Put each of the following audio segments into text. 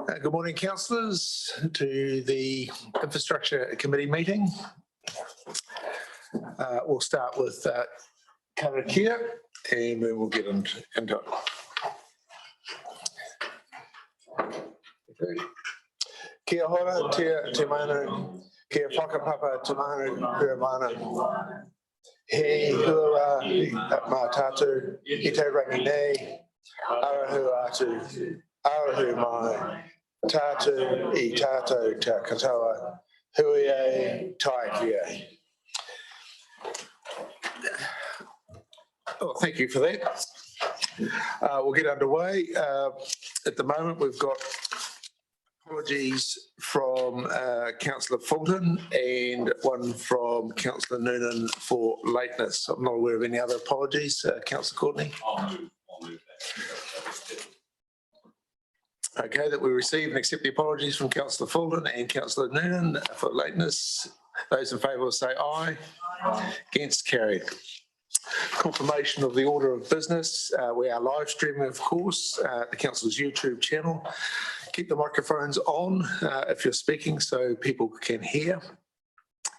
Good morning, councillors, to the Infrastructure Committee meeting. We'll start with karakia and then we'll get into it. Kia hora, te manu, kia whakapapa te manu, kura mana. He hua mā tātou, I te rangi nei, arahu atu, arahu mai, tātou I tātou tā katoa, hui e, tai kia. Oh, thank you for that. We'll get underway. At the moment, we've got apologies from Councillor Fulton and one from Councillor Noonan for lateness. I'm not aware of any other apologies. Councillor Courtney? I'll move that. Okay, that we receive and accept the apologies from Councillor Fulton and Councillor Noonan for lateness. Those in favour will say aye. Aye. Against, carried. Confirmation of the order of business. We are live streaming, of course, the Council's YouTube channel. Keep the microphones on if you're speaking so people can hear,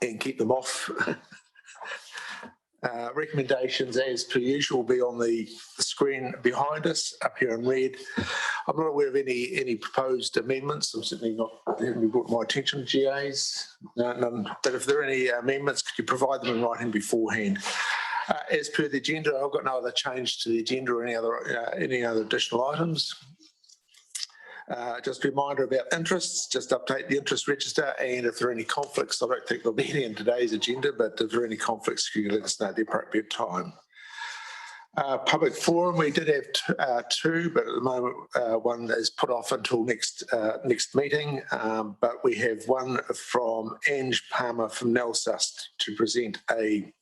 and keep them off. Recommendations, as per usual, will be on the screen behind us, up here in red. I'm not aware of any proposed amendments. I'm certainly not, they haven't been brought to my attention, GAs. None. But if there are any amendments, could you provide them in writing beforehand? As per the agenda, I've got no other change to the agenda or any other additional items. Just a reminder about interests, just update the interest register, and if there are any conflicts, I don't think there'll be any in today's agenda, but if there are any conflicts, you can let us know at the appropriate time. Public forum, we did have two, but at the moment one is put off until next meeting, but we have one from Ange Palmer from NELSUS to present a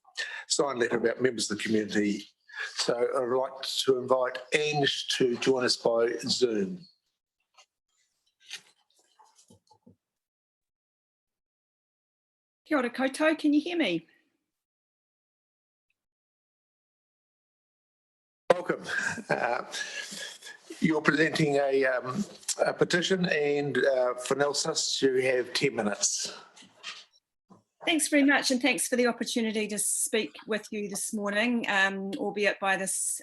signed letter about members of the community. So I'd like to invite Ange to join us by Zoom. Kia ora koutou, can you hear me? Welcome. You're presenting a petition, and for NELSUS you have 10 minutes. Thanks very much, and thanks for the opportunity to speak with you this morning, albeit by this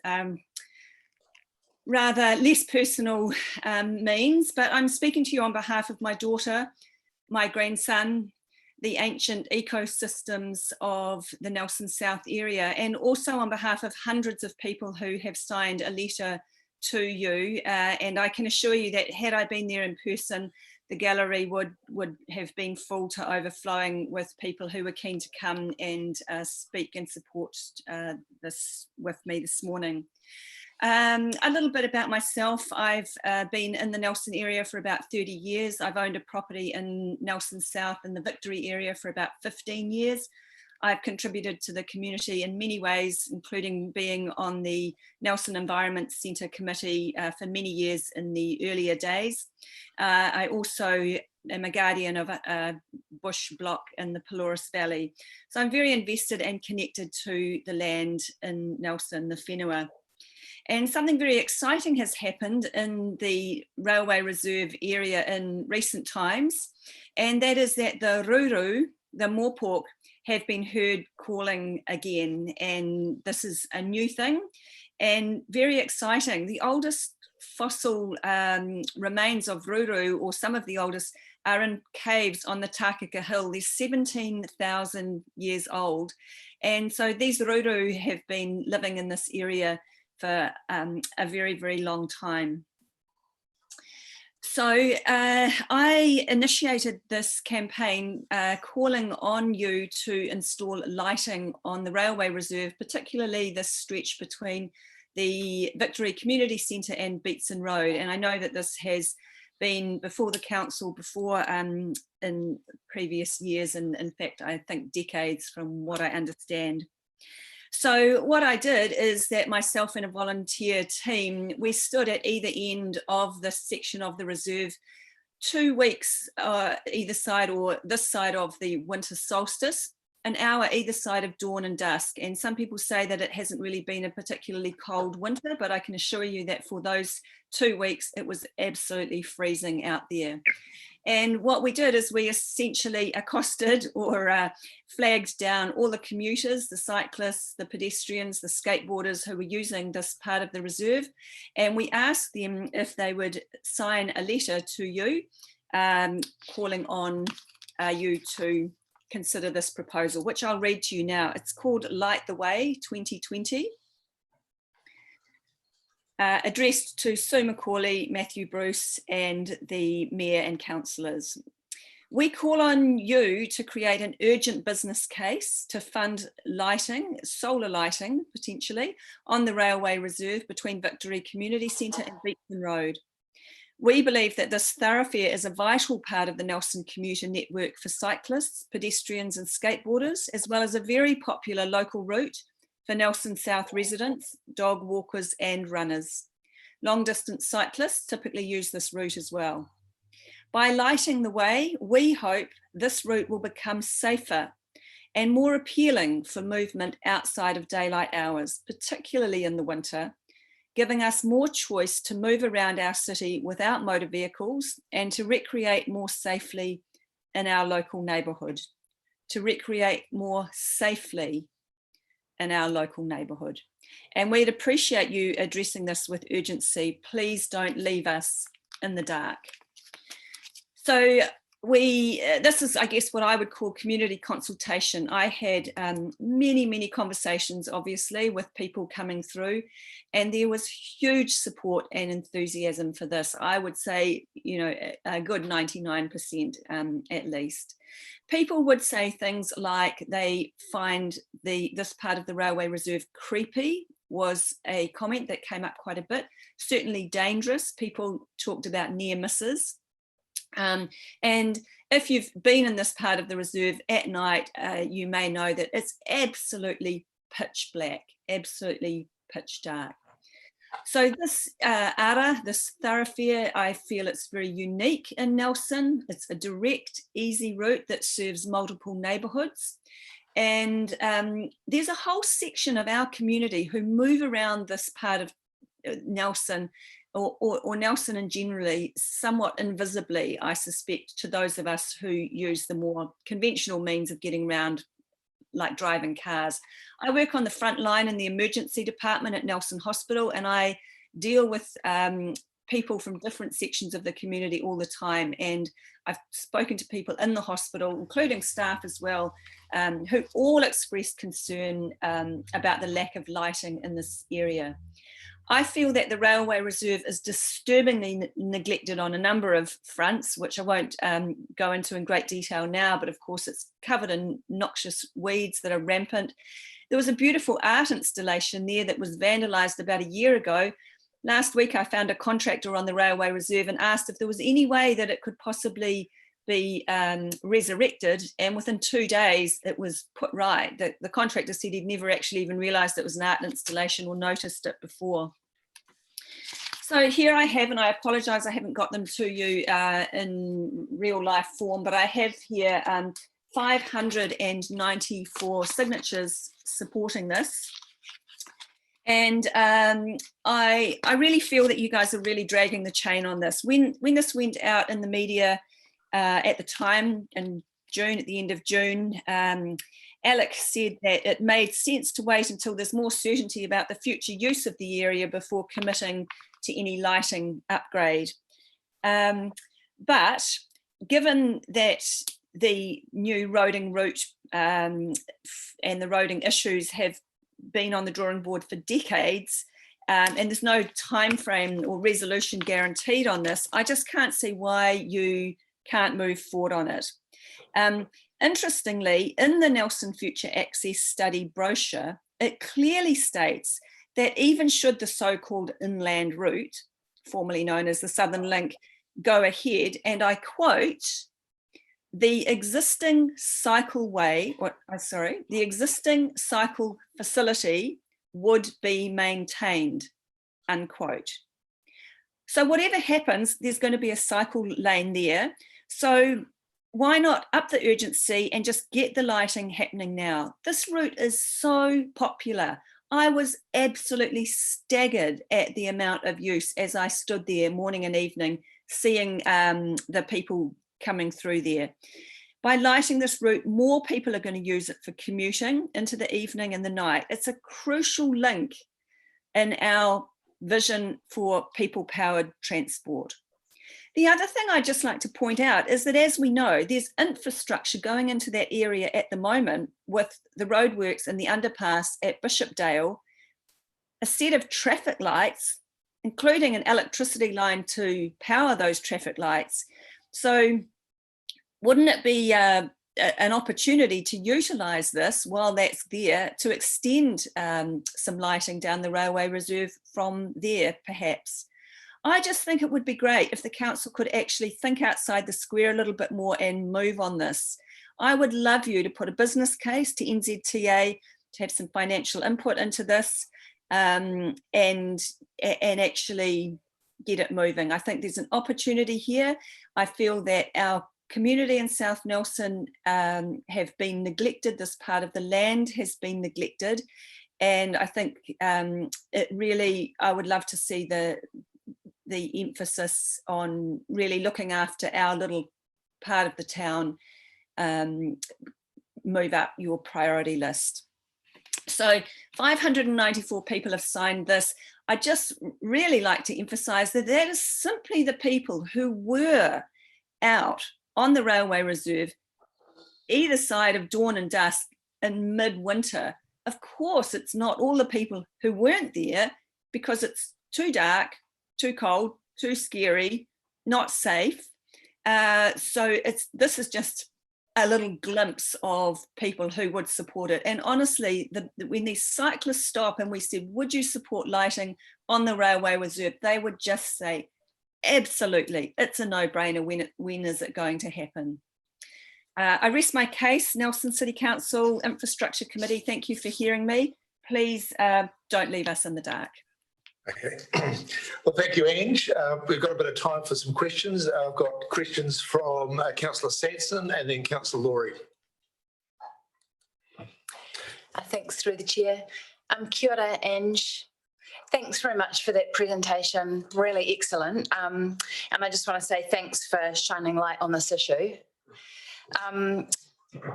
rather less personal means, but I'm speaking to you on behalf of my daughter, my grandson, the ancient ecosystems of the Nelson South area, and also on behalf of hundreds of people who have signed a letter to you. And I can assure you that had I been there in person, the gallery would have been full to overflowing with people who were keen to come and speak and support this with me this morning. A little bit about myself. I've been in the Nelson area for about 30 years. I've owned a property in Nelson South in the Victory area for about 15 years. I've contributed to the community in many ways, including being on the Nelson Environment Centre Committee for many years in the earlier days. I also am a guardian of a bush block in the Pelorus Valley. So I'm very invested and connected to the land in Nelson, the whenua. And something very exciting has happened in the Railway Reserve area in recent times, and that is that the ruru, the mōpōk, have been heard calling again, and this is a new thing and very exciting. The oldest fossil remains of ruru, or some of the oldest, are in caves on the Tākaka Hill. They're 17,000 years old, and so these ruru have been living in this area for a very, very long time. So I initiated this campaign calling on you to install lighting on the Railway Reserve, particularly this stretch between the Victory Community Centre and Beatson Road. And I know that this has been before the council before in previous years, and in fact, I think decades from what I understand. So what I did is that myself and a volunteer team, we stood at either end of this section of the reserve 2 weeks either side or this side of the winter solstice, an hour either side of dawn and dusk. And some people say that it hasn't really been a particularly cold winter, but I can assure you that for those 2 weeks, it was absolutely freezing out there. And what we did is we essentially accosted or flagged down all the commuters, the cyclists, the pedestrians, the skateboarders who were using this part of the reserve. And we asked them if they would sign a letter to you calling on you to consider this proposal, which I'll read to you now. It's called Light the Way 2020. Addressed to Sue Macaulay, Matthew Bruce, and the Mayor and councillors. We call on you to create an urgent business case to fund lighting, solar lighting potentially, on the railway reserve between Victory Community Centre and Beechman Road. We believe that this thoroughfare is a vital part of the Nelson commuter network for cyclists, pedestrians and skateboarders, as well as a very popular local route for Nelson South residents, dog walkers and runners. Long distance cyclists typically use this route as well. By lighting the way, we hope this route will become safer and more appealing for movement outside of daylight hours, particularly in the winter, giving us more choice to move around our city without motor vehicles and to recreate more safely in our local neighbourhood. To recreate more safely in our local neighbourhood. And we'd appreciate you addressing this with urgency. Please don't leave us in the dark. So this is, I guess, what I would call community consultation. I had many conversations, obviously, with people coming through, and there was huge support and enthusiasm for this. I would say, you know, a good 99% at least. People would say things like they find this part of the railway reserve creepy, was a comment that came up quite a bit. Certainly dangerous. People talked about near misses. And if you've been in this part of the reserve at night, you may know that it's absolutely pitch black, absolutely pitch dark. So this ara, this thoroughfare, I feel it's very unique in Nelson. It's a direct, easy route that serves multiple neighbourhoods. And there's a whole section of our community who move around this part of Nelson or Nelson in generally somewhat invisibly, I suspect, to those of us who use the more conventional means of getting around, like driving cars. I work on the front line in the emergency department at Nelson Hospital, and I deal with people from different sections of the community all the time. And I've spoken to people in the hospital, including staff as well, who all expressed concern about the lack of lighting in this area. I feel that the railway reserve is disturbingly neglected on a number of fronts, which I won't go into in great detail now, but of course it's covered in noxious weeds that are rampant. There was a beautiful art installation there that was vandalised about a year ago. Last week I found a contractor on the railway reserve and asked if there was any way that it could possibly be resurrected, and within 2 days it was put right. The contractor said he'd never actually even realised it was an art installation or noticed it before. So here I have, and I apologise I haven't got them to you in real life form, but I have here 594 signatures supporting this. And I really feel that you guys are really dragging the chain on this. When this went out in the media at the time in June, at the end of June, Alec said that it made sense to wait until there's more certainty about the future use of the area before committing to any lighting upgrade. But given that the new roading route and the roading issues have been on the drawing board for decades, and there's no time frame or resolution guaranteed on this, I just can't see why you can't move forward on it. Interestingly, in the Nelson Future Access Study brochure, it clearly states that even should the so-called inland route, formerly known as the Southern Link, go ahead, and I quote, the existing cycleway, the existing cycle facility would be maintained, unquote. So whatever happens, there's going to be a cycle lane there. So why not up the urgency and just get the lighting happening now? This route is so popular. I was absolutely staggered at the amount of use as I stood there morning and evening, seeing the people coming through there. By lighting this route, more people are going to use it for commuting into the evening and the night. It's a crucial link in our vision for people-powered transport. The other thing I'd just like to point out is that, as we know, there's infrastructure going into that area at the moment with the roadworks and the underpass at Bishopdale, a set of traffic lights, including an electricity line to power those traffic lights. So wouldn't it be an opportunity to utilise this while that's there to extend some lighting down the railway reserve from there, perhaps? I just think it would be great if the council could actually think outside the square a little bit more and move on this. I would love you to put a business case to NZTA, to have some financial input into this, and actually get it moving. I think there's an opportunity here. I feel that our community in South Nelson have been neglected. This part of the land has been neglected. And I think it really, I would love to see the emphasis on really looking after our little part of the town move up your priority list. So 594 people have signed this. I just really like to emphasise that that is simply the people who were out on the railway reserve either side of dawn and dusk in midwinter. Of course, it's not all the people who weren't there because it's too dark, too cold, too scary, not safe. So this is just a little glimpse of people who would support it. And honestly, when these cyclists stop and we said, would you support lighting on the railway reserve? They would just say, absolutely, it's a no-brainer. When is it going to happen? I rest my case. Nelson City Council Infrastructure Committee, thank you for hearing me. Please don't leave us in the dark. Okay. Well, thank you, Ange. We've got a bit of time for some questions. I've got questions from Councillor Sanson and then Councillor Laurie. Thanks, through the chair. Kia ora, Ange. Thanks very much for that presentation. Really excellent. And I just want to say thanks for shining light on this issue.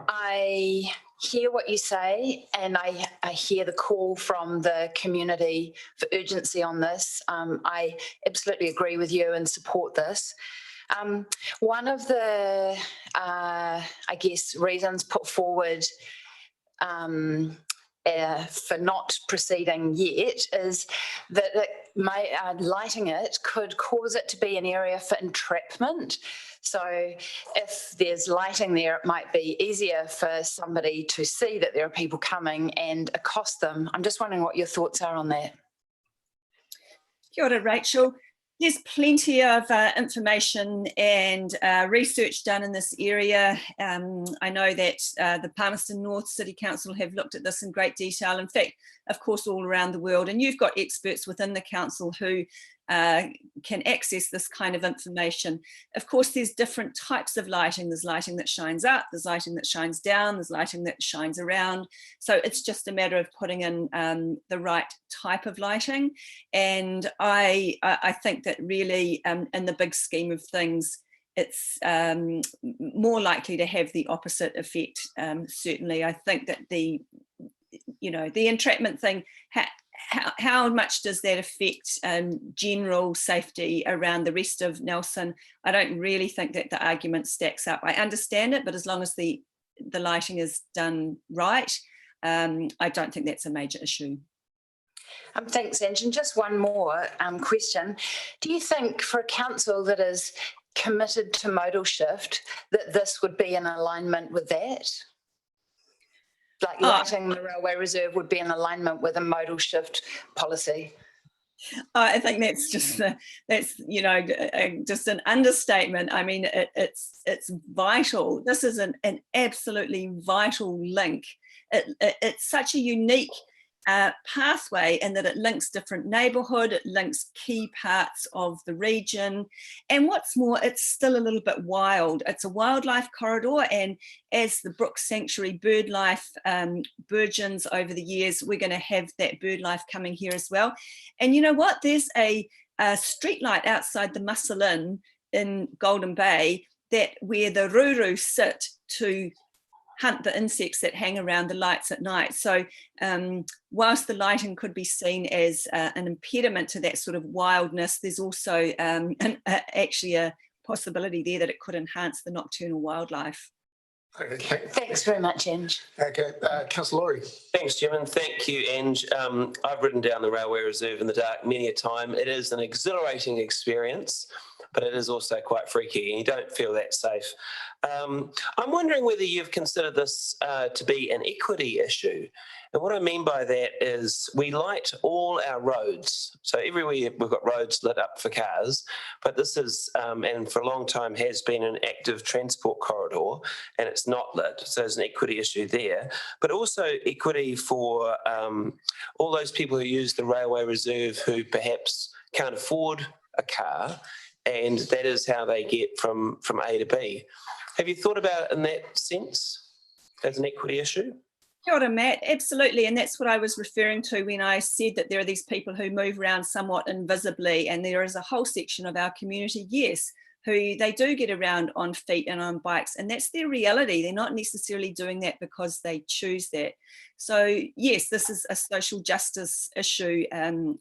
I hear what you say, and I hear the call from the community for urgency on this. I absolutely agree with you and support this. One of the, I guess, reasons put forward for not proceeding yet is that lighting it could cause it to be an area for entrapment. So if there's lighting there, it might be easier for somebody to see that there are people coming and accost them. I'm just wondering what your thoughts are on that. Kia ora, Rachel. There's plenty of information and research done in this area. I know that the Palmerston North City Council have looked at this in great detail. In fact, of course, all around the world. And you've got experts within the council who can access this kind of information. Of course, there's different types of lighting. There's lighting that shines up, there's lighting that shines down, there's lighting that shines around. So it's just a matter of putting in the right type of lighting. And I think that really, in the big scheme of things, it's more likely to have the opposite effect. Certainly, I think that the entrapment thing, how much does that affect general safety around the rest of Nelson? I don't really think that the argument stacks up. I understand it, but as long as the lighting is done right, I don't think that's a major issue. Thanks, Ange. And just one more question. Do you think for a council that is committed to modal shift, that this would be in alignment with that? Like lighting the railway reserve would be in alignment with a modal shift policy? I think that's just just an understatement. I mean, it's vital. This is an absolutely vital link. It's such a unique pathway in that it links different neighbourhood, it links key parts of the region. And what's more, it's still a little bit wild. It's a wildlife corridor, and as the Brook Sanctuary bird life burgeons over the years, we're going to have that bird life coming here as well. And you know what? There's a street light outside the Muscle Inn in Golden Bay where the ruru sit to hunt the insects that hang around the lights at night. So whilst the lighting could be seen as an impediment to that sort of wildness, there's also actually a possibility there that it could enhance the nocturnal wildlife. Okay. Thanks very much, Ange. Okay, Councillor Laurie. Thanks, Jim, and thank you, Ange. I've ridden down the Railway Reserve in the dark many a time. It is an exhilarating experience, but it is also quite freaky, and you don't feel that safe. I'm wondering whether you've considered this to be an equity issue. And what I mean by that is we light all our roads. So everywhere we've got roads lit up for cars, but this is, and for a long time has been, an active transport corridor, and it's not lit. So there's an equity issue there, but also equity for all those people who use the Railway Reserve who perhaps can't afford a car, and that is how they get from A to B. Have you thought about it in that sense as an equity issue? Kia ora, Matt. Absolutely, and that's what I was referring to when I said that there are these people who move around somewhat invisibly, and there is a whole section of our community, yes, who they do get around on feet and on bikes, and that's their reality. They're not necessarily doing that because they choose that. So yes, this is a social justice issue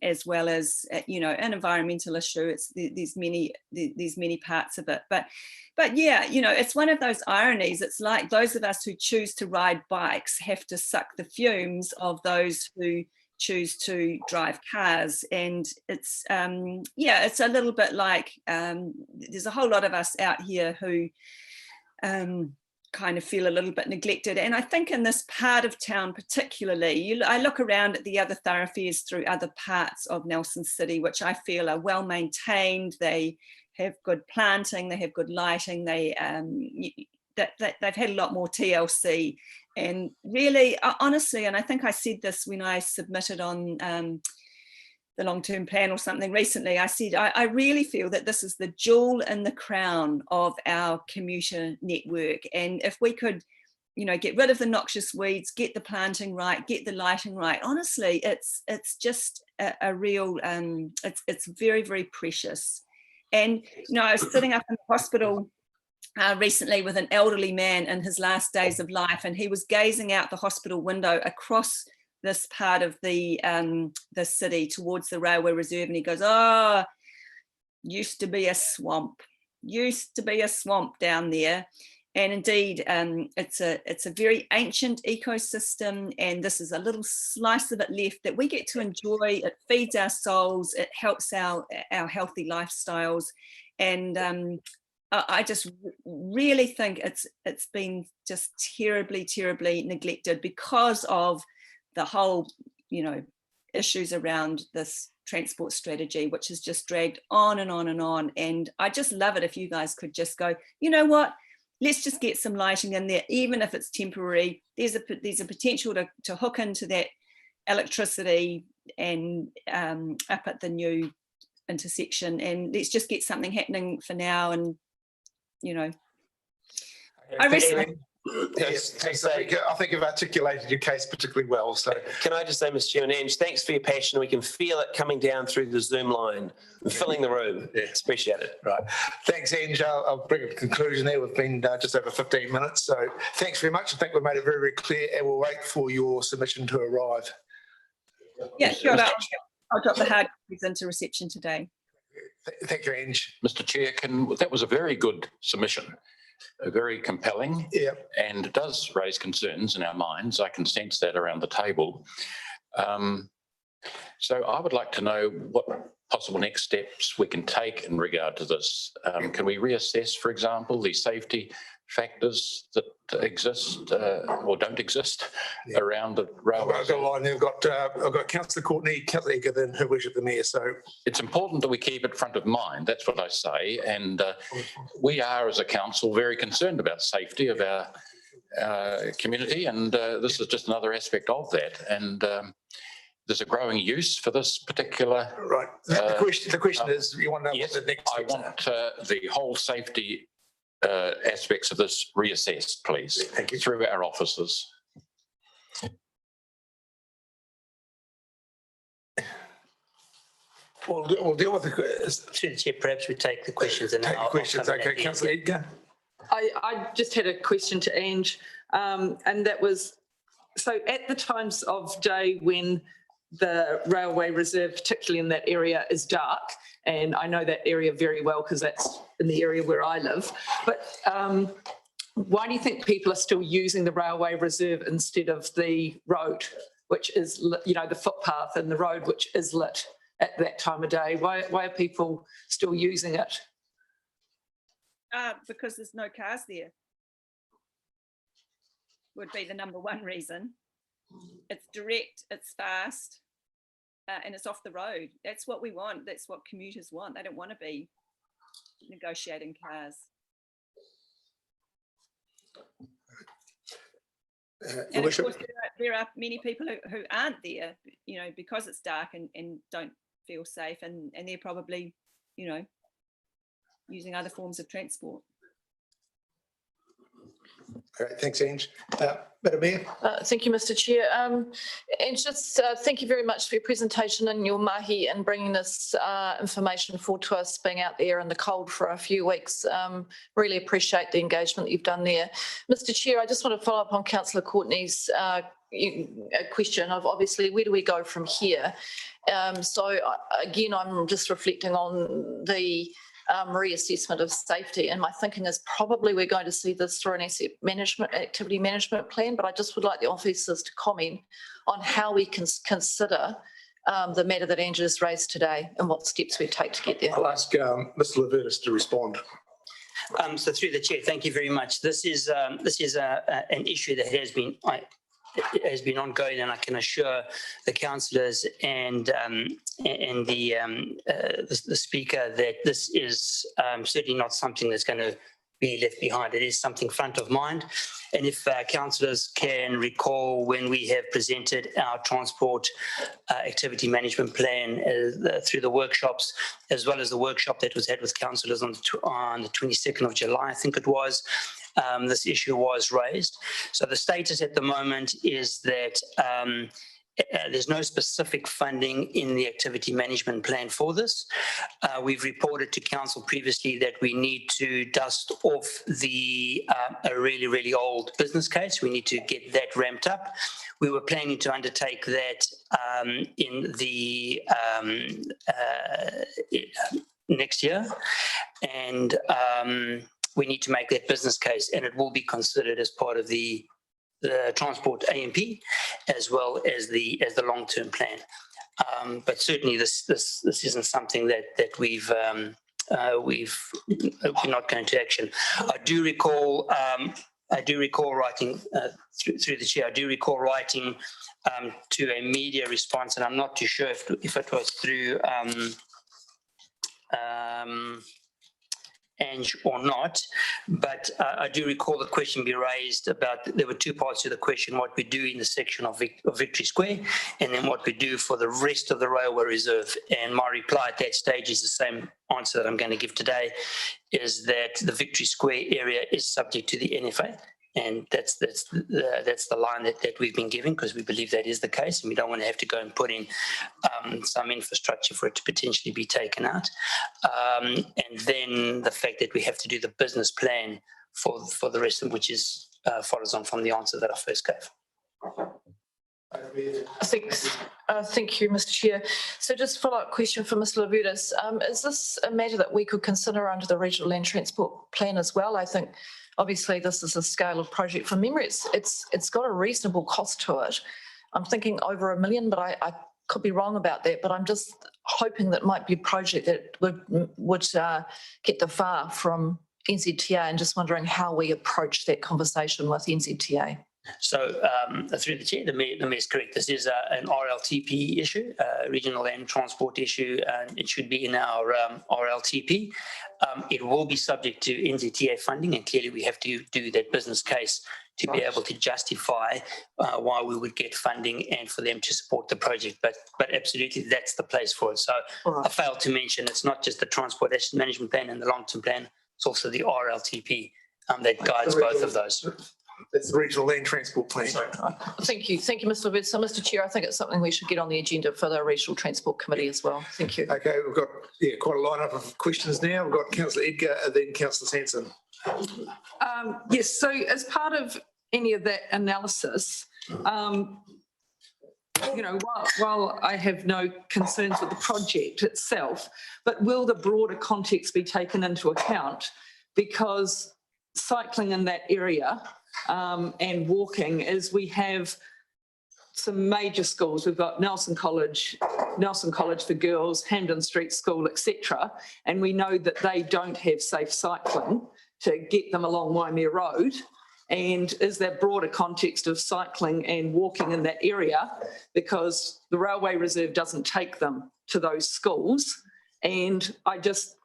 as well as an environmental issue. There's many parts of it, but yeah, it's one of those ironies. It's like those of us who choose to ride bikes have to suck the fumes of those who choose to drive cars. And it's it's a little bit like there's a whole lot of us out here who kind of feel a little bit neglected. And I think in this part of town particularly, I look around at the other thoroughfares through other parts of Nelson City, which I feel are well maintained. They have good planting, they have good lighting, they've had a lot more TLC. And really, honestly, and I think I said this when I submitted on the long-term plan or something recently, I said, I really feel that this is the jewel in the crown of our commuter network. And if we could, get rid of the noxious weeds, get the planting right, get the lighting right, honestly, it's just a real, it's very, very precious. And, I was sitting up in the hospital recently with an elderly man in his last days of life, and he was gazing out the hospital window across this part of the city towards the Railway Reserve, and he goes, "Oh, used to be a swamp down there." And indeed, it's a very ancient ecosystem, and this is a little slice of it left that we get to enjoy. It feeds our souls, it helps our healthy lifestyles, and I just really think it's been just terribly, terribly neglected because of the whole, issues around this transport strategy, which has just dragged on and on and on. And I just love it if you guys could just go, you know what, let's just get some lighting in there, even if it's temporary. There's a potential to hook into that electricity and up at the new intersection, and let's just get something happening for now. And I recently. Yes, I think you've articulated your case particularly well. So, can I just say, Ms. Chair and Ange, thanks for your passion. We can feel it coming down through the Zoom line and filling the room. Yeah. It's appreciated. Right. Thanks, Ange. I'll bring a conclusion there. We've been just over 15 minutes. So thanks very much. I think we've made it very, very clear, and we'll wait for your submission to arrive. Yeah, sure. I'll drop the hard copies into reception today. Thank you, Ange. Mr. Chair, that was a very good submission. Very compelling, and it does raise concerns in our minds. I can sense that around the table. So I would like to know what possible next steps we can take in regard to this. Can we reassess, for example, the safety factors that exist or don't exist around the railway? I've got a line there. I've got Councillor Courtney, Councillor Eger, then her worship the Mayor. So it's important that we keep it front of mind. That's what I say. And we are, as a council, very concerned about safety of our community, and this is just another aspect of that. And there's a growing use for this particular. Right. The question is, you want to know what Yes, the next I steps are? want the whole safety aspects of this reassessed, please. Thank you. Through our offices. We'll deal with the, Through the chair, perhaps we take the questions and take the I'll questions. come in at Okay, the end. councillor Edgar. I just had a question to Ange, and that was, so at the times of day when the railway reserve, particularly in that area, is dark, and I know that area very well because that's in the area where I live, but why do you think people are still using the railway reserve instead of the road, which is, the footpath and the road, which is lit at that time of day? Why are people still using it? Because there's no cars there. Would be the number one reason. It's direct, it's fast, and it's off the road. That's what we want. That's what commuters want. They don't want to be negotiating cars. And of course, there are many people who aren't there, because it's dark and don't feel safe, and they're probably, using other forms of transport. All right, thanks, Ange. Madam Mayor. Thank you, Mr. Chair. And just thank you very much for your presentation and your mahi and bringing this information forward to us, being out there in the cold for a few weeks. Really appreciate the engagement that you've done there. Mr. Chair, I just want to follow up on Councillor Courtney's question of, obviously, where do we go from here? So again, I'm just reflecting on the reassessment of safety, and my thinking is probably we're going to see this through an activity management plan, but I just would like the officers to comment on how we can consider the matter that Andrew has raised today and what steps we take to get there. I'll ask Mr. Levertis to respond. So through the chair, thank you very much. This is an issue that has been ongoing, and I can assure the councillors and the speaker that this is certainly not something that's going to be left behind. It is something front of mind. And if councillors can recall, when we have presented our transport activity management plan through the workshops, as well as the workshop that was had with councillors on the 22nd of July, I think it was, this issue was raised. So the status at the moment is that there's no specific funding in the activity management plan for this. We've reported to council previously that we need to dust off a really, really old business case. We need to get that ramped up. We were planning to undertake that in the next year, and we need to make that business case, and it will be considered as part of the transport AMP, as well as the long-term plan. But certainly this isn't something that we're not going to action. I do recall writing through the chair. I do recall writing to a media response, and I'm not too sure if it was through Ange or not, but I do recall the question be raised about, there were two parts to the question: what we do in the section of Victory Square, and then what we do for the rest of the railway reserve. And my reply at that stage is the same answer that I'm going to give today, is that the Victory Square area is subject to the NFA. And that's the line that we've been giving, because we believe that is the case, and we don't want to have to go and put in some infrastructure for it to potentially be taken out. And then the fact that we have to do the business plan for the rest of which is follows on from the answer that I first gave. Thank you, Mr. Chair. So just a follow-up question for Mr. Levertis. Is this a matter that we could consider under the Regional Land Transport Plan as well? I think obviously this is a scale of project. From memory, it's got a reasonable cost to it. I'm thinking over $1 million, but I could be wrong about that. But I'm just hoping that might be a project that would get the far from NZTA, and just wondering how we approach that conversation with NZTA. So through the chair, the mayor is correct. This is an RLTP issue, regional land transport issue, and it should be in our RLTP. It will be subject to NZTA funding, and clearly we have to do that business case to be able to justify why we would get funding and for them to support the project. But absolutely, that's the place for it. So I failed to mention it's not just the transport asset management plan and the long-term plan, it's also the RLTP that guides both of those. That's the regional land transport plan. Thank you, Mr. Wood. So, Mr. Chair, I think it's something we should get on the agenda for the Regional Transport Committee as well. Thank you. Okay, we've got quite a lineup of questions now. We've got Councillor Edgar and then Councillor Sanson. Yes, so as part of any of that analysis, while I have no concerns with the project itself, but will the broader context be taken into account? Because cycling in that area and walking, as we have some major schools, we've got Nelson College for girls, Hampden Street School, etc. And we know that they don't have safe cycling to get them along Waimea Road. And is there broader context of cycling and walking in that area? Because the Railway Reserve doesn't take them to those schools. And I just,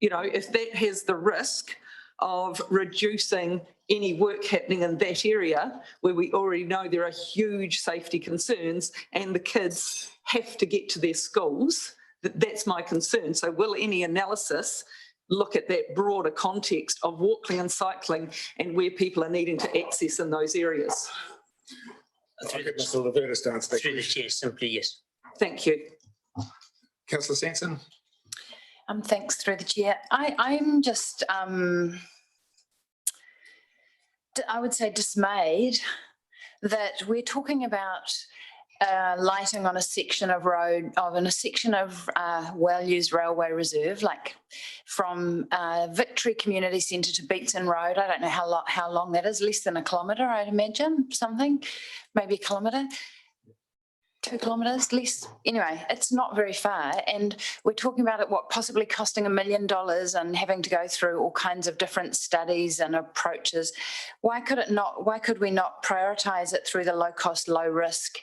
if that has the risk of reducing any work happening in that area where we already know there are huge safety concerns and the kids have to get to their schools, that's my concern. So will any analysis look at that broader context of walking and cycling and where people are needing to access in those areas? I'll get Mr. Laverna to answer that. Through the chair, simply yes. Thank you. Councillor Sanson. Thanks, through the chair. I'm just, I would say dismayed that we're talking about lighting on a section of road, in a section of well-used railway reserve, like from Victory Community Centre to Beatson Road. I don't know how long that is, less than a kilometre, I'd imagine, something, maybe a kilometre. 2 kilometres less. Anyway, it's not very far. And we're talking about it, possibly costing $1 million and having to go through all kinds of different studies and approaches. Why could we not prioritise it through the low cost, low risk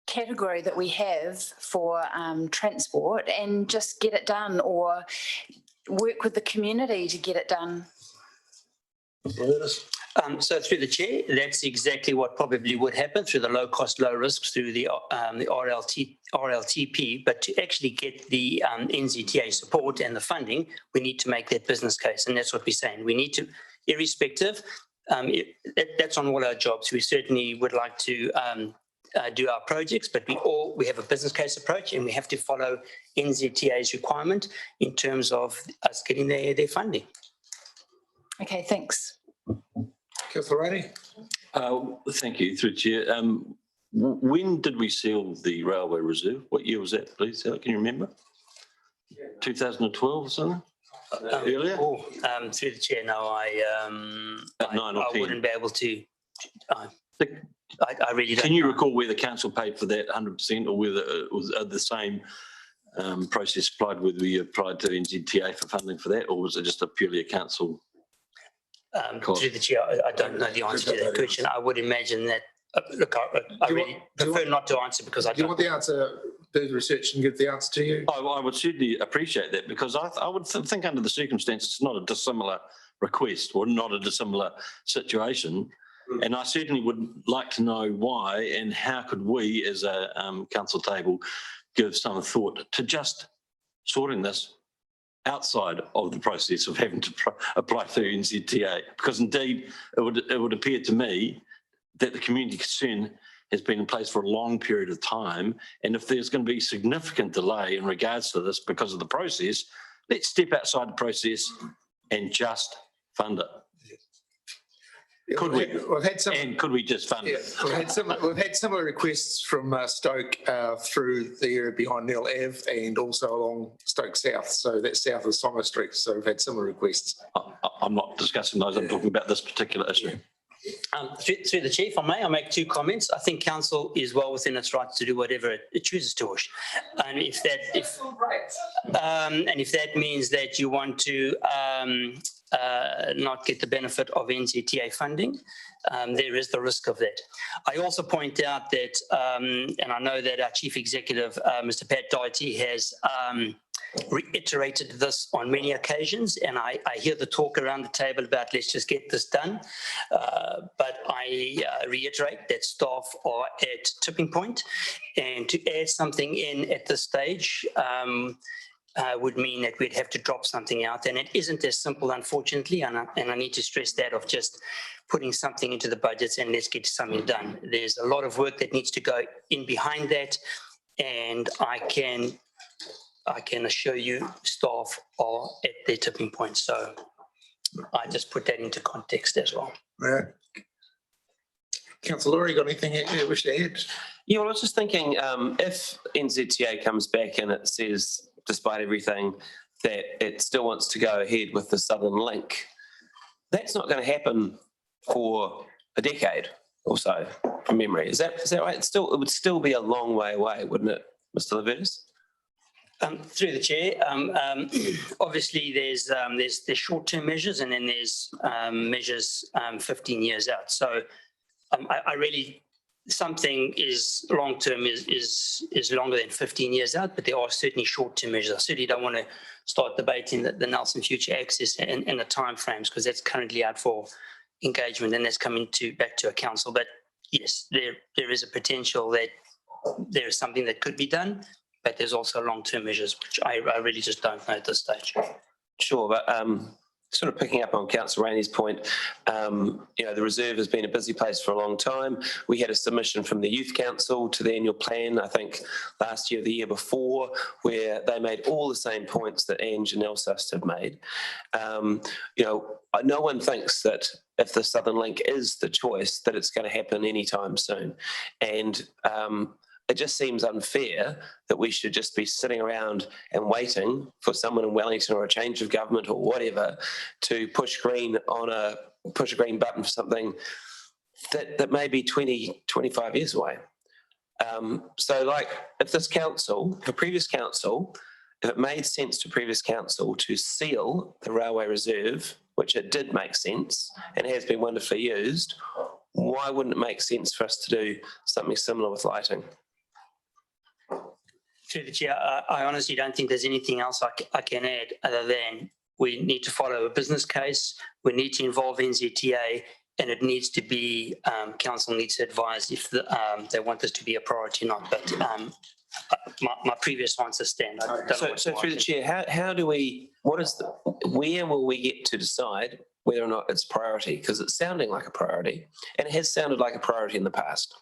category that we have for transport and just get it done, or work with the community to get it done? So through the chair, that's exactly what probably would happen through the low cost, low risks through the RLTP. But to actually get the NZTA support and the funding, we need to make that business case. And that's what we're saying. We need to, irrespective, that's on all our jobs. We certainly would like to do our projects, but we have a business case approach and we have to follow NZTA's requirement in terms of us getting their funding. Okay, thanks. Councillor Rainey. Thank you, through Chair. When did we seal the Railway Reserve? What year was that, please? Can you remember? 2012 or something? Earlier? Through the chair, no, I 9 or 10. wouldn't be able to. I really don't. Can you recall whether council paid for that 100% or whether it was the same process applied, whether we applied to NZTA for funding for that, or was it just purely a council? Through the chair, I don't know the answer to that question. I would imagine that, look, I really prefer not to answer because I don't. Do you want the answer, do the research and give the answer to you? I would certainly appreciate that, because I would think under the circumstances, it's not a dissimilar request or not a dissimilar situation. And I certainly would like to know why and how could we as a council table give some thought to just sorting this outside of the process of having to apply through NZTA, because indeed it would appear to me that the community concern has been in place for a long period of time, and if there's going to be significant delay in regards to this because of the process, let's step outside the process and just fund it. Could we? We've had some. And could we just fund it? We've had similar requests from Stoke through the area behind Neil Ave and also along Stoke South. So that's south of Songa Street. So we've had similar requests. I'm not discussing those. I'm talking about this particular issue. Through the chief, if I may, I'll make 2 comments. I think council is well within its rights to do whatever it chooses to wish, and if that means that you want to not get the benefit of NZTA funding, there is the risk of that. I also point out that, and I know that our Chief Executive, Mr. Pat Doherty, has reiterated this on many occasions, and I hear the talk around the table about let's just get this done. But I reiterate that staff are at tipping point, and to add something in at this stage would mean that we'd have to drop something out, and it isn't as simple, unfortunately, and I need to stress that, of just putting something into the budgets and let's get something done. There's a lot of work that needs to go in behind that, and I can assure you staff are at their tipping point. So I just put that into context as well. Yeah. Councillor, you got anything you wish to add? Yeah, well, I was just thinking, if NZTA comes back and it says, despite everything, that it still wants to go ahead with the Southern Link, that's not going to happen for a decade or so, from memory. Is that right? It would still be a long way away, wouldn't it, Mr. Levitis? Through the chair, obviously there's short-term measures, and then there's measures 15 years out. So I really, something is long-term is longer than 15 years out, but there are certainly short-term measures. I certainly don't want to start debating the Nelson Future Access and the timeframes, because that's currently out for engagement and that's coming back to a council. But yes, there is a potential that there is something that could be done, but there's also long-term measures, which I really just don't know at this stage. Sure, but sort of picking up on Councillor Rainey's point, the reserve has been a busy place for a long time. We had a submission from the Youth Council to the annual plan, I think last year, the year before, where they made all the same points that Ange and Elsast have made. No one thinks that if the Southern Link is the choice, that it's going to happen anytime soon. And it just seems unfair that we should just be sitting around and waiting for someone in Wellington or a change of government or whatever to push green button for something that may be 20, 25 years away. So like if previous council, if it made sense to previous council to seal the railway reserve, which it did make sense and has been wonderfully used, why wouldn't it make sense for us to do something similar with lighting? Through the chair, I honestly don't think there's anything else I can add other than we need to follow a business case. We need to involve NZTA, and it needs to be, council needs to advise if they want this to be a priority or not. But my previous answers stand. So through the chair, how do we, where will we get to decide whether or not it's priority? Because it's sounding like a priority, and it has sounded like a priority in the past.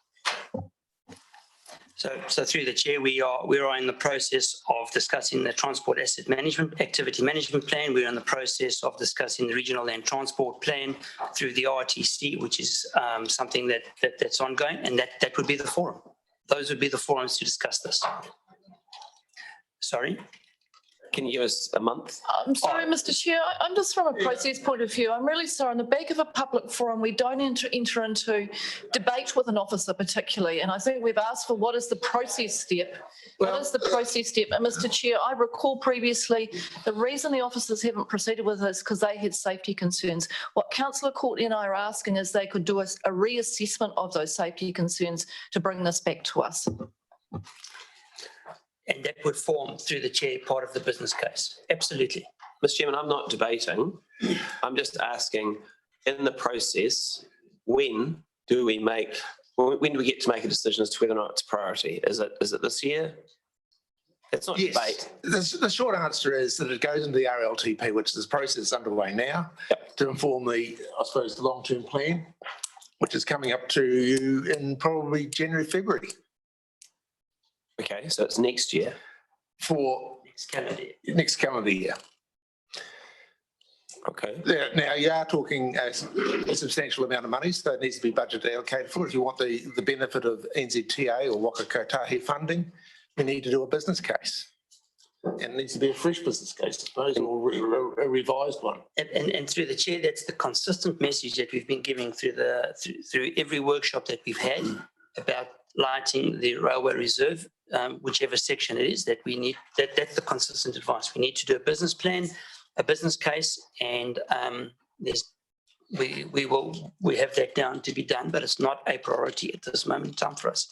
So through the chair, we are in the process of discussing the transport asset management, activity management plan. We're in the process of discussing the regional land transport plan through the RTC, which is something that's ongoing, and that would be the forum. Those would be the forums to discuss this. Sorry? Can you give us a month? I'm sorry, Mr. Chair, I'm just from a process point of view. I'm really sorry. On the back of a public forum, we don't enter into debate with an officer particularly. And I think we've asked for what is the process step? What is the process step? And Mr. Chair, I recall previously the reason the officers haven't proceeded with this because they had safety concerns. What Councillor Courtney and I are asking is they could do a reassessment of those safety concerns to bring this back to us. And that would form, through the chair, part of the business case. Absolutely. Mr. Chairman, I'm not debating. I'm just asking, in the process, when do we get to make a decision as to whether or not it's a priority? Is it this year? It's not debate. The short answer is that it goes into the RLTP, which is a process underway now, to inform the long-term plan, which is coming up to you in probably January, February. Okay, so it's next year. For next calendar year. Okay. Now you are talking a substantial amount of money, so it needs to be budgeted allocated for. If you want the benefit of NZTA or Waka Kotahi funding, we need to do a business case. And it needs to be a fresh business case, I suppose, or a revised one. And through the chair, that's the consistent message that we've been giving through every workshop that we've had about lighting the railway reserve, whichever section it is that we need. That's the consistent advice. We need to do a business plan, a business case, and we have that down to be done, but it's not a priority at this moment in time for us.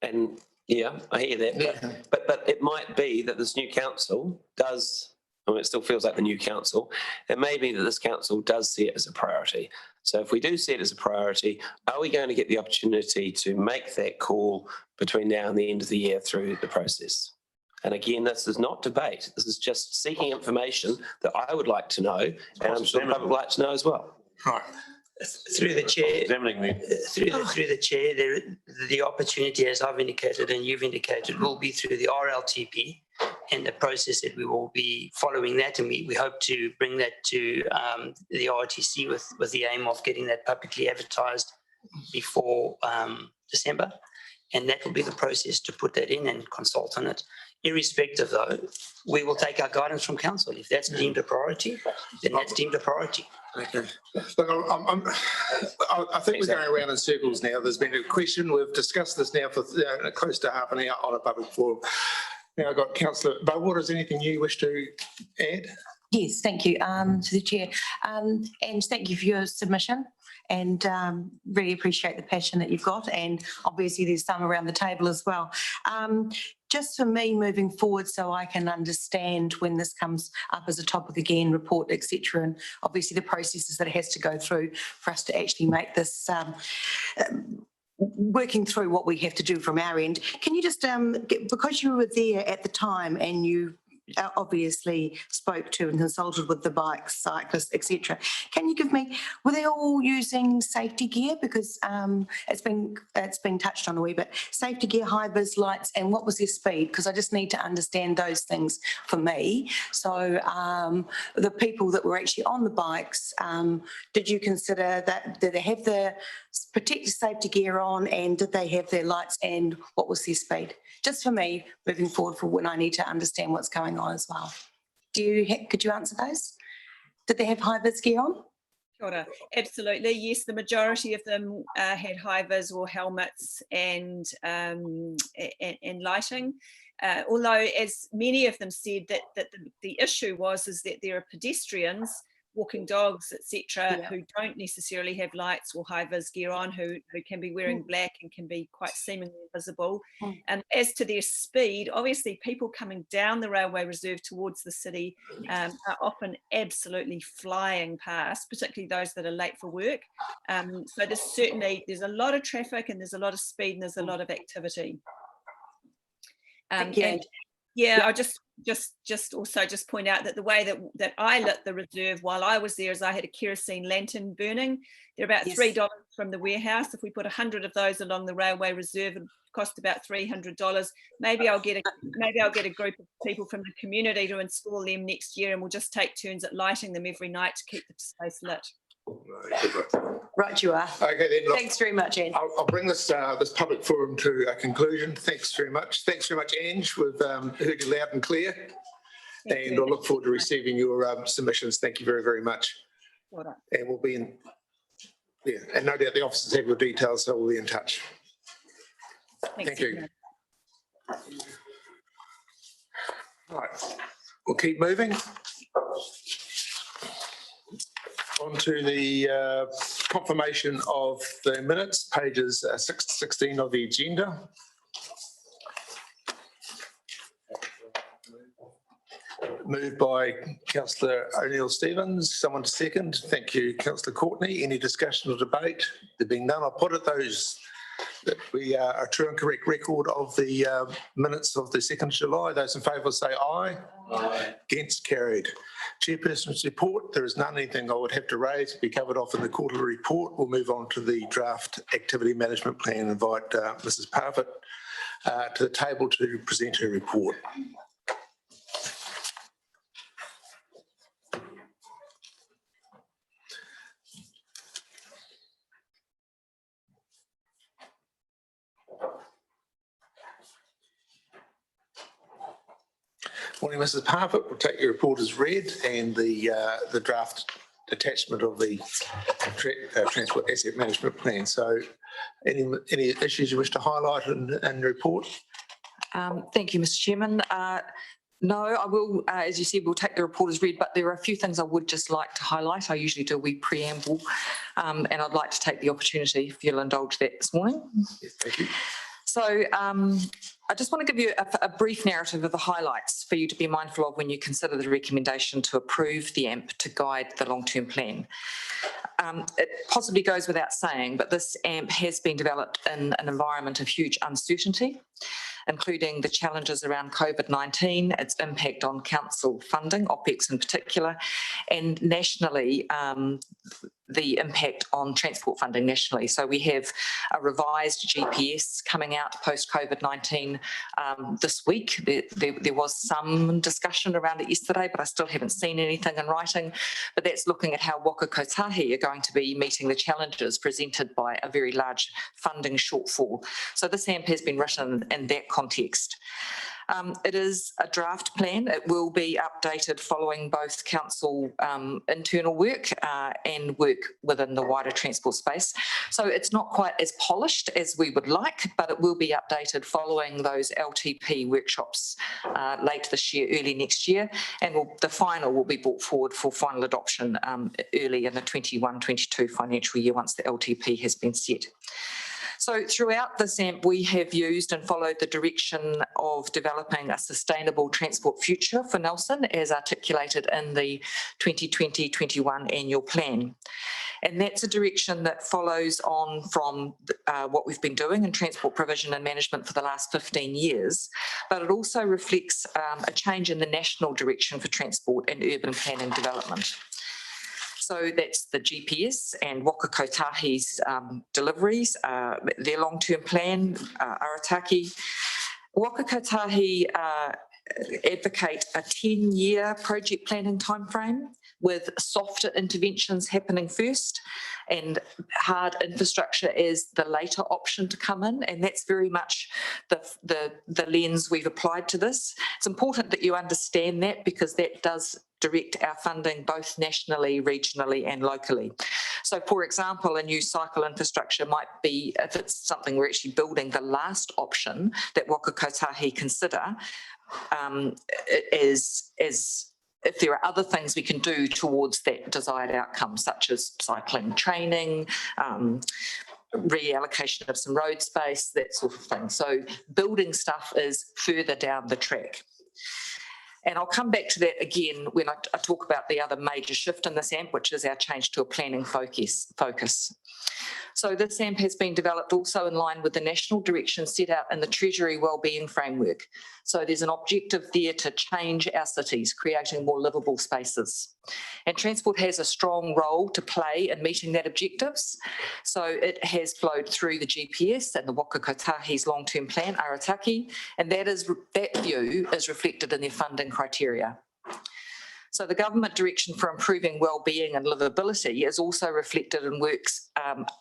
And yeah, I hear that, but it might be that this new council does, I mean, it still feels like the new council. It may be that this council does see it as a priority. So if we do see it as a priority, are we going to get the opportunity to make that call between now and the end of the year through the process? And again, this is not debate. This is just seeking information that I would like to know, and I'm sure the public would like to know as well. Right. Through the chair, Examining me. through the chair, the opportunity, as I've indicated and you've indicated, will be through the RLTP and the process that we will be following that, and we hope to bring that to the RTC with the aim of getting that publicly advertised before December, and that will be the process to put that in and consult on it. Irrespective, though, we will take our guidance from council. If that's deemed a priority, then that's deemed a priority. Okay. Look, I think we're going around in circles now. There's been a question. We've discussed this now for close to half an hour on a public forum. Now I've got Councillor Bowater. Is there anything you wish to add? Yes, thank you to the chair. And thank you for your submission, and really appreciate the passion that you've got, and obviously there's some around the table as well. Just for me moving forward, so I can understand when this comes up as a topic again, report, etc., and obviously the processes that it has to go through for us to actually make this working through what we have to do from our end. Can you just, because you were there at the time and you obviously spoke to and consulted with the bikes, cyclists, etc., can you give me, were they all using safety gear? Because it's been touched on a wee bit. Safety gear, high vis lights, and what was their speed? Because I just need to understand those things for me. So the people that were actually on the bikes, did you consider that, did they have the protective safety gear on, and did they have their lights, and what was their speed? Just for me moving forward, for when I need to understand what's going on as well. Could you answer those? Did they have high vis gear on? Kia ora. Absolutely, yes. The majority of them had high vis or helmets and lighting. Although, as many of them said, that the issue is that there are pedestrians, walking dogs, etc., who don't necessarily have lights or high vis gear on, who can be wearing black and can be quite seemingly invisible. And as to their speed, obviously people coming down the railway reserve towards the city are often absolutely flying past, particularly those that are late for work. So there's a lot of traffic, and there's a lot of speed, and there's a lot of activity. I just also point out that the way that I lit the reserve while I was there is I had a kerosene lantern burning. They're about $3 from the warehouse. If we put 100 of those along the railway reserve, it would cost about $300. Maybe I'll get a group of people from the community to install them next year, and we'll just take turns at lighting them every night to keep the space lit. Right, you are. Okay, then. Look, thanks very much, Ange. I'll bring this public forum to a conclusion. Thanks very much. Thanks very much, Ange. We've heard you loud and clear, and I'll look forward to receiving your submissions. Thank you very, very much. And we'll be in, and no doubt the officers have your details, so we'll be in touch. Thank you. Right, we'll keep moving. On to the confirmation of the minutes, pages 6 to 16 of the agenda. Moved by Councillor O'Neill-Stevens. Someone to second. Thank you, Councillor Courtney. Any discussion or debate? There being none, I'll put it those that we are a true and correct record of the minutes of the 2nd of July. Those in favour say aye. Aye. Against, carried. Chairperson's report. There is none. Anything I would have to raise to be covered off in the quarterly report. We'll move on to the draft activity management plan and invite Mrs. Parfitt to the table to present her report. Morning, Mrs. Parfitt. We'll take your report as read, and the draft attachment of the transport asset management plan. So any issues you wish to highlight in the report? Thank you, Mr. Chairman. No, I will, as you said, we'll take the report as read, but there are a few things I would just like to highlight. I usually do a wee preamble, and I'd like to take the opportunity, if you'll indulge that this morning. Yes, thank you. So I just want to give you a brief narrative of the highlights for you to be mindful of when you consider the recommendation to approve the AMP to guide the long-term plan. It possibly goes without saying, but this AMP has been developed in an environment of huge uncertainty, including the challenges around COVID-19, its impact on council funding, OPEX in particular, and nationally, the impact on transport funding nationally. So we have a revised GPS coming out post-COVID-19 this week. There was some discussion around it yesterday, but I still haven't seen anything in writing. But that's looking at how Waka Kotahi are going to be meeting the challenges presented by a very large funding shortfall. So this AMP has been written in that context. It is a draft plan. It will be updated following both council internal work and work within the wider transport space. So it's not quite as polished as we would like, but it will be updated following those LTP workshops late this year, early next year, and the final will be brought forward for final adoption early in the 21-22 financial year once the LTP has been set. So throughout this AMP, we have used and followed the direction of developing a sustainable transport future for Nelson as articulated in the 2020-21 annual plan. And that's a direction that follows on from what we've been doing in transport provision and management for the last 15 years, but it also reflects a change in the national direction for transport and urban planning development. So that's the GPS and Waka Kotahi's deliveries, their long-term plan, Arataki. Waka Kotahi advocate a 10-year project planning timeframe with softer interventions happening first and hard infrastructure as the later option to come in. And that's very much the lens we've applied to this. It's important that you understand that because that does direct our funding both nationally, regionally and locally. So for example, a new cycle infrastructure might be, if it's something we're actually building, the last option that Waka Kotahi consider is if there are other things we can do towards that desired outcome, such as cycling training, reallocation of some road space, that sort of thing. So building stuff is further down the track. And I'll come back to that again when I talk about the other major shift in this AMP, which is our change to a planning focus. So this AMP has been developed also in line with the national direction set out in the Treasury Wellbeing Framework. So there's an objective there to change our cities, creating more livable spaces. And transport has a strong role to play in meeting that objectives. So it has flowed through the GPS and the Waka Kotahi's long-term plan, Arataki, and that view is reflected in their funding criteria. So the government direction for improving wellbeing and livability is also reflected in works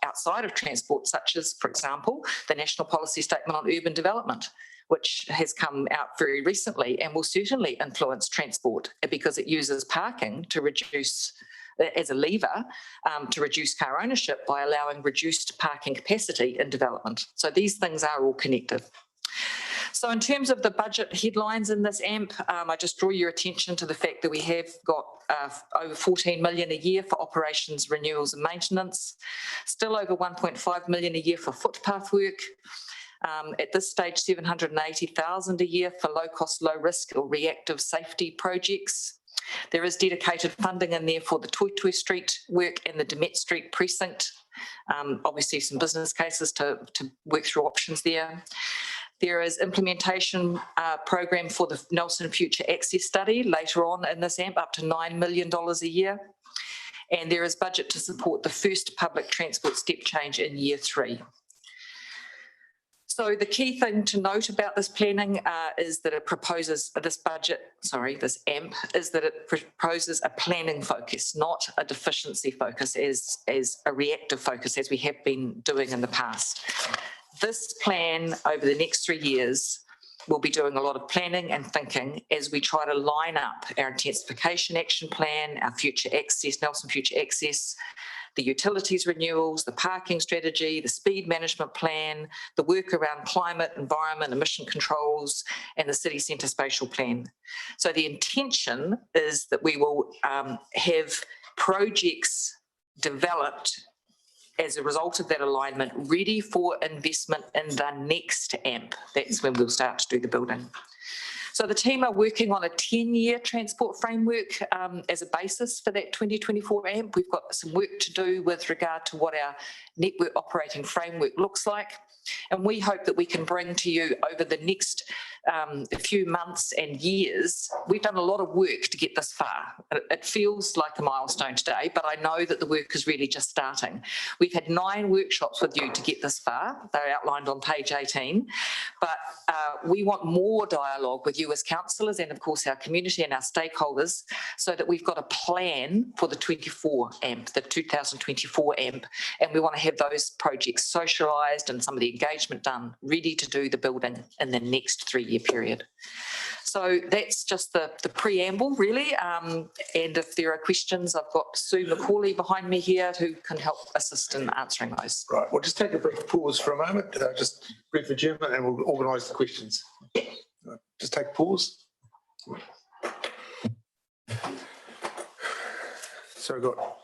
outside of transport, such as, for example, the National Policy Statement on Urban Development, which has come out very recently and will certainly influence transport because it uses parking to reduce, as a lever, to reduce car ownership by allowing reduced parking capacity in development. So these things are all connected. So in terms of the budget headlines in this AMP, I just draw your attention to the fact that we have got over 14 million a year for operations, renewals and maintenance, still over 1.5 million a year for footpath work. At this stage, 780,000 a year for low cost, low risk or reactive safety projects. There is dedicated funding in there for the Toitui Street work and the Demet Street precinct. Obviously some business cases to work through options there. There is implementation program for the Nelson Future Access Study later on in this AMP, up to $9 million a year. And there is budget to support the first public transport step change in year 3. So the key thing to note about this planning is that it proposes this AMP, is that it proposes a planning focus, not a deficiency focus as a reactive focus as we have been doing in the past. This plan over the next 3 years will be doing a lot of planning and thinking as we try to line up our intensification action plan, our future access, Nelson Future Access, the utilities renewals, the parking strategy, the speed management plan, the work around climate, environment, emission controls, and the city centre spatial plan. So the intention is that we will have projects developed as a result of that alignment, ready for investment in the next AMP. That's when we'll start to do the building. So the team are working on a 10-year transport framework as a basis for that 2024 AMP. We've got some work to do with regard to what our network operating framework looks like. And we hope that we can bring to you over the next few months and years. We've done a lot of work to get this far. It feels like a milestone today, but I know that the work is really just starting. We've had 9 workshops with you to get this far. They're outlined on page 18, but we want more dialogue with you as councillors and of course our community and our stakeholders so that we've got a plan for the 24 AMP, the 2024 AMP, and we want to have those projects socialised and some of the engagement done, ready to do the building in the next 3-year period. So that's just the preamble really, and if there are questions, I've got Sue McCauley behind me here who can help assist in answering those. Right, we'll just take a brief pause for a moment, just brief adjournment, and we'll organise the questions. Just take a pause. So we've got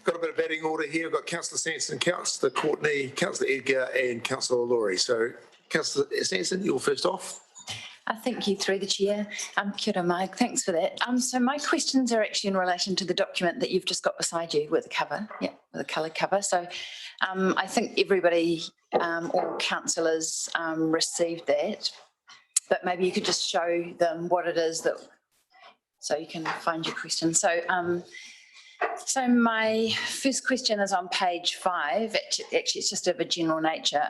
got a bit of batting order here. We've got Councillor Sanson, Councillor Courtney, Councillor Edgar and Councillor Laurie. So Councillor Sanson, you're first off. Thank you through the chair. Kia ora, Mike. Thanks for that. So my questions are actually in relation to the document that you've just got beside you with the cover, with a coloured cover. So I think everybody, all councillors received that, but maybe you could just show them what it is that, so you can find your question. So So my first question is on page 5. Actually, it's just of a general nature.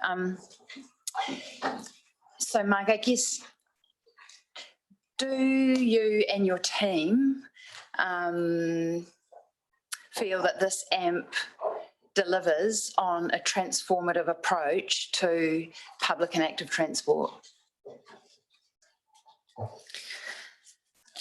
So Mark, I guess, do you and your team feel that this AMP delivers on a transformative approach to public and active transport?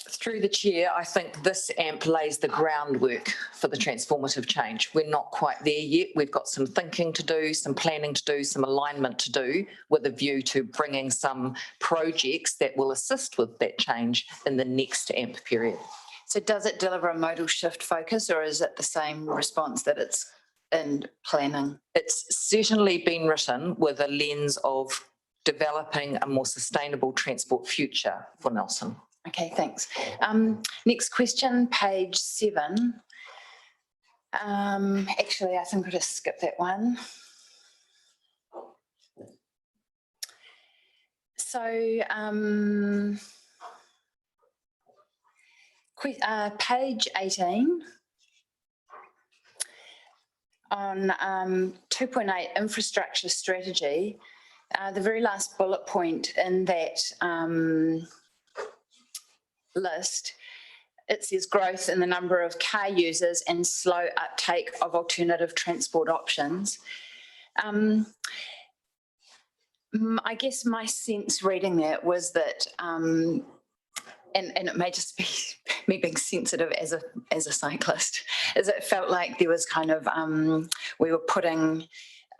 Through the chair, I think this AMP lays the groundwork for the transformative change. We're not quite there yet. We've got some thinking to do, some planning to do, some alignment to do with a view to bringing some projects that will assist with that change in the next AMP period. So does it deliver a modal shift focus, or is it the same response that it's in planning? It's certainly been written with a lens of developing a more sustainable transport future for Nelson. Okay, thanks. Next question, page 7. Actually, I think we'll just skip that one. So, page 18 on 2.8 infrastructure strategy, the very last bullet point in that list, it says growth in the number of car users and slow uptake of alternative transport options. I guess my sense reading that was that, and it may just be me being sensitive as a cyclist, is it felt like there was kind of, we were putting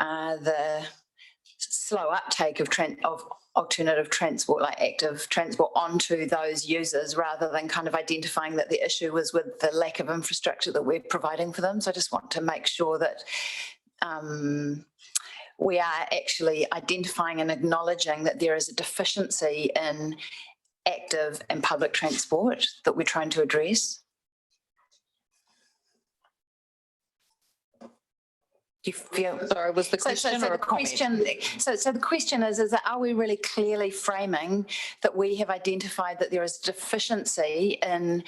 the slow uptake of alternative transport, like active transport, onto those users rather than kind of identifying that the issue was with the lack of infrastructure that we're providing for them. So I just want to make sure that we are actually identifying and acknowledging that there is a deficiency in active and public transport that we're trying to address. Do you feel? Sorry, was the question or a comment? So the question is that are we really clearly framing that we have identified that there is deficiency in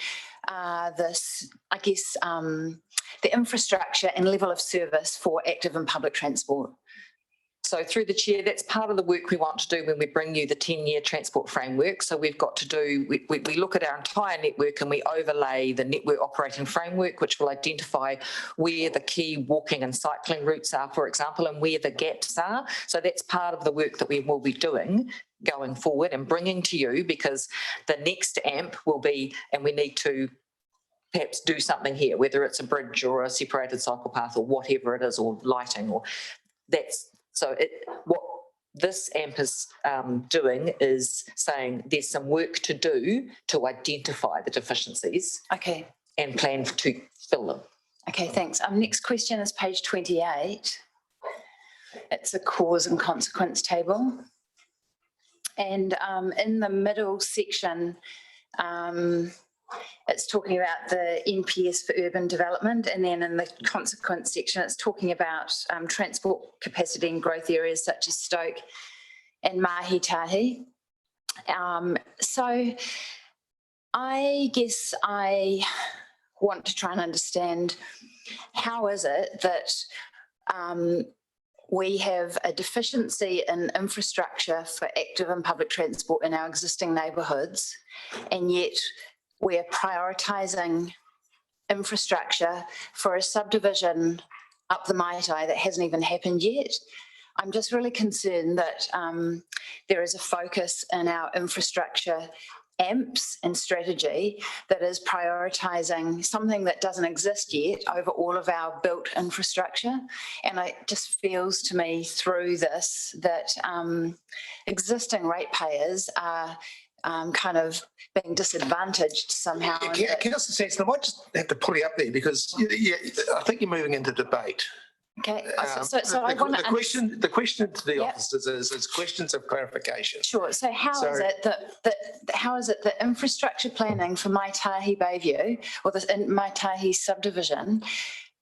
this, I guess, the infrastructure and level of service for active and public transport? So through the chair, that's part of the work we want to do when we bring you the 10-year transport framework. So we've got to do, we look at our entire network and we overlay the network operating framework, which will identify where the key walking and cycling routes are, for example, and where the gaps are. So that's part of the work that we will be doing going forward and bringing to you, because the next AMP will be, and we need to perhaps do something here, whether it's a bridge or a separated cycle path or whatever it is, or lighting, or that's. So what this AMP is doing is saying there's some work to do to identify the deficiencies. Okay. And plan to fill them. Okay, thanks. Next question is page 28. It's a cause and consequence table. And in the middle section, it's talking about the NPS for urban development, and then in the consequence section, it's talking about transport capacity in growth areas such as Stoke and Mahi Tahi. So I guess I want to try and understand, how is it that we have a deficiency in infrastructure for active and public transport in our existing neighbourhoods, and yet we're prioritising infrastructure for a subdivision up the Maitai that hasn't even happened yet? I'm just really concerned that there is a focus in our infrastructure AMPs and strategy that is prioritising something that doesn't exist yet over all of our built infrastructure. And it just feels to me through this that existing ratepayers are kind of being disadvantaged somehow. Councillor Sansom, I might just have to pull you up there because I think you're moving into debate. Okay, so I want to the question to the Yep. officers is questions of clarification. Sure. So how is it that infrastructure planning for Maitahi Bayview, or this in Maitahi subdivision,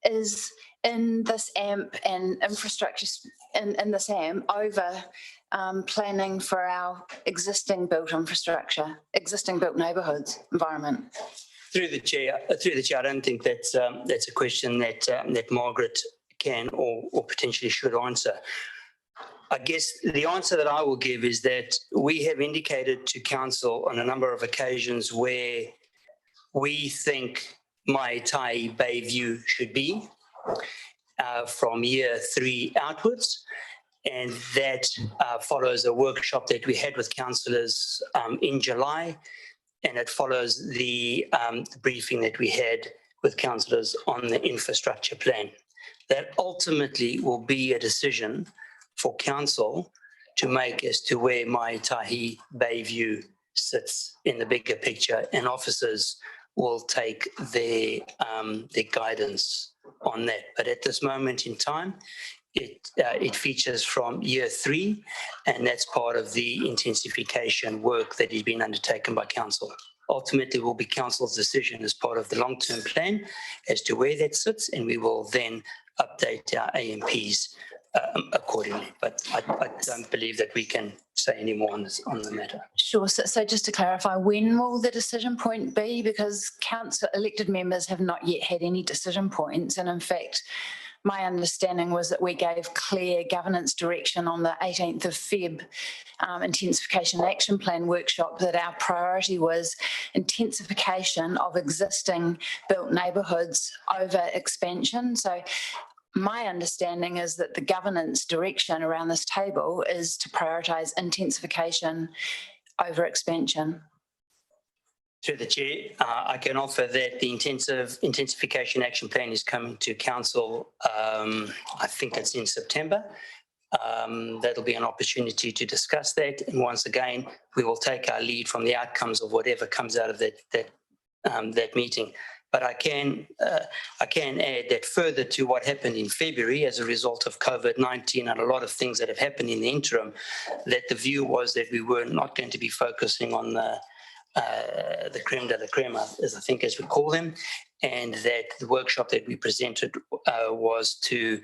is in this AMP and infrastructure in this AMP over planning for our existing built infrastructure, existing built neighbourhoods environment? Through the chair, I don't think that's a question that Margaret can or potentially should answer. I guess the answer that I will give is that we have indicated to council on a number of occasions where we think Mai Tai Bayview should be from year 3 outwards. And that follows a workshop that we had with councillors in July. And it follows the briefing that we had with councillors on the infrastructure plan. That ultimately will be a decision for council to make as to where Mai Tai Bayview sits in the bigger picture, and officers will take their guidance on that. But at this moment in time, it features from year 3, and that's part of the intensification work that is being undertaken by council. Ultimately, will be council's decision as part of the long-term plan as to where that sits, and we will then update our AMPs accordingly. But I don't believe that we can say any more on the matter. Sure. So just to clarify, when will the decision point be? Because council elected members have not yet had any decision points. And in fact, my understanding was that we gave clear governance direction on the 18th of Feb intensification action plan workshop that our priority was intensification of existing built neighbourhoods over expansion. So my understanding is that the governance direction around this table is to prioritise intensification over expansion. Through the chair, I can offer that the intensification action plan is coming to council. I think it's in September. That'll be an opportunity to discuss that. And once again, we will take our lead from the outcomes of whatever comes out of that meeting. But I can add that further to what happened in February as a result of COVID-19 and a lot of things that have happened in the interim, that the view was that we were not going to be focusing on the creme de la creme, as we call them, and that the workshop that we presented was to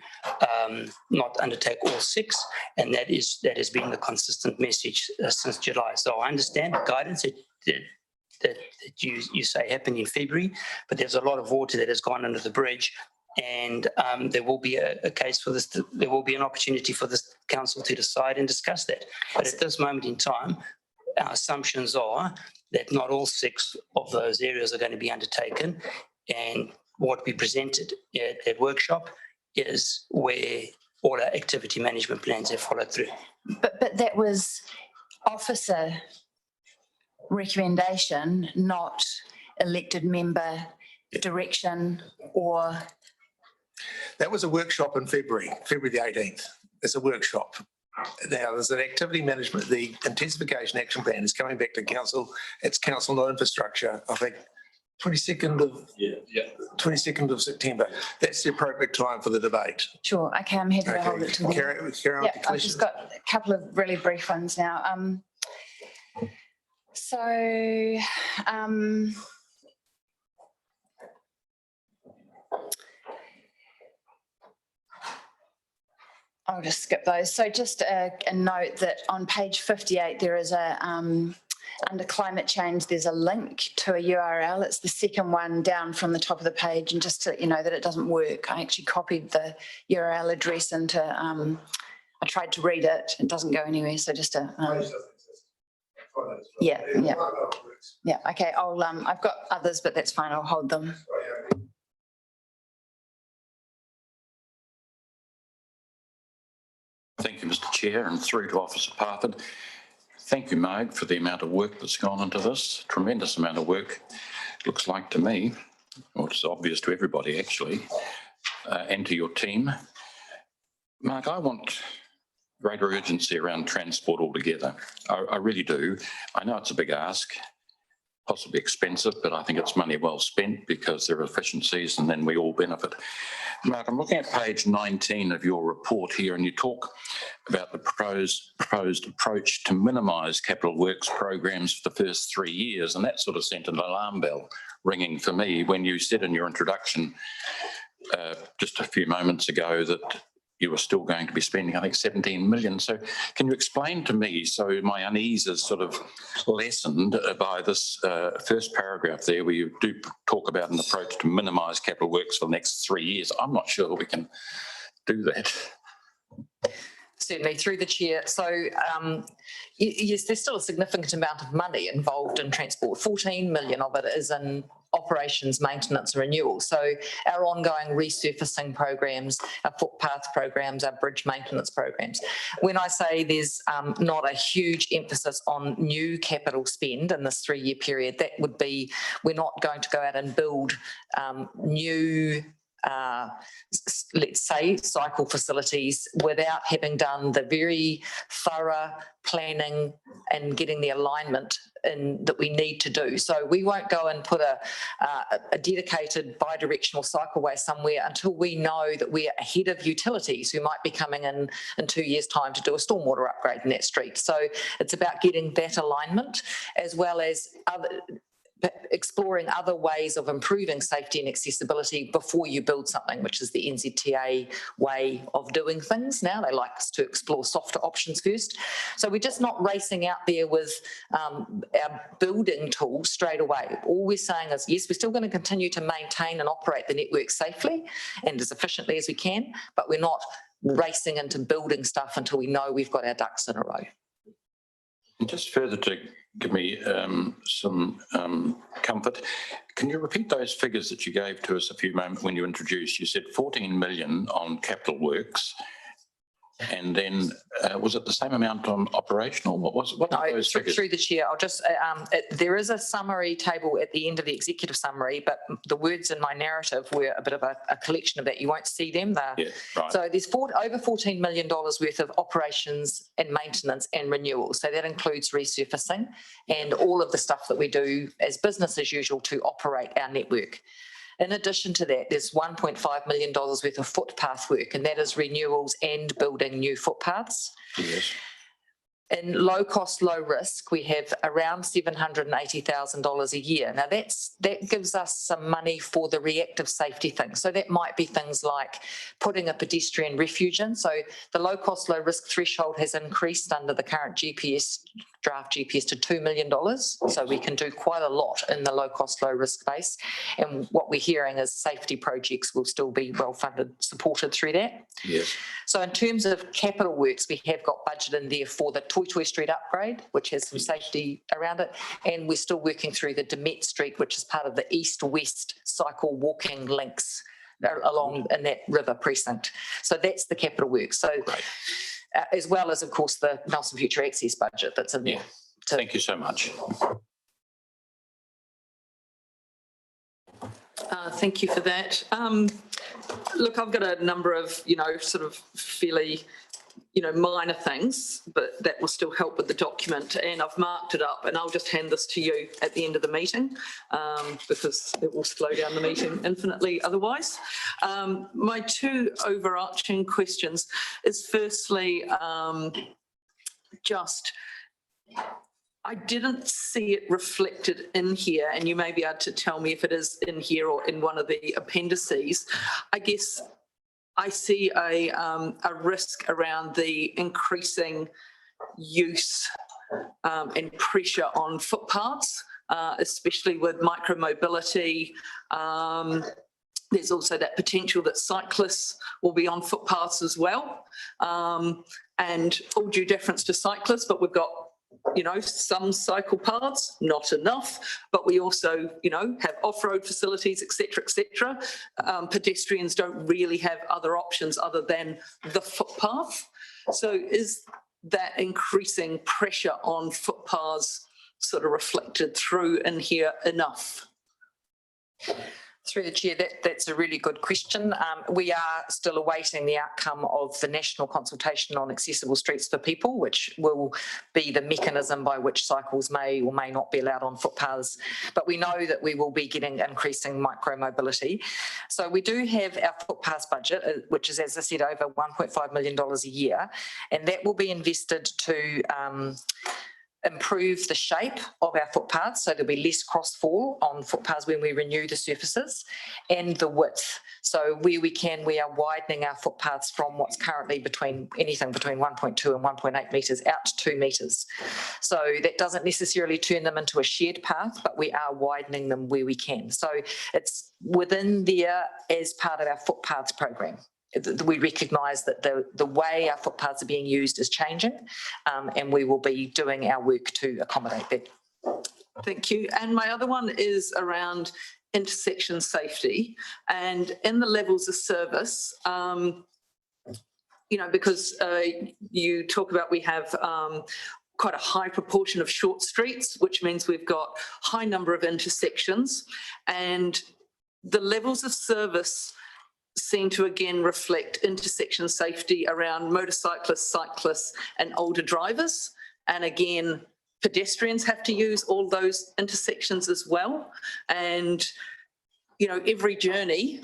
not undertake all 6, and that has been the consistent message since July. So I understand the guidance that you say happened in February, but there's a lot of water that has gone under the bridge, and there will be a case for this. There will be an opportunity for this council to decide and discuss that. But at this moment in time, our assumptions are that not all 6 of those areas are going to be undertaken, and what we presented at that workshop is where all our activity management plans have followed through. But that was officer recommendation, not elected member direction or... That was a workshop in February the 18th. It's a workshop. Now, there's an activity management, the intensification action plan is coming back to council. It's council, not infrastructure, I think 22nd of September. That's the appropriate time for the debate. Sure, okay, I'm happy to hold it till then. Carry on with the I've questions. just got a couple of really brief ones now. I'll just skip those. So just a note that on page 58, there is under climate change, there's a link to a URL. It's the second one down from the top of the page. And just to let you know that it doesn't work, I actually copied the URL address into, I tried to read it. It doesn't go anywhere. So just to, yeah. Okay, I've got others, but that's fine. I'll hold them. Thank you, Mr. Chair, and through to Officer Parford. Thank you, Marg, for the amount of work that's gone into this. Tremendous amount of work, looks like to me, or it's obvious to everybody actually, and to your team. Mark, I want greater urgency around transport altogether. I really do. I know it's a big ask, possibly expensive, but I think it's money well spent because there are efficiencies and then we all benefit. Mark, I'm looking at page 19 of your report here, and you talk about the proposed approach to minimise capital works programs for the first 3 years, and that sort of sent an alarm bell ringing for me when you said in your introduction just a few moments ago that you were still going to be spending, I think, 17 million. So can you explain to me, so my unease is sort of lessened by this first paragraph there, where you do talk about an approach to minimise capital works for the next 3 years. I'm not sure we can do that. Certainly, through the chair. So yes, there's still a significant amount of money involved in transport. 14 million of it is in operations, maintenance, renewal. So our ongoing resurfacing programs, our footpath programs, our bridge maintenance programs. When I say there's not a huge emphasis on new capital spend in this 3-year period, that would be, we're not going to go out and build new let's say cycle facilities without having done the very thorough planning and getting the alignment in that we need to do. So we won't go and put a dedicated bi-directional cycleway somewhere until we know that we're ahead of utilities who might be coming in 2 years' time to do a stormwater upgrade in that street. So it's about getting that alignment, as well as exploring other ways of improving safety and accessibility before you build something, which is the NZTA way of doing things now. They like us to explore softer options first. So we're just not racing out there with our building tools straight away. All we're saying is, yes, we're still going to continue to maintain and operate the network safely and as efficiently as we can, but we're not racing into building stuff until we know we've got our ducks in a row. And just further to give me some comfort, can you repeat those figures that you gave to us a few moments when you introduced? You said 14 million on capital works, and then was it the same amount on operational? What were those figures? Through the chair, I'll just, there is a summary table at the end of the executive summary, but the words in my narrative were a bit of a collection of that. You won't see them there. Yeah, right. So there's over $14 million worth of operations and maintenance and renewal. So that includes resurfacing and all of the stuff that we do as business as usual to operate our network. In addition to that, there's $1.5 million worth of footpath work, and that is renewals and building new footpaths. Yes. In low cost, low risk, we have around $780,000 a year. Now that gives us some money for the reactive safety things. So that might be things like putting a pedestrian refuge in. So the low cost, low risk threshold has increased under the current draft GPS to $2 million. So we can do quite a lot in the low cost, low risk space. And what we're hearing is safety projects will still be well funded, supported through that. Yes. So in terms of capital works, we have got budget in there for the Toy Street upgrade, which has some safety around it. And we're still working through the Demet Street, which is part of the east-west cycle walking links along in that river precinct. So that's the capital works. So as well as, of course, the Nelson Future Access budget that's in there. Yeah. Thank you so much. Thank you for that. Look, I've got a number of, sort of fairly, minor things, but that will still help with the document. And I've marked it up, and I'll just hand this to you at the end of the meeting because it will slow down the meeting infinitely otherwise. My two overarching questions is firstly, I didn't see it reflected in here, and you may be able to tell me if it is in here or in one of the appendices. I guess I see a risk around the increasing use and pressure on footpaths, especially with micromobility. There's also that potential that cyclists will be on footpaths as well. And all due deference to cyclists, but we've got some cycle paths, not enough, but we also, have off-road facilities, et cetera. Pedestrians don't really have other options other than the footpath. So is that increasing pressure on footpaths sort of reflected through in here enough? Through the chair, that's a really good question. We are still awaiting the outcome of the national consultation on accessible streets for people, which will be the mechanism by which cycles may or may not be allowed on footpaths. But we know that we will be getting increasing micro-mobility. So we do have our footpaths budget, which is, as I said, over $1.5 million a year, and that will be invested to improve the shape of our footpaths, so there'll be less crossfall on footpaths when we renew the surfaces, and the width. So where we can, we are widening our footpaths from what's currently anything between 1.2 and 1.8 metres out to 2 metres. So that doesn't necessarily turn them into a shared path, but we are widening them where we can. So it's within there as part of our footpaths program. We recognise that the way our footpaths are being used is changing, and we will be doing our work to accommodate that. Thank you. And my other one is around intersection safety, and in the levels of service, because you talk about we have quite a high proportion of short streets, which means we've got high number of intersections, and the levels of service seem to again reflect intersection safety around motorcyclists, cyclists and older drivers. And again, pedestrians have to use all those intersections as well. And, every journey,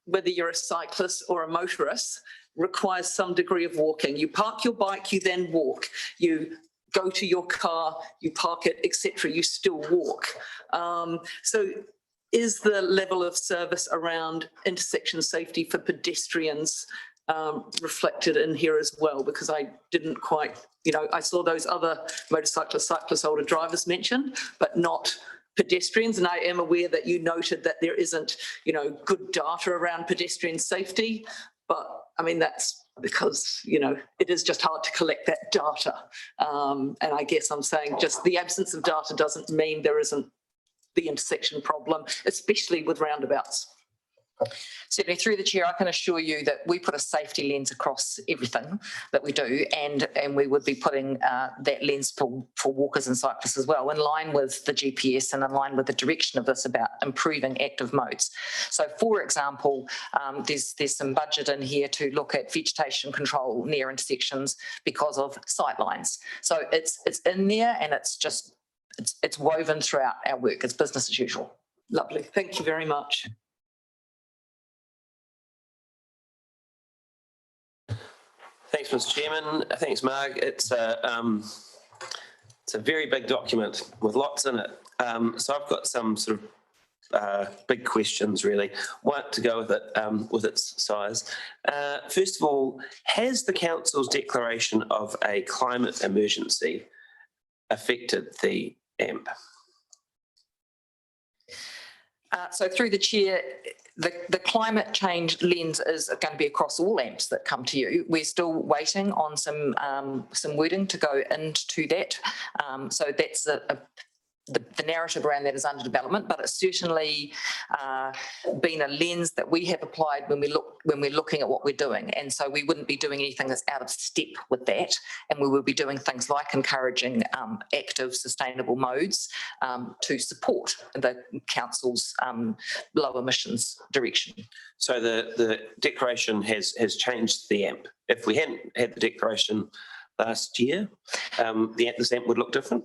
whether you're a cyclist or a motorist, requires some degree of walking. You park your bike, you then walk. You go to your car, you park it, etc. You still walk. So is the level of service around intersection safety for pedestrians reflected in here as well? Because I didn't quite, I saw those other motorcyclists, cyclists, older drivers mentioned, but not pedestrians. And I am aware that you noted that there isn't, good data around pedestrian safety, but I mean, that's because, it is just hard to collect that data. And I guess I'm saying just the absence of data doesn't mean there isn't the intersection problem, especially with roundabouts. Certainly, through the chair, I can assure you that we put a safety lens across everything that we do, and we would be putting that lens for walkers and cyclists as well, in line with the GPS and in line with the direction of this about improving active modes. So, for example, there's some budget in here to look at vegetation control near intersections because of sightlines. So it's in there, and it's woven throughout our work. It's business as usual. Lovely. Thank you very much. Thanks, Mr. Chairman. Thanks, Marg. It's a very big document with lots in it. So I've got some sort of big questions, really. One to go with it, with its size. First of all, has the council's declaration of a climate emergency affected the AMP? So through the chair, the climate change lens is going to be across all AMPs that come to you. We're still waiting on some wording to go into that. So that's the narrative around that is under development, but it's certainly been a lens that we have applied when we're looking at what we're doing. And so we wouldn't be doing anything that's out of step with that. And we will be doing things like encouraging active, sustainable modes to support the council's low emissions direction. So the declaration has changed the AMP. If we hadn't had the declaration last year, this AMP would look different?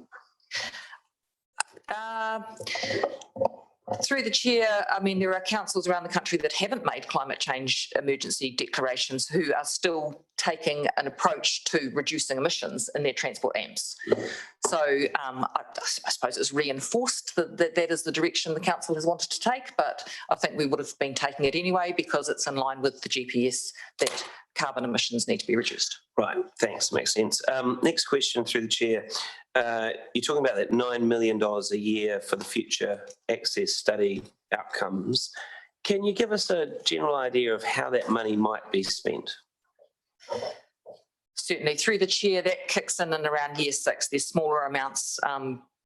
Through the chair, I mean, there are councils around the country that haven't made climate change emergency declarations who are still taking an approach to reducing emissions in their transport AMPs. So I suppose it's reinforced that is the direction the council has wanted to take, but I think we would have been taking it anyway because it's in line with the GPS that carbon emissions need to be reduced. Right, thanks, makes sense. Next question through the chair. You're talking about that $9 million a year for the future access study outcomes. Can you give us a general idea of how that money might be spent? Certainly, through the chair, that kicks in around year 6. There's smaller amounts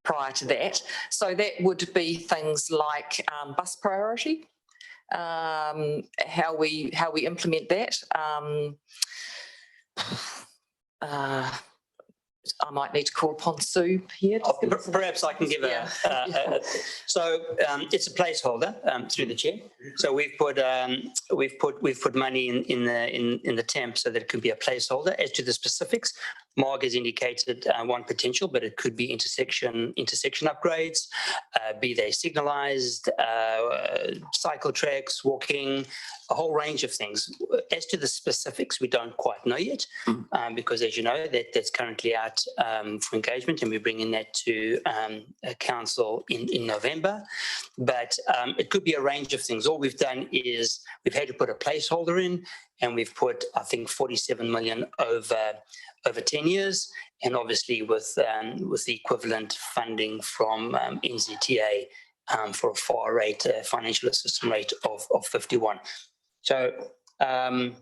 prior to that. So that would be things like bus priority, how we implement that. I might need to call upon Sue here. Perhaps I can give so it's a placeholder through the chair. So we've put money in the TAMP so that it could be a placeholder. As to the specifics, Mark has indicated one potential, but it could be intersection upgrades, be they signalized, cycle tracks, walking, a whole range of things. As to the specifics, we don't quite know yet, because as you know, that's currently out for engagement, and we're bringing that to council in November. But it could be a range of things. All we've done is we've had to put a placeholder in, and we've put, I think, 47 million over 10 years, and obviously with the equivalent funding from NZTA for a FAR rate, financial assistance rate of 51. So no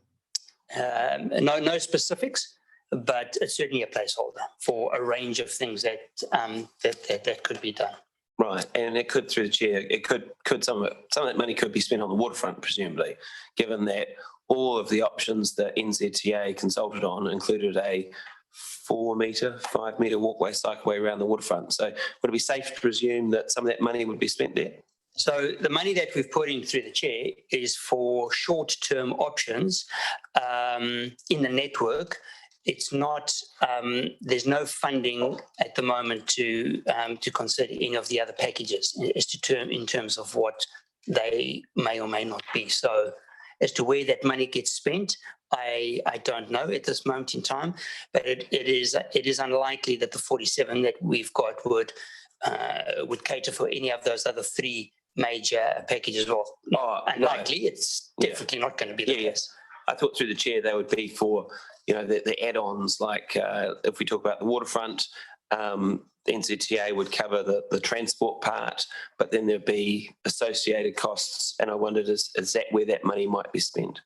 specifics, but it's certainly a placeholder for a range of things that could be done. Right, and it could, through the chair, some of that money could be spent on the waterfront, presumably, given that all of the options that NZTA consulted on included a 5 metre walkway, cycleway around the waterfront. So would it be safe to presume that some of that money would be spent there? So the money that we've put in through the chair is for short-term options in the network. It's not, there's no funding at the moment to consider any of the other packages in terms of what they may or may not be. So as to where that money gets spent, I don't know at this moment in time, but it is unlikely that the 47 that we've got would cater for any of those other three major packages. Or unlikely, right. It's definitely not going to be the case. I thought through the chair they would be for, the add-ons, like if we talk about the waterfront, the NZTA would cover the transport part, but then there'd be associated costs, and I wondered, is that where that money might be spent?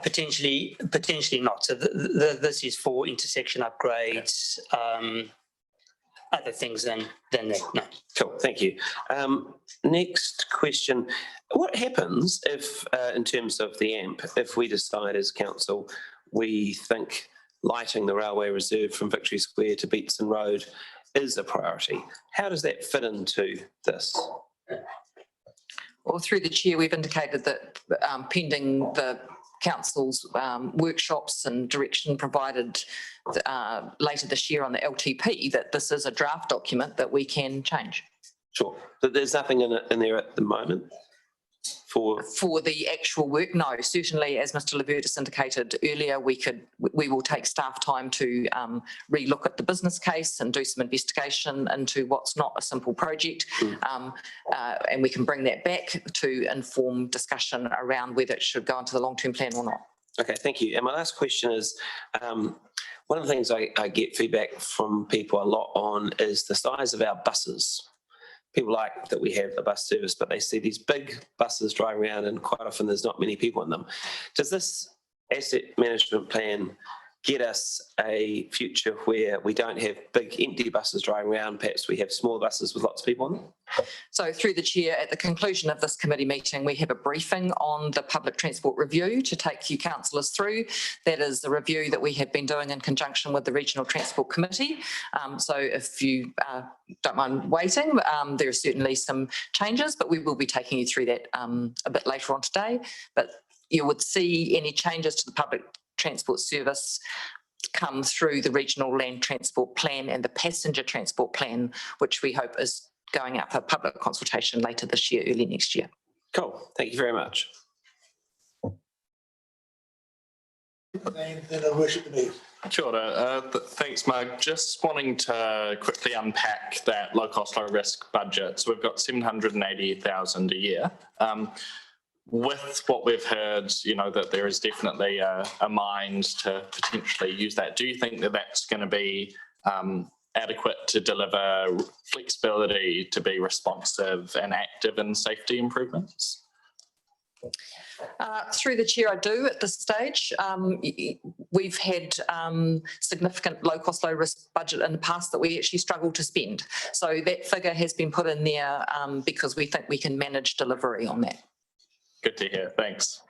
Potentially not. So this is for intersection upgrades, other things than that. No. Cool, thank you. Next question: what happens if, in terms of the AMP, if we decide as council we think lighting the railway reserve from Victory Square to Beatson Road is a priority? How does that fit into this? Well, through the chair, we've indicated that pending the council's workshops and direction provided later this year on the LTP, that this is a draft document that we can change. Sure, but there's nothing in there at the moment for the actual work. No, certainly, as Mr. Levertis indicated earlier, we will take staff time to relook at the business case and do some investigation into what's not a simple project, and we can bring that back to inform discussion around whether it should go into the long-term plan or not. Okay, thank you. And my last question is, one of the things I get feedback from people a lot on is the size of our buses. People like that we have a bus service, but they see these big buses driving around and quite often there's not many people in them. Does this asset management plan get us a future where we don't have big empty buses driving around? Perhaps we have small buses with lots of people on them? So through the chair, at the conclusion of this committee meeting, we have a briefing on the public transport review to take you councillors through. That is the review that we have been doing in conjunction with the Regional Transport Committee. So if you don't mind waiting, there are certainly some changes, but we will be taking you through that a bit later on today. But you would see any changes to the public transport service come through the Regional Land Transport Plan and the Passenger Transport Plan, which we hope is going out for public consultation later this year, early next year. Cool, thank you very much. Kia ora. Thanks, Mark. Just wanting to quickly unpack that low cost, low risk budget. So we've got 780,000 a year. With what we've heard, that there is definitely a mind to potentially use that. Do you think that that's going to be adequate to deliver flexibility, to be responsive and active in safety improvements? Through the chair, I do at this stage. We've had significant low cost, low risk budget in the past that we actually struggled to spend. So that figure has been put in there because we think we can manage delivery on that. Good to hear. Thanks.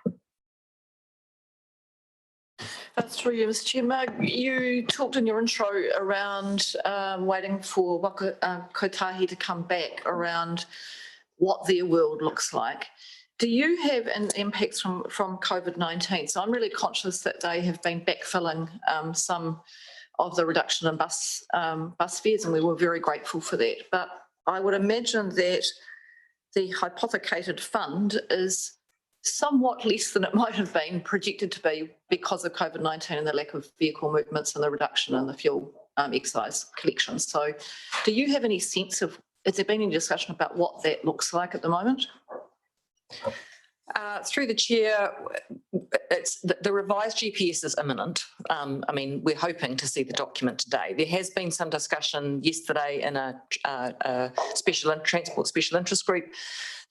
That's through you, Mr. Chair. Mark, you talked in your intro around waiting for Waka Kotahi to come back around what their world looks like. Do you have an impacts from COVID-19? So I'm really conscious that they have been backfilling some of the reduction in bus fares, and we were very grateful for that. But I would imagine that the hypothecated fund is somewhat less than it might have been projected to be because of COVID-19 and the lack of vehicle movements and the reduction in the fuel excise collection. So do you have any sense of, has there been any discussion about what that looks like at the moment? Through the chair, it's the revised GPS is imminent. I mean, we're hoping to see the document today. There has been some discussion yesterday in a transport special interest group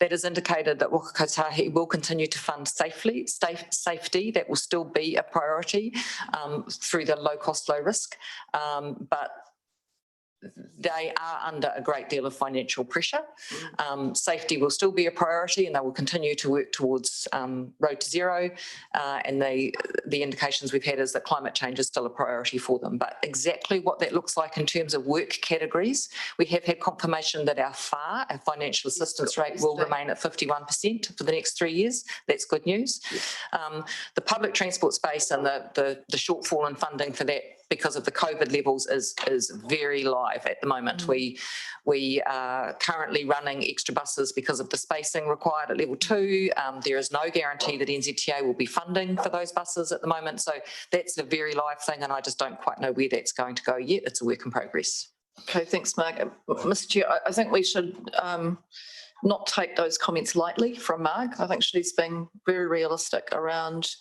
that has indicated that Waka Kotahi will continue to fund safety. That will still be a priority through the low cost, low risk, but they are under a great deal of financial pressure. Safety will still be a priority, and they will continue to work towards Road to Zero. And the indications we've had is that climate change is still a priority for them. But exactly what that looks like in terms of work categories, we have had confirmation that our financial assistance rate will remain at 51% for the next 3 years. That's good news. The public transport space and the shortfall in funding for that because of the COVID levels is very live at the moment. We are currently running extra buses because of the spacing required at level 2. There is no guarantee that NZTA will be funding for those buses at the moment. So that's a very live thing, and I just don't quite know where that's going to go yet. It's a work in progress. Okay, thanks, Mark. Mr. Chair, I think we should not take those comments lightly from Mark. I think she's been very realistic around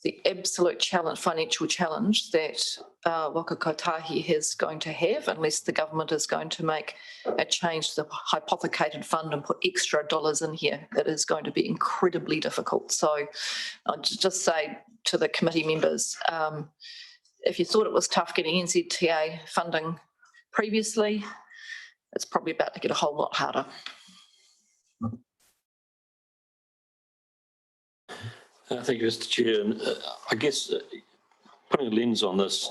the absolute financial challenge that Waka Kotahi is going to have unless the government is going to make a change to the hypothecated fund and put extra dollars in here. It is going to be incredibly difficult. So I'll just say to the committee members, if you thought it was tough getting NZTA funding previously, it's probably about to get a whole lot harder. Thank you, Mr. Chair. And I guess putting a lens on this,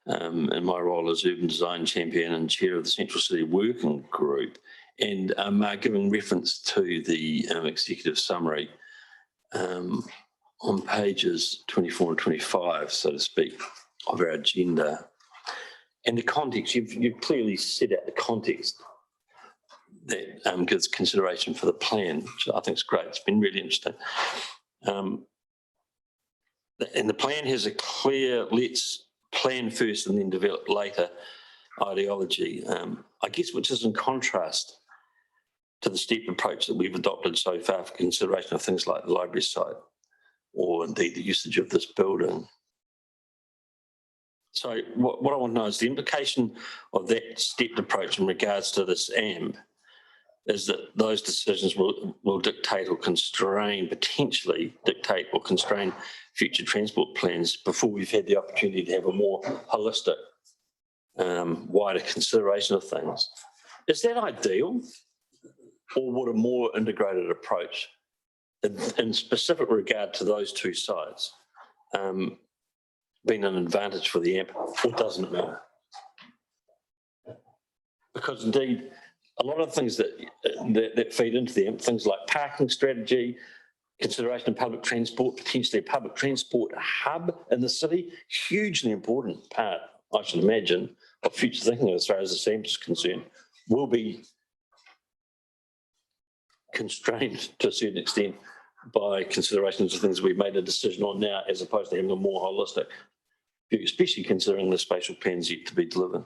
in my role as Urban Design Champion and Chair of the Central City Working Group, and giving reference to the executive summary on pages 24 and 25, so to speak, of our agenda, and the context, you've clearly set out the context that gives consideration for the plan, which I think is great. It's been really interesting. And the plan has a clear, let's plan first and then develop later ideology, I guess, which is in contrast to the stepped approach that we've adopted so far for consideration of things like the library site or indeed the usage of this building. So what I want to know is the implication of that stepped approach in regards to this AMP is that those decisions will dictate or constrain, potentially dictate or constrain future transport plans before we've had the opportunity to have a more holistic, wider consideration of things. Is that ideal, or would a more integrated approach in specific regard to those two sides been an advantage for the AMP, or doesn't it matter? Because indeed, a lot of things that feed into the AMP, things like parking strategy, consideration of public transport, potentially a public transport hub in the city, hugely important part, I should imagine, of future thinking as far as the AMP is concerned, will be constrained to a certain extent by considerations of things we've made a decision on now, as opposed to having a more holistic view, especially considering the spatial plans yet to be delivered.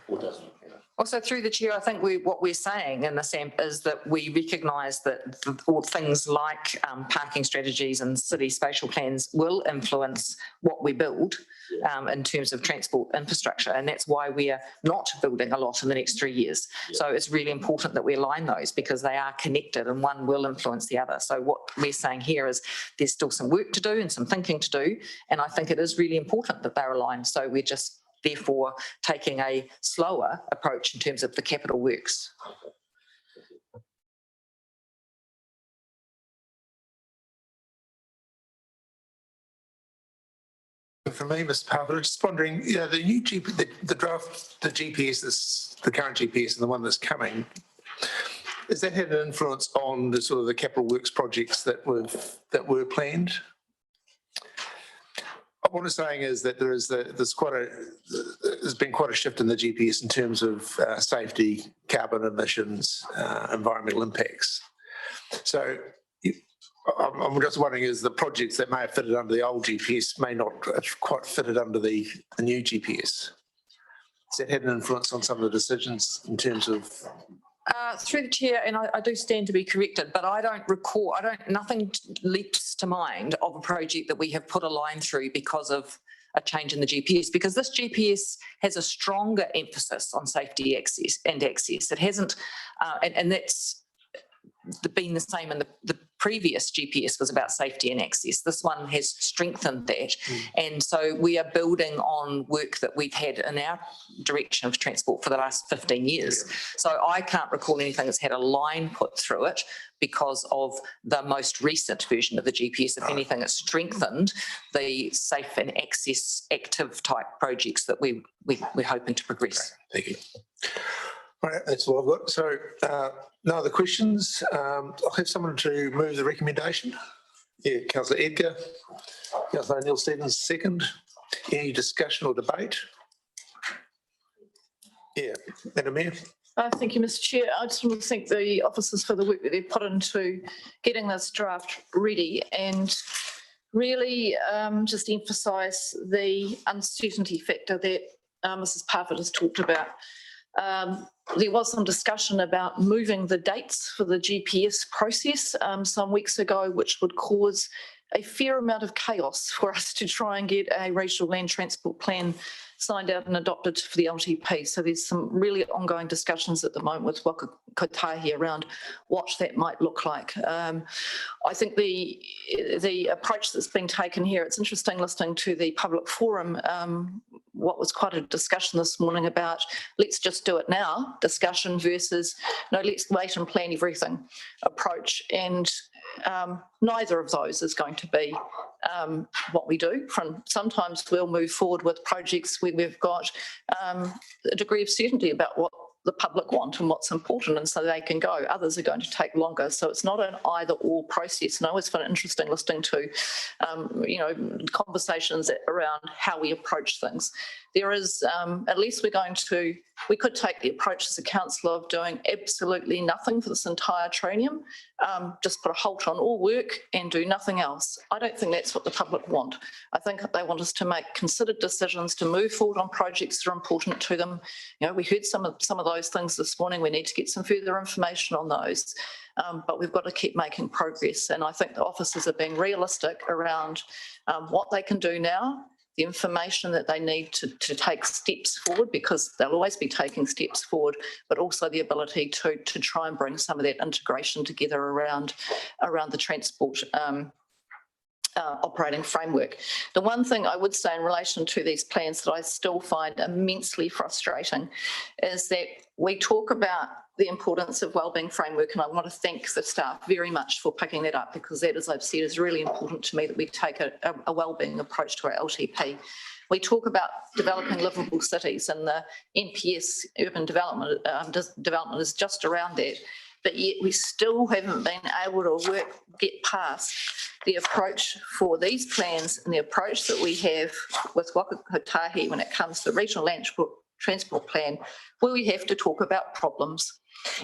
Or doesn't it? Also, through the chair, I think what we're saying in this AMP is that we recognise that all things like parking strategies and city spatial plans will influence what we build in terms of transport infrastructure, and that's why we are not building a lot in the next 3 years. So it's really important that we align those because they are connected and one will influence the other. So what we're saying here is there's still some work to do and some thinking to do, and I think it is really important that they're aligned. So we're just therefore taking a slower approach in terms of the capital works. For me, Mr. Parker, I'm just wondering, the new the draft, the GPS, the current GPS and the one that's coming, has that had an influence on the sort of the capital works projects that were planned? what I'm saying is that there's been quite a shift in the GPS in terms of safety, carbon emissions, environmental impacts. So I'm just wondering, is the projects that may have fitted under the old GPS may not have quite fitted under the new GPS? Has that had an influence on some of the decisions in terms of? Through the chair, and I do stand to be corrected, but I don't recall, nothing leaps to mind of a project that we have put a line through because of a change in the GPS, because this GPS has a stronger emphasis on safety access. It hasn't, and that's been the same in the previous GPS was about safety and access. This one has strengthened that. And so we are building on work that we've had in our direction of transport for the last 15 years. So I can't recall anything that's had a line put through it because of the most recent version of the GPS. If anything, it's strengthened the safe and access active type projects that we're hoping to progress. Thank you. All right, that's all I've got. So no other questions. I'll have someone to move the recommendation. Yeah, Councillor Edgar. Councillor Neil Stevens, second. Any discussion or debate? Yeah, Madam Mayor. Thank you, Mr. Chair. I just want to thank the officers for the work that they've put into getting this draft ready and really just emphasise the uncertainty factor that Mrs. Parfitt has talked about. There was some discussion about moving the dates for the GPS process some weeks ago, which would cause a fair amount of chaos for us to try and get a regional land transport plan signed out and adopted for the LTP. So there's some really ongoing discussions at the moment with Waka Kotahi around what that might look like. I think the approach that's being taken here, it's interesting listening to the public forum, what was quite a discussion this morning about let's just do it now discussion versus no, let's wait and plan everything approach. And neither of those is going to be what we do. Sometimes we'll move forward with projects where we've got a degree of certainty about what the public want and what's important, and so they can go. Others are going to take longer, so it's not an either-or process. And I always find it interesting listening to, conversations around how we approach things. There is, at least we could take the approach as a council of doing absolutely nothing for this entire trinium, just put a halt on all work and do nothing else. I don't think that's what the public want. I think they want us to make considered decisions to move forward on projects that are important to them. We heard some of those things this morning. We need to get some further information on those. But we've got to keep making progress. And I think the officers are being realistic around what they can do now, the information that they need to take steps forward, because they'll always be taking steps forward, but also the ability to try and bring some of that integration together around the transport operating framework. The one thing I would say in relation to these plans that I still find immensely frustrating is that we talk about the importance of wellbeing framework, and I want to thank the staff very much for picking that up, because that, as I've said, is really important to me that we take a wellbeing approach to our LTP. We talk about developing livable cities, and the NPS urban development is just around that. But yet we still haven't been able to get past the approach for these plans and the approach that we have with Waka Kotahi when it comes to the regional land transport plan, where we have to talk about problems.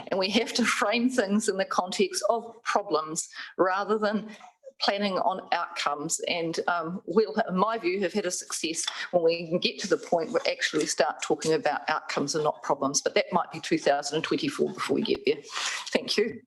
And we have to frame things in the context of problems rather than planning on outcomes. And we'll, in my view, have had a success when we can get to the point where actually start talking about outcomes and not problems. But that might be 2024 before we get there. Thank you.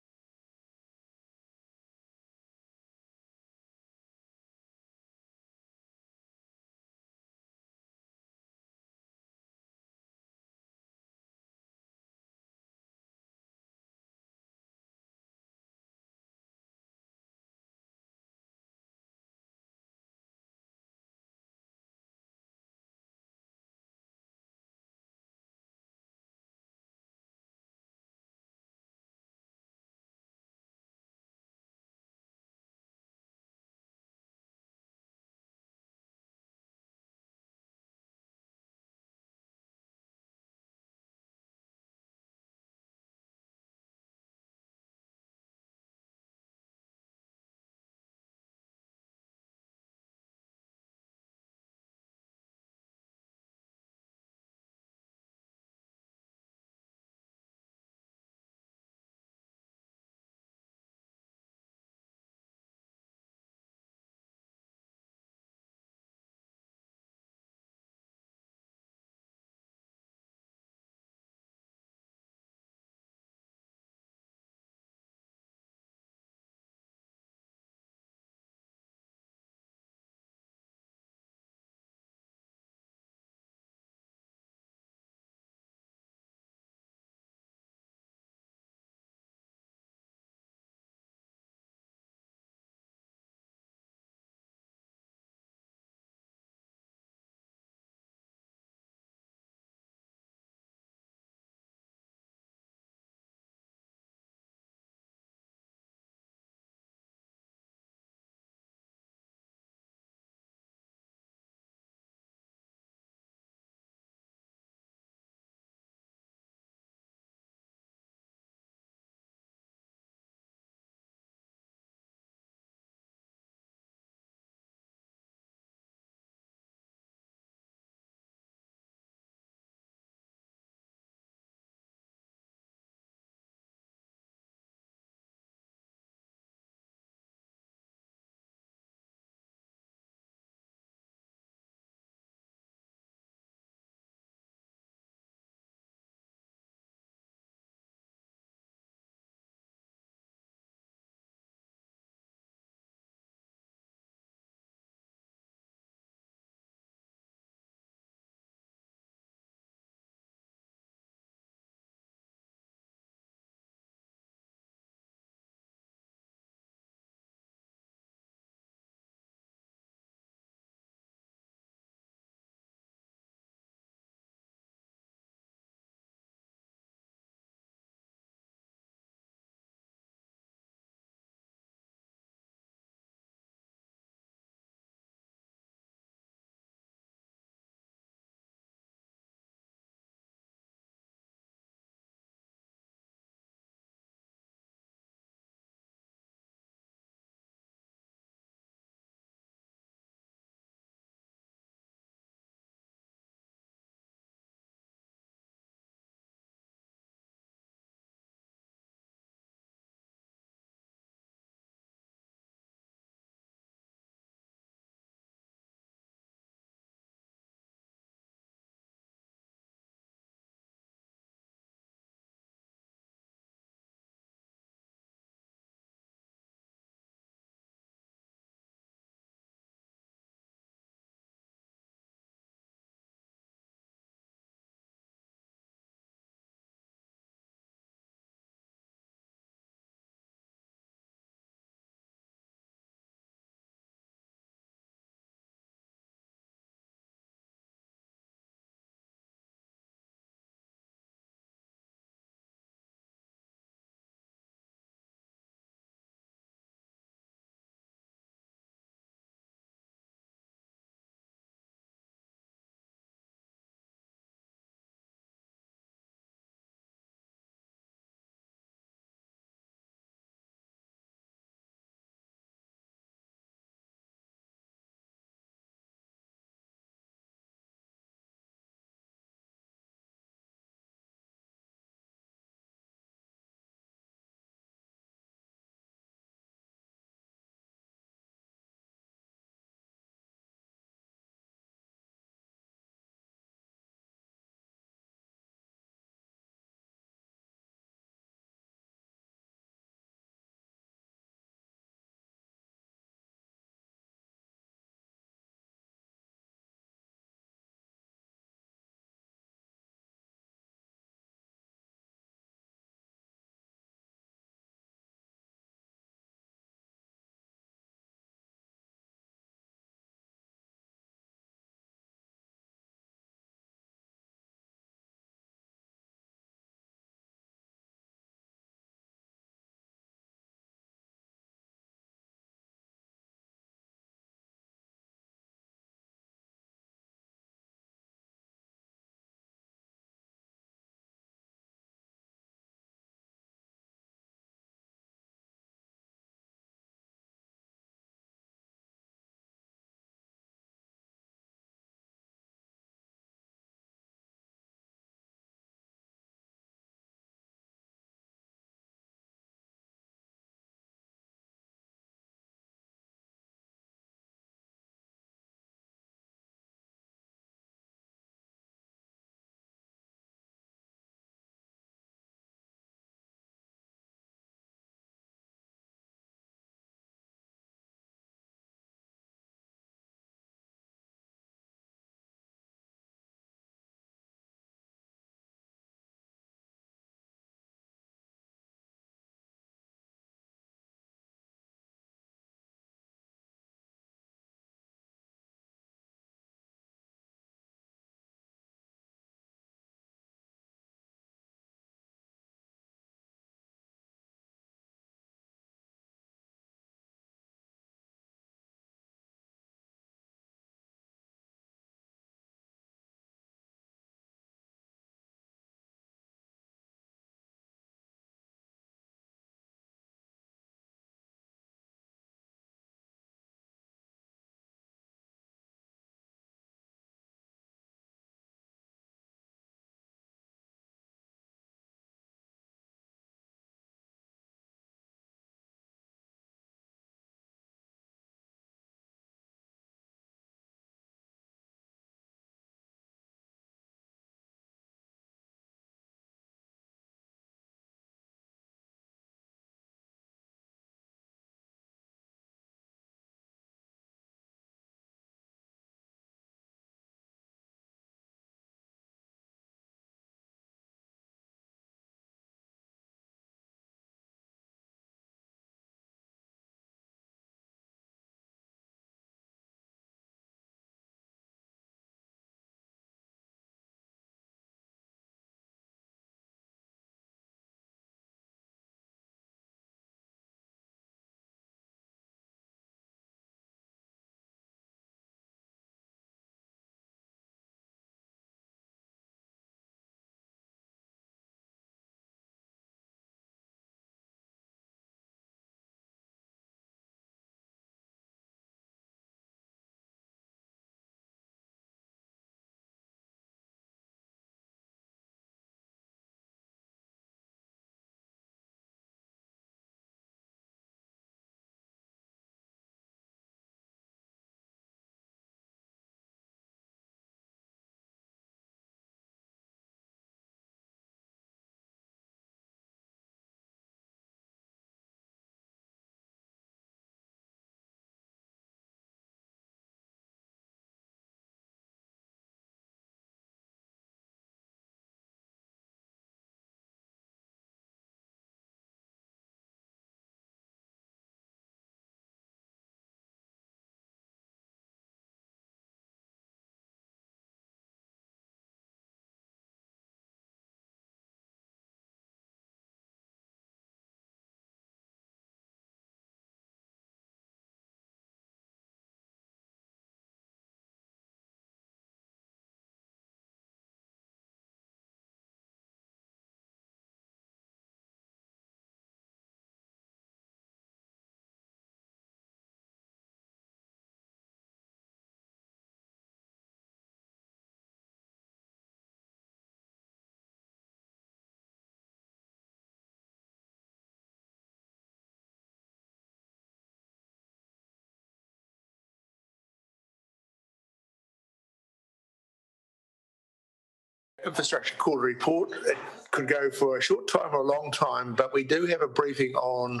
infrastructure quarterly report. It could go for a short time or a long time, but we do have a briefing on,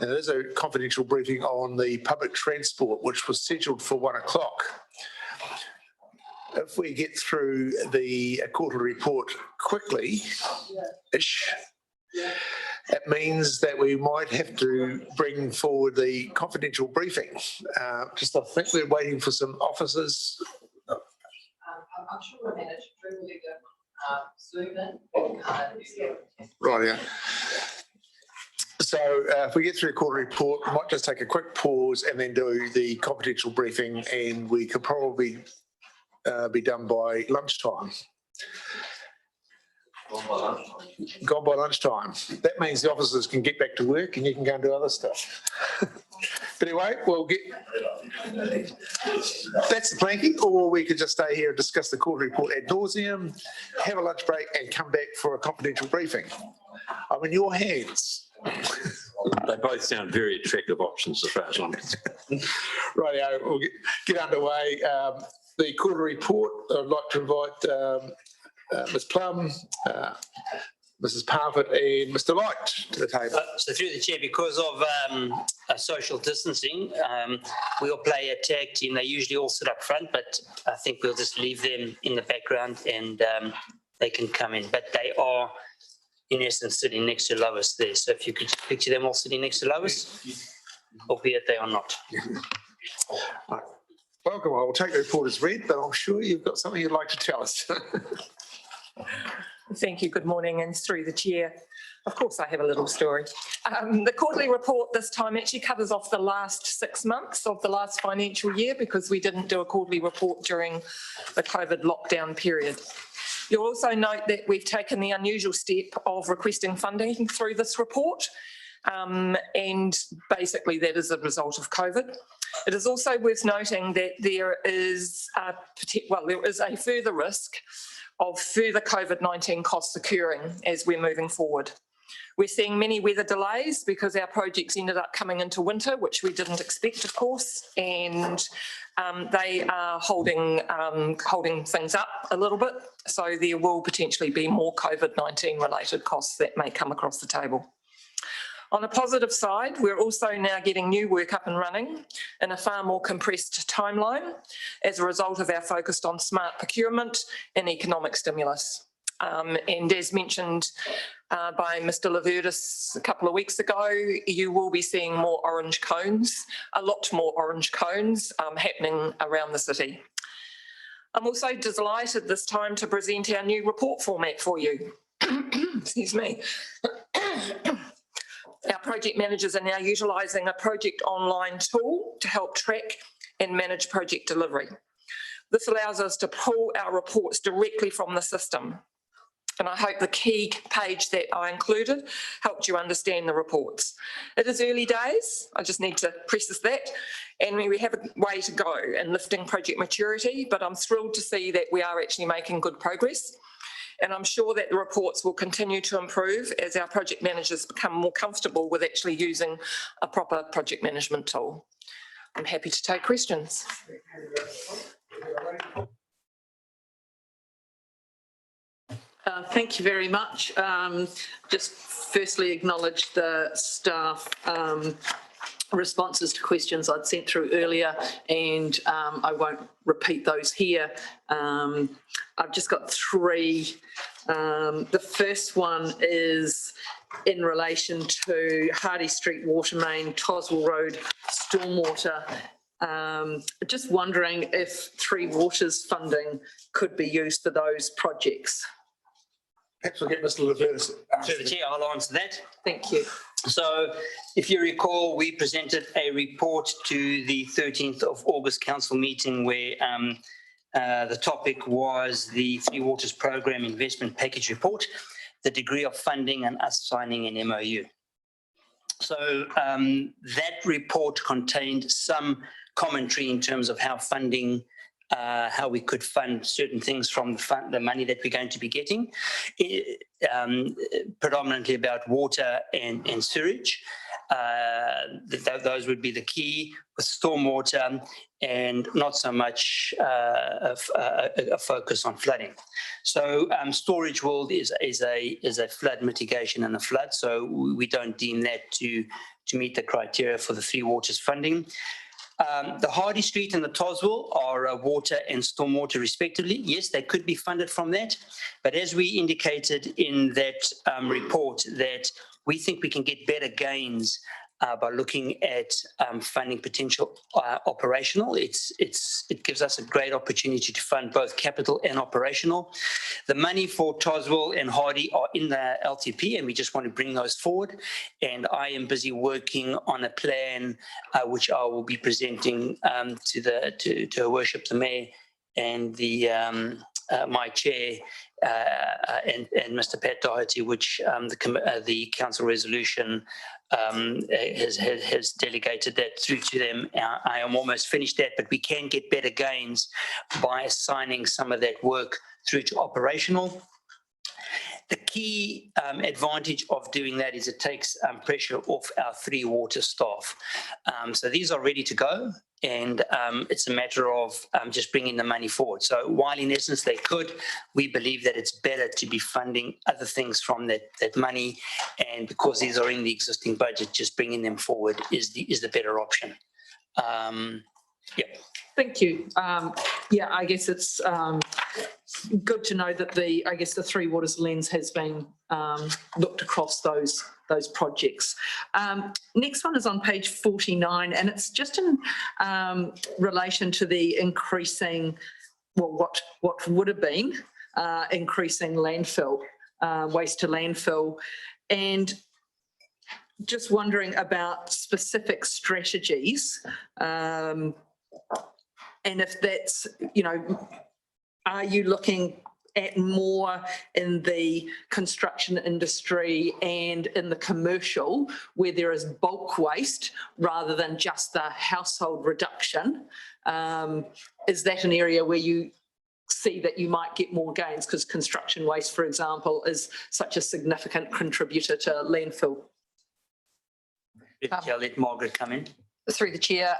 and it is a confidential briefing on the public transport, which was scheduled for 1 o'clock. If we get through the quarterly report quickly-ish, it means that we might have to bring forward the confidential briefing. Just I think we're waiting for some officers. I'm sure we'll manage to Zoom in. Right, yeah. So if we get through a quarterly report, we might just take a quick pause and then do the confidential briefing, and we could probably be done by lunchtime. Gone by lunchtime. That means the officers can get back to work and you can go and do other stuff. But anyway, we'll get, that's the planking, or we could just stay here and discuss the quarterly report ad nauseum, have a lunch break and come back for a confidential briefing. I'm in your hands. They both sound very attractive options as far as I'm concerned. Right, we'll get underway. The quarterly report, I'd like to invite Ms Plum, Mrs Parfitt and Mr Light to the table. So through the chair, because of social distancing, we'll play a tag team. They usually all sit up front, but I think we'll just leave them in the background and they can come in. But they are, in essence, sitting next to Lois there. So if you could picture them all sitting next to Lois, albeit they are not. Right. Welcome. I will take the report as read, but I'm sure you've got something you'd like to tell us. Thank you. Good morning, and through the chair. Of course, I have a little story. The quarterly report this time actually covers off the last 6 months of the last financial year because we didn't do a quarterly report during the COVID lockdown period. You'll also note that we've taken the unusual step of requesting funding through this report, and basically that is a result of COVID. It is also worth noting that there is a further risk of further COVID-19 costs occurring as we're moving forward. We're seeing many weather delays because our projects ended up coming into winter, which we didn't expect, of course, and they are holding things up a little bit. So there will potentially be more COVID-19 related costs that may come across the table. On the positive side, we're also now getting new work up and running in a far more compressed timeline as a result of our focus on smart procurement and economic stimulus. And as mentioned by Mr Laverdis a couple of weeks ago, you will be seeing more orange cones, a lot more orange cones happening around the city. I'm also delighted this time to present our new report format for you. Excuse me. Our project managers are now utilising a project online tool to help track and manage project delivery. This allows us to pull our reports directly from the system. And I hope the key page that I included helped you understand the reports. It is early days, I just need to preface that, and we have a way to go in lifting project maturity, but I'm thrilled to see that we are actually making good progress. And I'm sure that the reports will continue to improve as our project managers become more comfortable with actually using a proper project management tool. I'm happy to take questions. Thank you very much. Just firstly acknowledge the staff responses to questions I'd sent through earlier, and I won't repeat those here. I've just got three. The first one is in relation to Hardy Street water main, Toswell Road stormwater. Just wondering if Three Waters funding could be used for those projects. Perhaps we'll get Mr Laverdis. Through the chair, I'll answer that. Thank you. So if you recall, we presented a report to the 13th of August council meeting where the topic was the Three Waters Programme Investment Package Report, the degree of funding and us signing an MOU. So that report contained some commentary in terms of how funding how we could fund certain things from the money that we're going to be getting, predominantly about water and sewage. Those would be the key, with stormwater and not so much a focus on flooding. So Storage World is a flood mitigation and a flood, so we don't deem that to meet the criteria for the Three Waters funding. The Hardy Street and the Toswell are water and stormwater respectively. Yes, they could be funded from that, but as we indicated in that report, that we think we can get better gains by looking at funding potential operational. It gives us a great opportunity to fund both capital and operational. The money for Toswell and Hardy are in the LTP, and we just want to bring those forward. And I am busy working on a plan which I will be presenting to Her Worship the Mayor and the my chair and Mr. Pat Doherty, which the council resolution has delegated that through to them. I am almost finished that, but we can get better gains by assigning some of that work through to operational. The key advantage of doing that is it takes pressure off our Three Water staff. So these are ready to go, and it's a matter of just bringing the money forward. So while in essence they could, we believe that it's better to be funding other things from that money, and because these are in the existing budget, just bringing them forward is the better option. Yeah. Thank you. Yeah, I guess it's good to know that the Three Waters lens has been looked across those projects. Next one is on page 49, and it's just in relation to the increasing, well, what would have been increasing landfill, waste to landfill, and just wondering about specific strategies, and if that's, are you looking at more in the construction industry and in the commercial where there is bulk waste rather than just the household reduction? Is that an area where you see that you might get more gains, because construction waste, for example, is such a significant contributor to landfill? I'll let Margaret come in. Through the chair,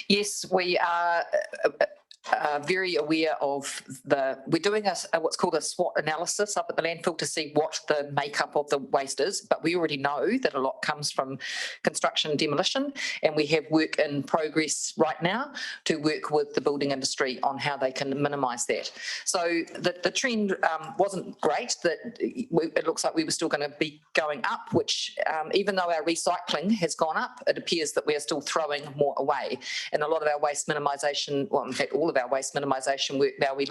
yes, we are very aware of we're doing what's called a SWOT analysis up at the landfill to see what the makeup of the waste is, but we already know that a lot comes from construction and demolition, and we have work in progress right now to work with the building industry on how they can minimise that. So the trend wasn't great, that it looks like we were still going to be going up, which even though our recycling has gone up, it appears that we are still throwing more away. And a lot of our waste minimisation, well, in fact, all of our waste minimisation work now, we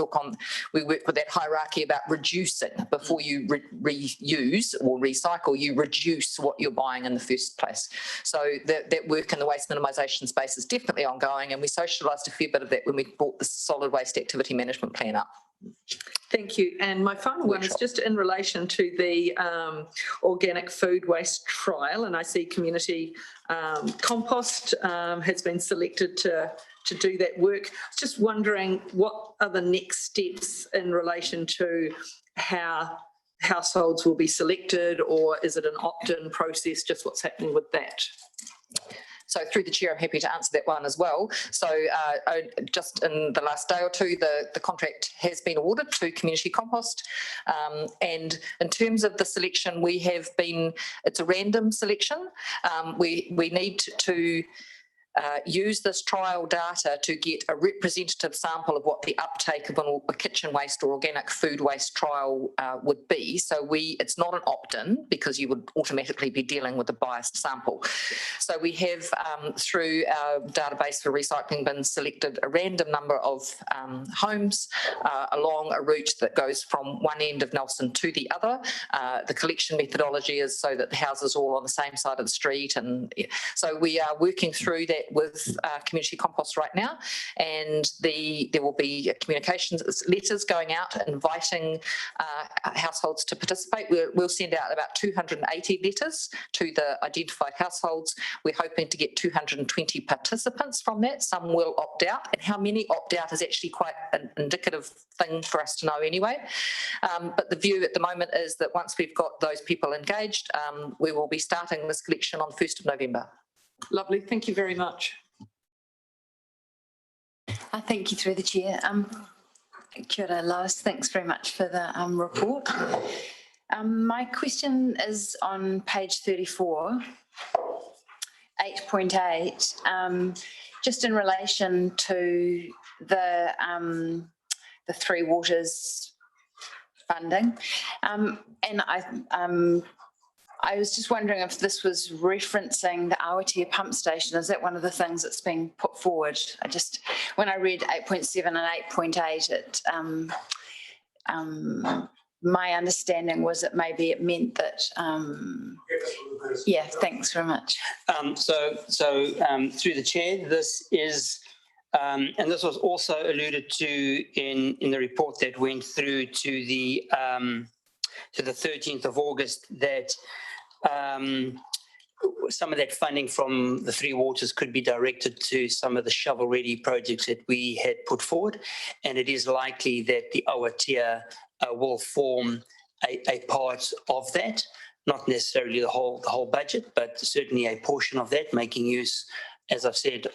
work with that hierarchy about reducing. Before you reuse or recycle, you reduce what you're buying in the first place. So that work in the waste minimisation space is definitely ongoing, and we socialised a fair bit of that when we brought the solid waste activity management plan up. Thank you. And my final one is just in relation to the organic food waste trial, and I see community compost has been selected to do that work. Just wondering what are the next steps in relation to how households will be selected, or is it an opt-in process? Just what's happening with that? So through the chair, I'm happy to answer that one as well. So just in the last day or two, the contract has been awarded to Community Compost. And in terms of the selection, it's a random selection. We need to use this trial data to get a representative sample of what the uptake of a kitchen waste or organic food waste trial would be. So it's not an opt-in, because you would automatically be dealing with a biased sample. So we have, through our database for recycling bins, selected a random number of homes along a route that goes from one end of Nelson to the other. The collection methodology is so that the houses are all on the same side of the street, and so we are working through that with Community Compost right now, and there will be communications letters going out inviting households to participate. We'll send out about 280 letters to the identified households. We're hoping to get 220 participants from that. Some will opt out, and how many opt out is actually quite an indicative thing for us to know anyway. But the view at the moment is that once we've got those people engaged, we will be starting this collection on the 1st of November. Lovely, thank you very much. Thank you through the chair. Kia ora, Lois, thanks very much for the report. My question is on page 34, 8.8, just in relation to the Three Waters funding. And I was just wondering if this was referencing the Awatea pump station. Is that one of the things that's being put forward? When I read 8.7 and 8.8, my understanding was that maybe it meant that, yeah, thanks very much. So through the chair, this is, and this was also alluded to in the report that went through to the 13th of August, that some of that funding from the Three Waters could be directed to some of the shovel-ready projects that we had put forward, and it is likely that the Awatea will form a part of that, not necessarily the whole budget, but certainly a portion of that, making use, as I've said,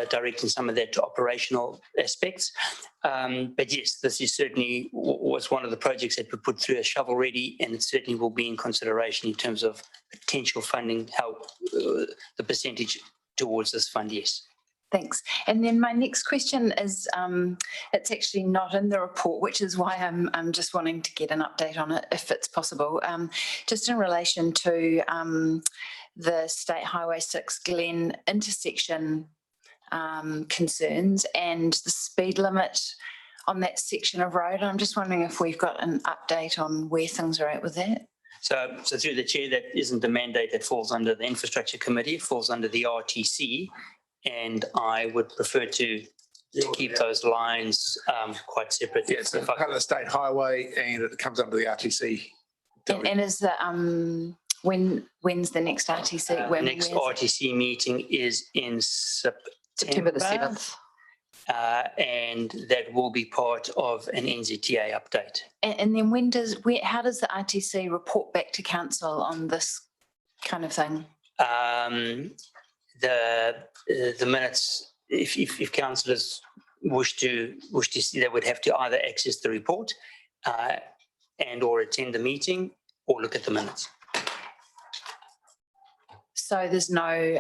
directing some of that to operational aspects. But yes, this is certainly was one of the projects that we put through as shovel-ready, and it certainly will be in consideration in terms of potential funding, how the percentage towards this fund, yes. Thanks. And then my next question is, it's actually not in the report, which is why I'm just wanting to get an update on it, if it's possible. Just in relation to the State Highway 6 Glen intersection concerns and the speed limit on that section of road. I'm just wondering if we've got an update on where things are at with that. So through the chair, that isn't the mandate that falls under the Infrastructure Committee, it falls under the RTC, and I would prefer to keep those lines quite separate. Yeah, it's part of the state highway and it comes under the RTC. And is the when's the next RTC? Next RTC meeting is in September the 7th. And that will be part of an NZTA update. And then how does the RTC report back to council on this kind of thing? The minutes, if councillors wish to see, they would have to either access the report and or attend the meeting or look at the minutes. So there's no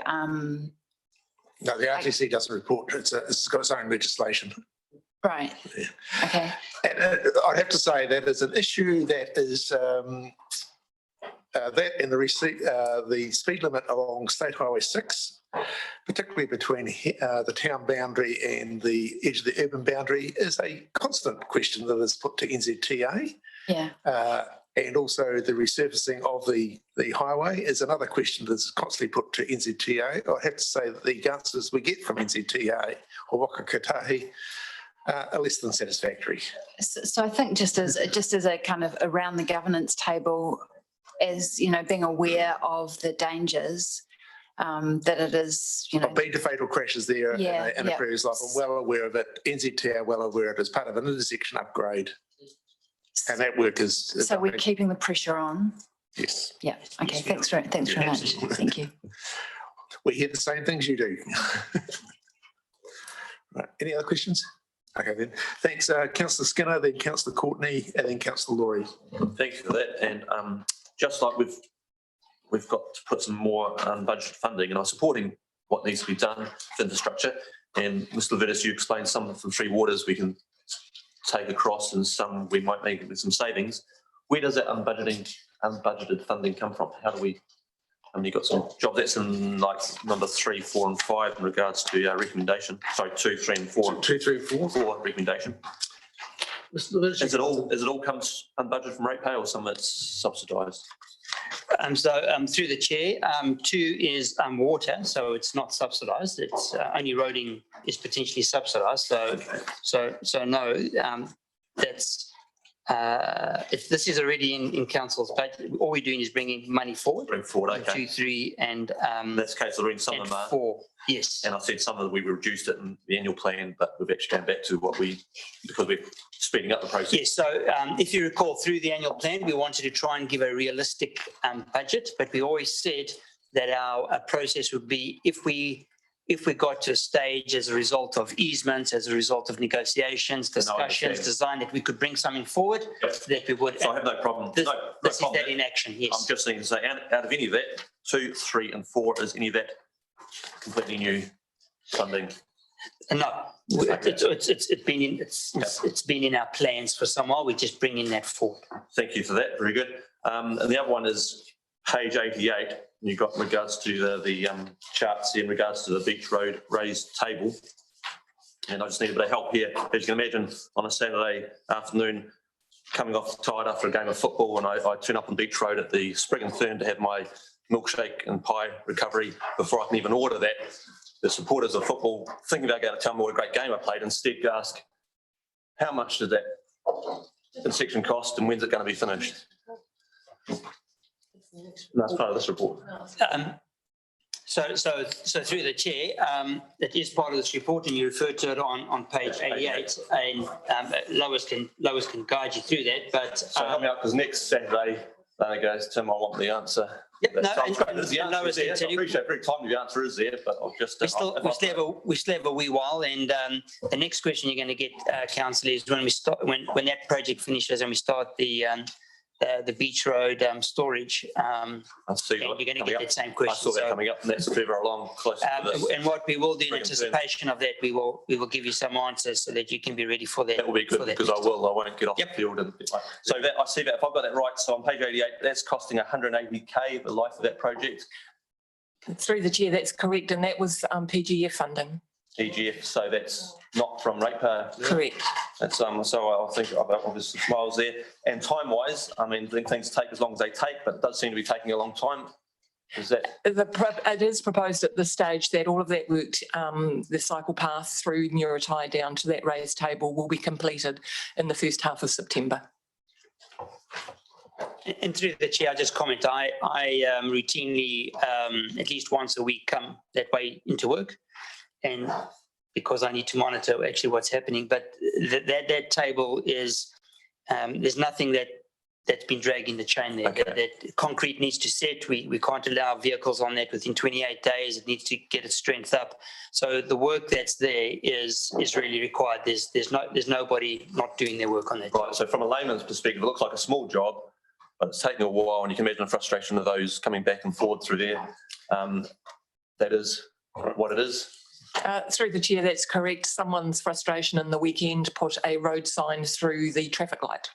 No, the RTC doesn't report. It's got its own legislation. right. Yeah. Okay. And I'd have to say that is an issue that is that in the speed limit along State Highway 6, particularly between the town boundary and the edge of the urban boundary, is a constant question that is put to NZTA. Yeah. And also the resurfacing of the highway is another question that's constantly put to NZTA. I have to say that the answers we get from NZTA or Waka Kotahi are less than satisfactory. So I think just as a kind of around the governance table, as you know, being aware of the dangers that it is, you know. I've been to fatal crashes there in a previous life. I'm well aware of it. NZTA are well aware of it as part of an intersection upgrade. And that work is. So we're keeping the pressure on. Yes. Yeah. Okay. Thanks very much. Thank you. We hear the same things you do. Right. Any other questions? Okay then. Thanks, Councillor Skinner, then Councillor Courtney, and then Councillor Laurie. Thank you for that. And just like we've got to put some more budget funding, and I'm supporting what needs to be done with infrastructure. And Mr. Levitis, you explained some from Three Waters we can take across, and some we might make some savings. Where does that unbudgeted funding come from? How do we? You've got some jobs that's in like number 3, 4, and 5 in regards to recommendation. Sorry, 2, 3, and 4. 2, 3, and 4. 4 recommendation. Mr. Levitis, is it all comes unbudgeted from ratepayer, or some of it's subsidised? Through the chair, 2 is water, so it's not subsidised. It's only roading is potentially subsidised. So no, that's if this is already in council's budget, all we're doing is bringing money forward. Bring forward, okay. 2, 3, and That's the case, Lorraine, some of and them are. 4. Yes. And I said some of them, we reduced it in the annual plan, but we've actually gone back to what because we're speeding up the process. Yes, so if you recall through the annual plan, we wanted to try and give a realistic budget, but we always said that our process would be if we got to a stage as a result of easements, as a result of negotiations, discussions, design, that we could bring something forward, that we would. So I have no problem. This, no this problem is that in action, yes. I'm just thinking to say, out of any of that, 2, 3 and 4, is any of that completely new funding? No, it's been in our plans for some while. We're just bringing that forward. Thank you for that. Very good. And the other one is page 88. You've got in regards to the charts in regards to the Beach Road raised table. And I just need a bit of help here. As you can imagine, on a Saturday afternoon, coming off tired after a game of football, and I turn up on Beach Road at the Spring and Thurn to have my milkshake and pie recovery before I can even order that. The supporters of football thinking about going to tell me what a great game I played, instead ask, how much did that intersection cost and when's it going to be finished? And that's part of this report. So through the chair, it is part of this report, and you referred to it on page 88, and Lois can guide you through that. But so help me out, because next Saturday, Lana goes, Tim, I want the answer. Yep, no, the answer is there. I appreciate very timely the answer is there, but I'll just we still have a wee while, and the next question you're going to get, councillor, is when that project finishes and we start the Beach Road storage. I see. You're going to get that same question. I saw that coming up, and that's further along, closer to this. And what we will do in anticipation of that, we will give you some answers so that you can be ready for that. That will be good, because I won't get off the field. So that I see that, if I've got that right, so on page 88, that's costing 180k the life of that project. Through the chair, that's correct, and that was PGF funding. EGF, so that's not from ratepayer. Correct. That's so I think obviously smiles there. And time-wise, I mean, things take as long as they take, but it does seem to be taking a long time. Is that? It is proposed at this stage that all of that work, the cycle path through Muiratai down to that raised table, will be completed in the first half of September. And through the chair, I just comment, I routinely, at least once a week, come that way into work. And because I need to monitor actually what's happening, but that table is, there's nothing that's been dragging the chain there. Okay. That concrete needs to set. We can't allow vehicles on that within 28 days. It needs to get its strength up. So the work that's there is really required. There's nobody not doing their work on that. Right. So from a layman's perspective, it looks like a small job, but it's taking a while, and you can imagine the frustration of those coming back and forward through there. That is what it is. Through the chair, that's correct. Someone's frustration in the weekend put a road sign through the traffic light.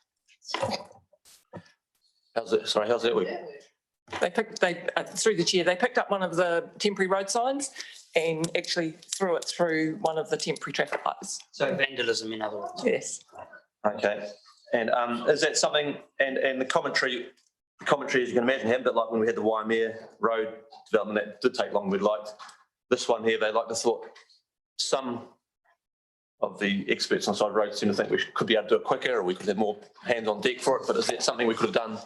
How's that work? Through the chair, they picked up one of the temporary road signs and actually threw it through one of the temporary traffic lights. So vandalism, in other words. Yes. Okay. And is that something, and the commentary, as you can imagine, happened a bit like when we had the Waimea Road development, that did take longer than we'd liked. This one here, they like to thought, some of the experts on side roads seem to think we could be able to do it quicker, or we could have more hands on deck for it, but is that something we could have done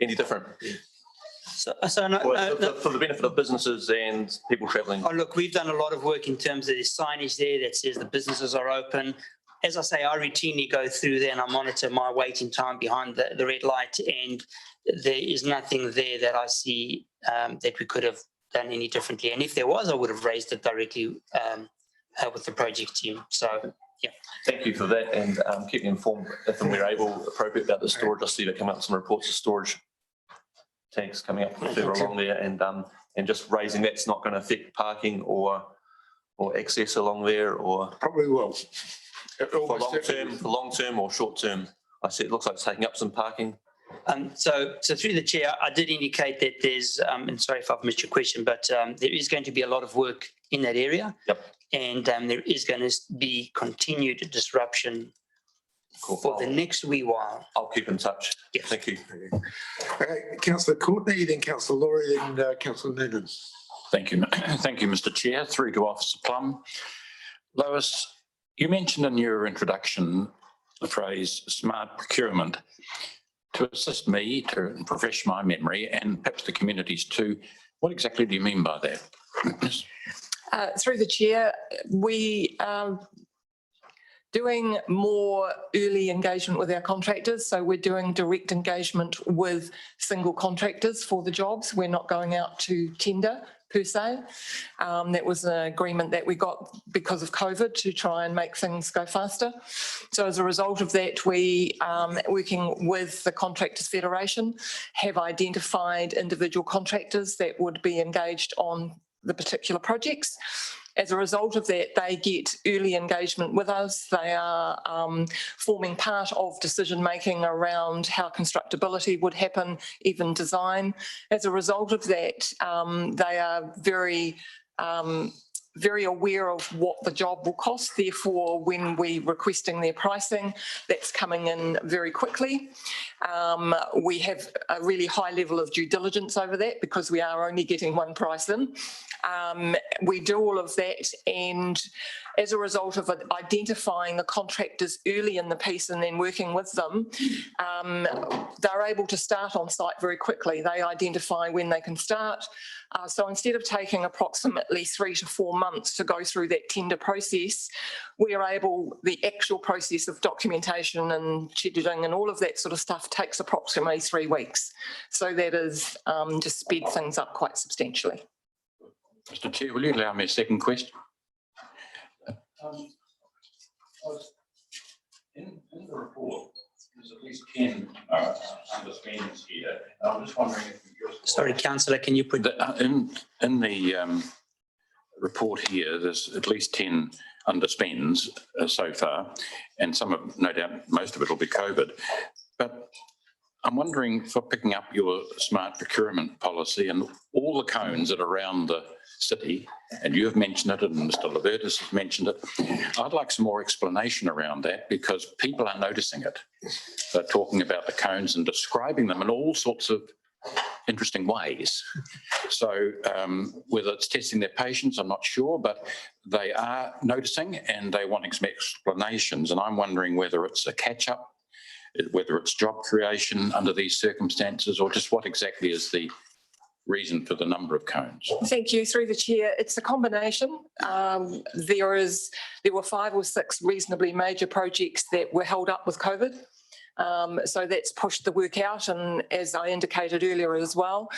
any different? So for the benefit of businesses and people travelling? Oh, look, we've done a lot of work in terms of the signage there that says the businesses are open. As I say, I routinely go through there and I monitor my waiting time behind the red light, and there is nothing there that I see that we could have done any differently. And if there was, I would have raised it directly with the project team. So, yeah. Thank you for that, and keep me informed if and we're able, appropriate about the storage. I see that come up some reports of storage tanks coming up further along there, and just raising that's not going to affect parking or access along there, or Probably will. for long term or short term. I see it looks like it's taking up some parking. So through the chair, I did indicate that there's, and sorry if I've missed your question, but there is going to be a lot of work in that area. Yep. And there is going to be continued disruption for the next wee while. I'll keep in touch. Yes. Thank you. Okay, Councillor Courtney, then Councillor Laurie, then Councillor Noonan. Thank you. Thank you, Mr Chair. Through to Officer Plum. Lois, you mentioned in your introduction the phrase smart procurement. To assist me to refresh my memory and perhaps the communities too, what exactly do you mean by that? Through the chair, we are doing more early engagement with our contractors. So we're doing direct engagement with single contractors for the jobs. We're not going out to tender per se. That was an agreement that we got because of COVID to try and make things go faster. So as a result of that, we, working with the Contractors Federation, have identified individual contractors that would be engaged on the particular projects. As a result of that, they get early engagement with us. They are forming part of decision-making around how constructability would happen, even design. As a result of that, they are very aware of what the job will cost. Therefore, when we're requesting their pricing, that's coming in very quickly. We have a really high level of due diligence over that because we are only getting one price in. We do all of that, and as a result of identifying the contractors early in the piece and then working with them, they're able to start on site very quickly. They identify when they can start. So instead of taking approximately 3 to 4 months to go through that tender process, we are able, the actual process of documentation and scheduling and all of that sort of stuff takes approximately 3 weeks. So that is just sped things up quite substantially. Mr Chair, will you allow me a second question? In the report, there's at least 10 underspends here. I'm just wondering if you just... Sorry, councillor, can you put... In the report here, there's at least 10 underspends so far, and some of, no doubt, most of it will be COVID. But I'm wondering, for picking up your smart procurement policy and all the cones that are around the city, and you have mentioned it and Mr Levertis has mentioned it, I'd like some more explanation around that because people are noticing it. They're talking about the cones and describing them in all sorts of interesting ways. So whether it's testing their patience, I'm not sure, but they are noticing and they want some explanations. And I'm wondering whether it's a catch-up, whether it's job creation under these circumstances, or just what exactly is the reason for the number of cones? Thank you. Through the chair, it's a combination. There were 5 or 6 reasonably major projects that were held up with COVID. So that's pushed the work out, and as I indicated earlier as well,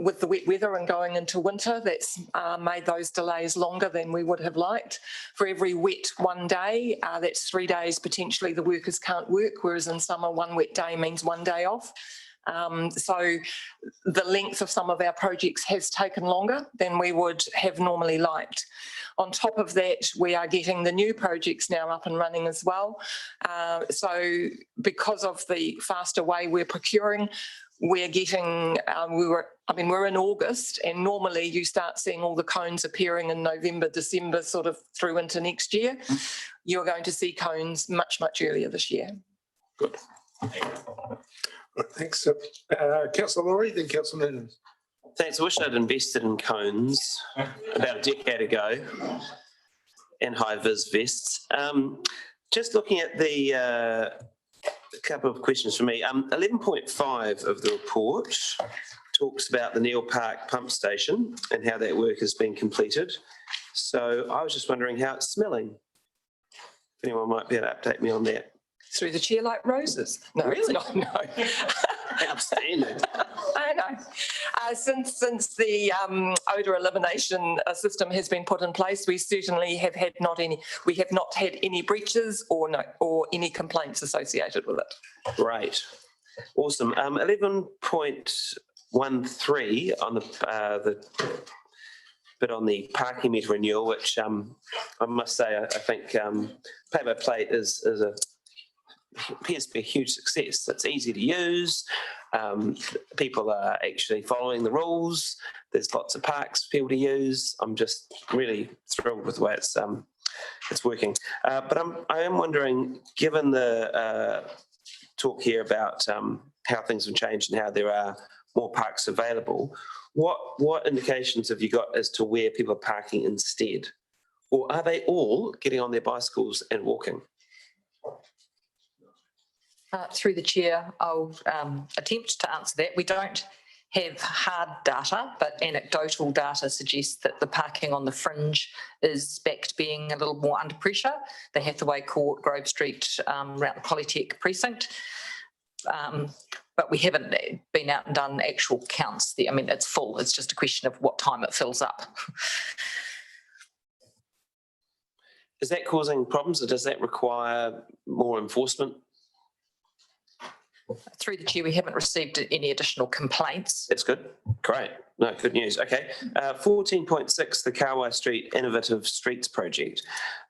with the wet weather and going into winter, that's made those delays longer than we would have liked. For every wet one day, that's 3 days potentially the workers can't work, whereas in summer 1 wet day means 1 day off. So the length of some of our projects has taken longer than we would have normally liked. On top of that, we are getting the new projects now up and running as well. So because of the faster way we're procuring, we're getting, we're in August, and normally you start seeing all the cones appearing in November, December, sort of through into next year. You're going to see cones much, much earlier this year. Good. Thanks. Councillor Laurie, then Councillor Noonan. Thanks. I wish I'd invested in cones about a decade ago and high-vis vests. Just looking at the a couple of questions for me. 11.5 of the report talks about the Neil Park pump station and how that work has been completed. So I was just wondering how it's smelling. If anyone might be able to update me on that. Through the chair like roses. No, really? It's not, no. Outstanding. I know. Since the odour elimination system has been put in place, we certainly have not had any breaches or any complaints associated with it. Great. Awesome. 11.13 on the bit on the parking meter renewal, which I must say I think pay-by-plate appears to be a huge success. It's easy to use. People are actually following the rules. There's lots of parks for people to use. I'm just really thrilled with the way it's it's working. But I am wondering, given the talk here about how things have changed and how there are more parks available, what indications have you got as to where people are parking instead? Or are they all getting on their bicycles and walking? Through the chair, I'll attempt to answer that. We don't have hard data, but anecdotal data suggests that the parking on the fringe is back to being a little more under pressure. The Hathaway Court, Grove Street, around the Polytech precinct. But we haven't been out and done actual counts. I mean, it's full. It's just a question of what time it fills up. Is that causing problems, or does that require more enforcement? Through the chair, we haven't received any additional complaints. That's good. Great. No, good news. Okay. 14.6, the Kawai Street Innovative Streets Project.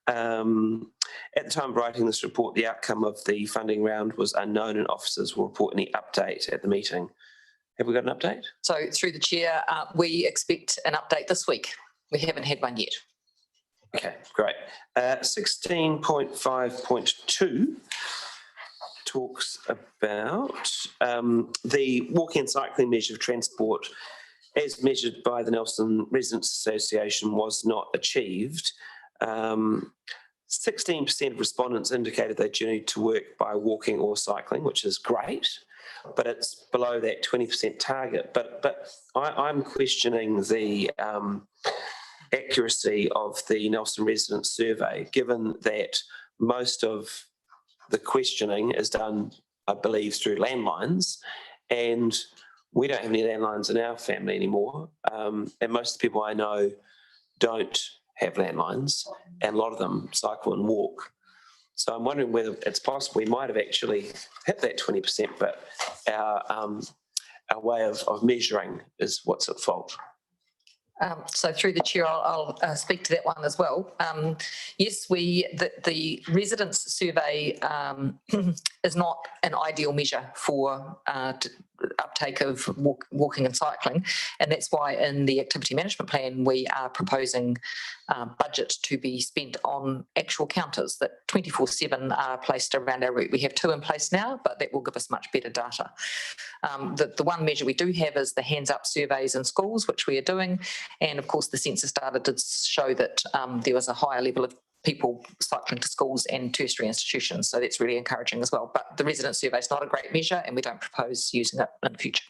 At the time of writing this report, the outcome of the funding round was unknown, and officers will report any update at the meeting. Have we got an update? So through the chair, we expect an update this week. We haven't had one yet. Okay, great. 16.5.2 talks about the walking and cycling measure of transport as measured by the Nelson Residents Association was not achieved. 16% of respondents indicated they journeyed to work by walking or cycling, which is great, but it's below that 20% target. But I'm questioning the accuracy of the Nelson Residents survey, given that most of the questioning is done, I believe, through landlines, and we don't have any landlines in our family anymore. And most of the people I know don't have landlines, and a lot of them cycle and walk. So I'm wondering whether it's possible we might have actually hit that 20%, but our way of measuring is what's at fault. So through the chair, I'll speak to that one as well. Yes, the residents survey is not an ideal measure for uptake of walking and cycling, and that's why in the activity management plan we are proposing budget to be spent on actual counters that 24/7 are placed around our route. We have 2 in place now, but that will give us much better data. The one measure we do have is the hands up surveys in schools, which we are doing, and of course the census data did show that there was a higher level of people cycling to schools and tertiary institutions, so that's really encouraging as well. But the resident survey is not a great measure, and we don't propose using it in the future.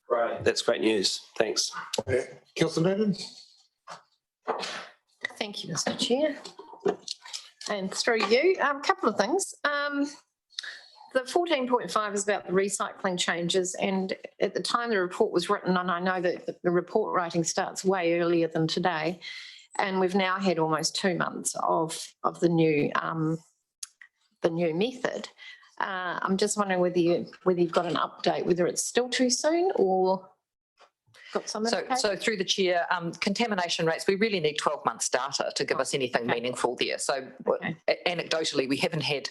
Right, that's great news. Thanks. Councillor Noonan? Thank you, Mr. Chair. And through you, a couple of things. The 14.5 is about the recycling changes, and at the time the report was written, and I know that the report writing starts way earlier than today, and we've now had almost 2 months of the new method. I'm just wondering whether you've got an update, whether it's still too soon or got some indication? So through the chair, contamination rates, we really need 12 months data to give us anything meaningful there. So anecdotally, we haven't had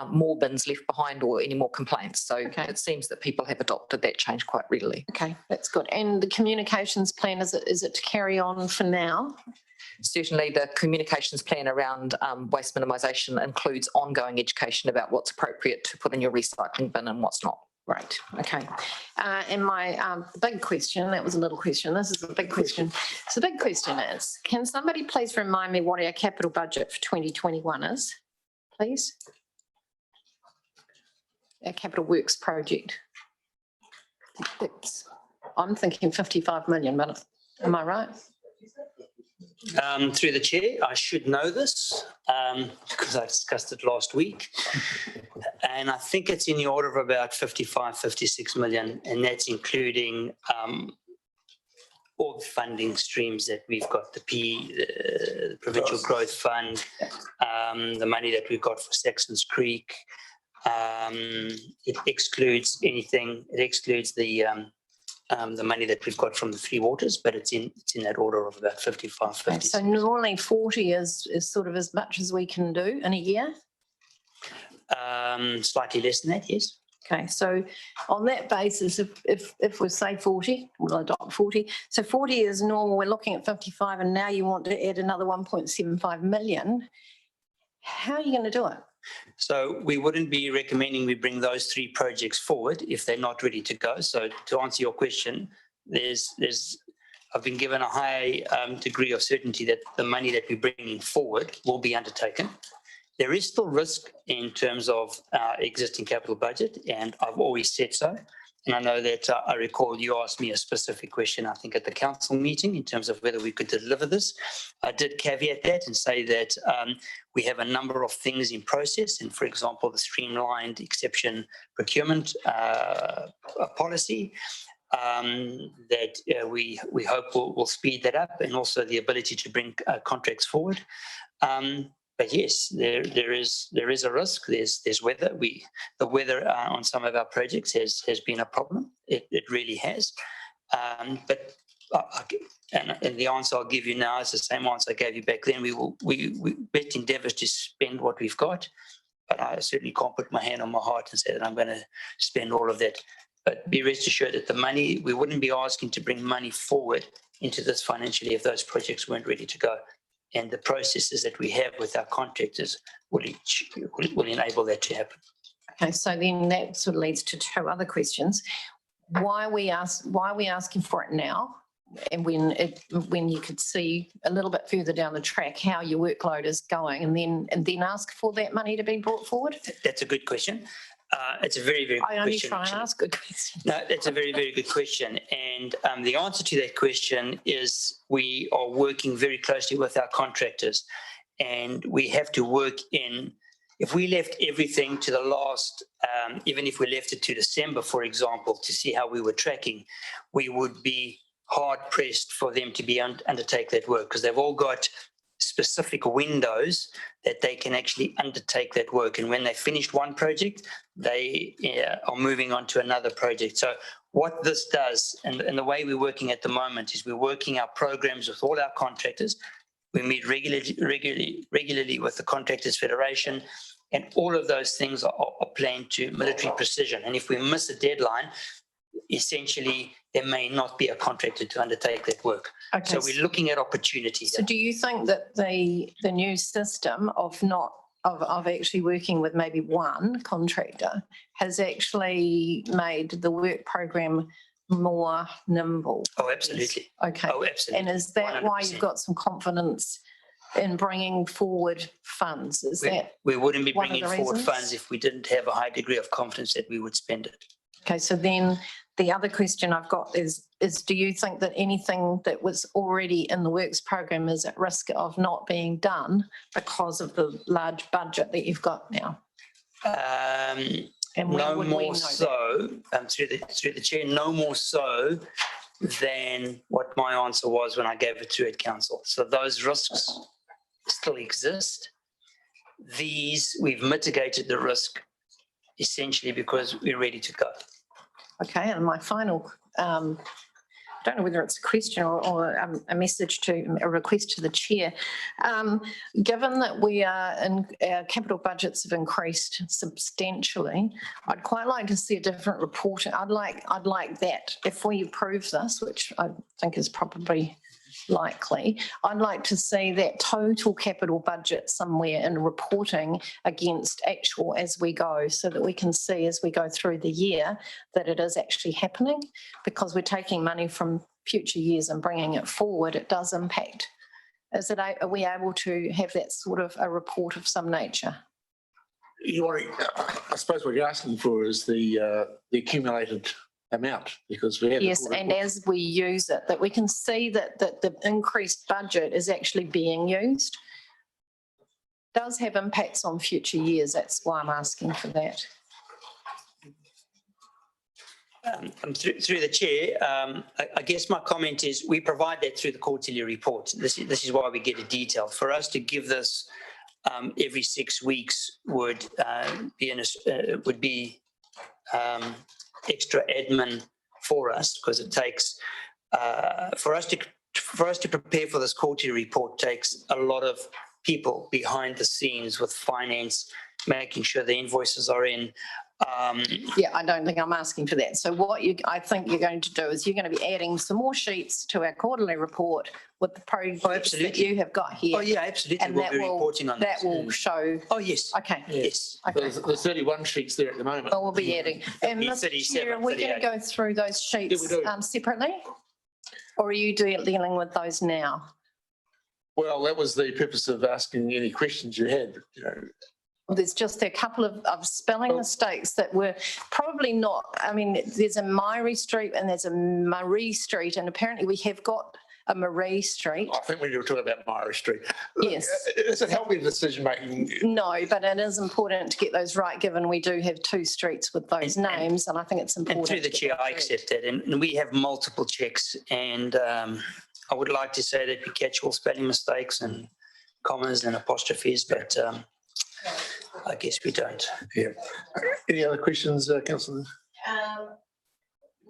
more bins left behind or any more complaints. So it seems that people have adopted that change quite readily. Okay, that's good. And the communications plan, is it to carry on for now? Certainly the communications plan around waste minimisation includes ongoing education about what's appropriate to put in your recycling bin and what's not. Right, okay. And my big question, that was a little question, this is a big question. So the big question is, can somebody please remind me what our capital budget for 2021 is, please? Our capital works project. I'm thinking 55 million, but am I right? Through the chair, I should know this because I discussed it last week. And I think it's in the order of about 55, 56 million, and that's including all the funding streams that we've got, the Provincial Growth Fund, the money that we've got for Saxons Creek. It excludes anything, it excludes the money that we've got from the Three Waters, but it's in that order of about 55, 56. So normally 40 is sort of as much as we can do in a year? Slightly less than that, yes. Okay, so on that basis, if we say 40, we'll adopt 40. So 40 is normal, we're looking at 55, and now you want to add another 1.75 million. How are you going to do it? So we wouldn't be recommending we bring those 3 projects forward if they're not ready to go. So to answer your question, I've been given a high degree of certainty that the money that we're bringing forward will be undertaken. There is still risk in terms of our existing capital budget, and I've always said so. And I know that I recall you asked me a specific question, I think at the council meeting, in terms of whether we could deliver this. I did caveat that and say that we have a number of things in process. And for example, the streamlined exception procurement policy that we hope will speed that up, and also the ability to bring contracts forward. But yes, there is a risk. There's weather. The weather on some of our projects has been a problem. It really has. But the answer I'll give you now is the same answer I gave you back then. We best endeavour to spend what we've got, but I certainly can't put my hand on my heart and say that I'm going to spend all of that. But be rest assured that the money, we wouldn't be asking to bring money forward into this financial year if those projects weren't ready to go. And the processes that we have with our contractors will enable that to happen. Okay, so then that sort of leads to 2 other questions. Why are we asking for it now? And when you could see a little bit further down the track how your workload is going, and then ask for that money to be brought forward? That's a good question. It's a very, very good question. I only try and ask good questions. No, that's a very, very good question. And the answer to that question is we are working very closely with our contractors, and we have to work in, if we left everything to the last, even if we left it to December, for example, to see how we were tracking, we would be hard pressed for them to be undertake that work, because they've all got specific windows that they can actually undertake that work. And when they finished one project, they are moving on to another project. So what this does, and the way we're working at the moment, is we're working our programs with all our contractors. We meet regularly with the Contractors Federation, and all of those things are planned to military precision. And if we miss a deadline, essentially there may not be a contractor to undertake that work. Okay. So we're looking at opportunities. So do you think that the new system of actually working with maybe one contractor has actually made the work program more nimble? Oh, absolutely. Okay. Oh, absolutely. And is that why 100%. you've got some confidence in bringing forward funds? We wouldn't be one of bringing the forward reasons? funds if we didn't have a high degree of confidence that we would spend it. Okay, so then the other question I've got is do you think that anything that was already in the works program is at risk of not being done because of the large budget that you've got now? And when No would we know more that? so, through the chair, no more so than what my answer was when I gave it to Ed Council. So those risks still exist. We've mitigated the risk essentially because we're ready to go. Okay, and my final, I don't know whether it's a question or a message a request to the chair. Given that our capital budgets have increased substantially, I'd quite like to see a different report. I'd like that if we approve this, which I think is probably likely, I'd like to see that total capital budget somewhere in reporting against actual as we go, so that we can see as we go through the year that it is actually happening, because we're taking money from future years and bringing it forward. It does impact. Are we able to have that sort of a report of some nature? I suppose what you're asking for is the accumulated amount, because we have. Yes, and as we use it, that we can see that the increased budget is actually being used. Does have impacts on future years. That's why I'm asking for that. Through the chair, I guess my comment is we provide that through the quarterly report. This is why we get it detailed. For us to give this every 6 weeks would be extra admin for us, because it takes for us to prepare for this quarterly report takes a lot of people behind the scenes with finance, making sure the invoices are in, Yeah, I don't think I'm asking for that. So what I think you're going to do is you're going to be adding some more sheets to our quarterly report with the projects that absolutely. you have got here. Oh, yeah, absolutely. And We'll that be will, reporting on that that. will show, Oh, yes. okay. Yes. Okay. There's 31 sheets there at the moment. Well, we'll be adding. And Be Mr. 37, Chair, are we going to 38. go through those sheets we do. separately? Or are you dealing with those now? Well, that was the purpose of asking any questions you had, you know. Well, there's just a couple of spelling mistakes that were probably not, I mean, there's a Myrie Street and there's a Marie Street, and apparently we have got a Marie Street. I think we were talking about Myrie Street. Yes. Does it help with decision making? No, but it is important to get those right, given we do have two streets with those names, and I think it's important. And through the to get chair, I those accept that. And we have multiple checks, and I would like to say that we catch all spelling mistakes and commas and apostrophes, but I guess we don't. Yeah. Any other questions, Councillor?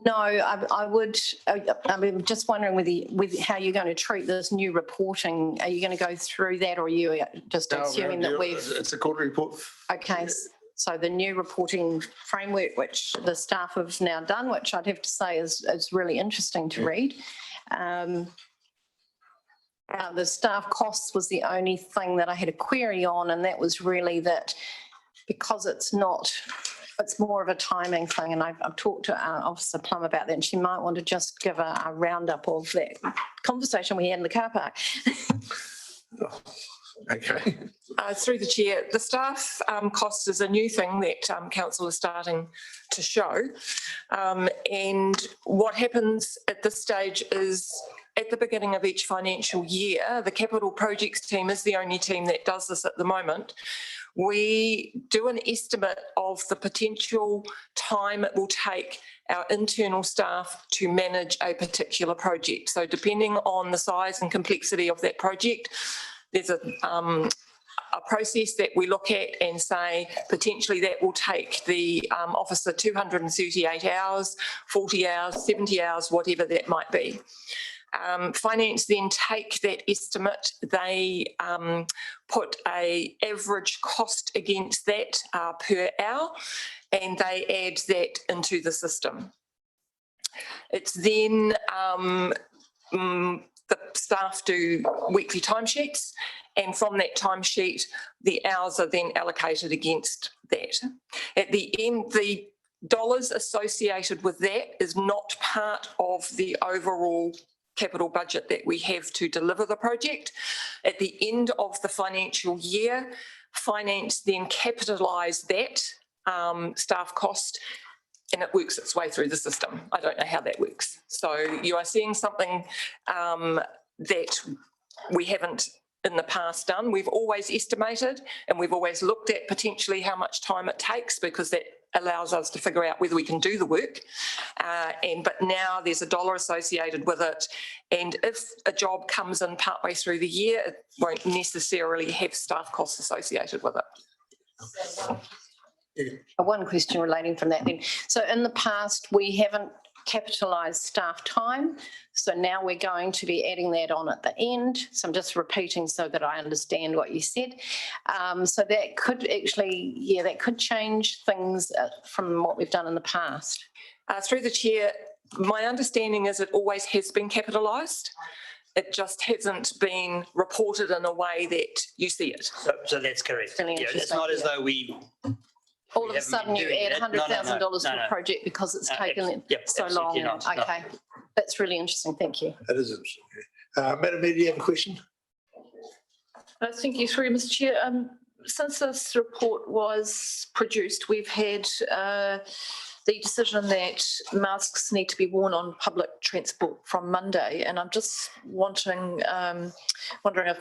No, I would, I'm just wondering with how you're going to treat this new reporting. Are you going to go through that, or are you just assuming that we've? It's a quarterly report. Okay, so the new reporting framework, which the staff have now done, which I'd have to say is really interesting to read. The staff costs was the only thing that I had a query on, and that was really that because it's not, it's more of a timing thing, and I've talked to Officer Plum about that, and she might want to just give a roundup of that conversation we had in the car park. Okay. Through the chair, the staff cost is a new thing that council is starting to show. And what happens at this stage is at the beginning of each financial year, the capital projects team is the only team that does this at the moment. We do an estimate of the potential time it will take our internal staff to manage a particular project. So depending on the size and complexity of that project, there's a process that we look at and say potentially that will take the officer 238 hours, 40 hours, 70 hours, whatever that might be. Finance then take that estimate, they put an average cost against that per hour, and they add that into the system. It's then the staff do weekly timesheets, and from that timesheet, the hours are then allocated against that. At the end, the dollars associated with that is not part of the overall capital budget that we have to deliver the project. At the end of the financial year, finance then capitalise that staff cost, and it works its way through the system. I don't know how that works. So you are seeing something that we haven't in the past done. We've always estimated, and we've always looked at potentially how much time it takes, because that allows us to figure out whether we can do the work. But now there's a dollar associated with it. And if a job comes in partway through the year, it won't necessarily have staff costs associated with it. One question relating from that then. So in the past, we haven't capitalised staff time. So now we're going to be adding that on at the end. So I'm just repeating so that I understand what you said. So that could actually, yeah, that could change things from what we've done in the past. Through the chair, my understanding is it always has been capitalised. It just hasn't been reported in a way that you see it. So that's correct. Really Yeah, it's not as though we all of a sudden you add $100,000 to a project because it's taken so long. Okay, that's really interesting. Thank you. That is interesting. Madam Mayor, do you have a question? Thank you, through Mr. Chair. Since this report was produced, we've had the decision that masks need to be worn on public transport from Monday, and I'm just wondering if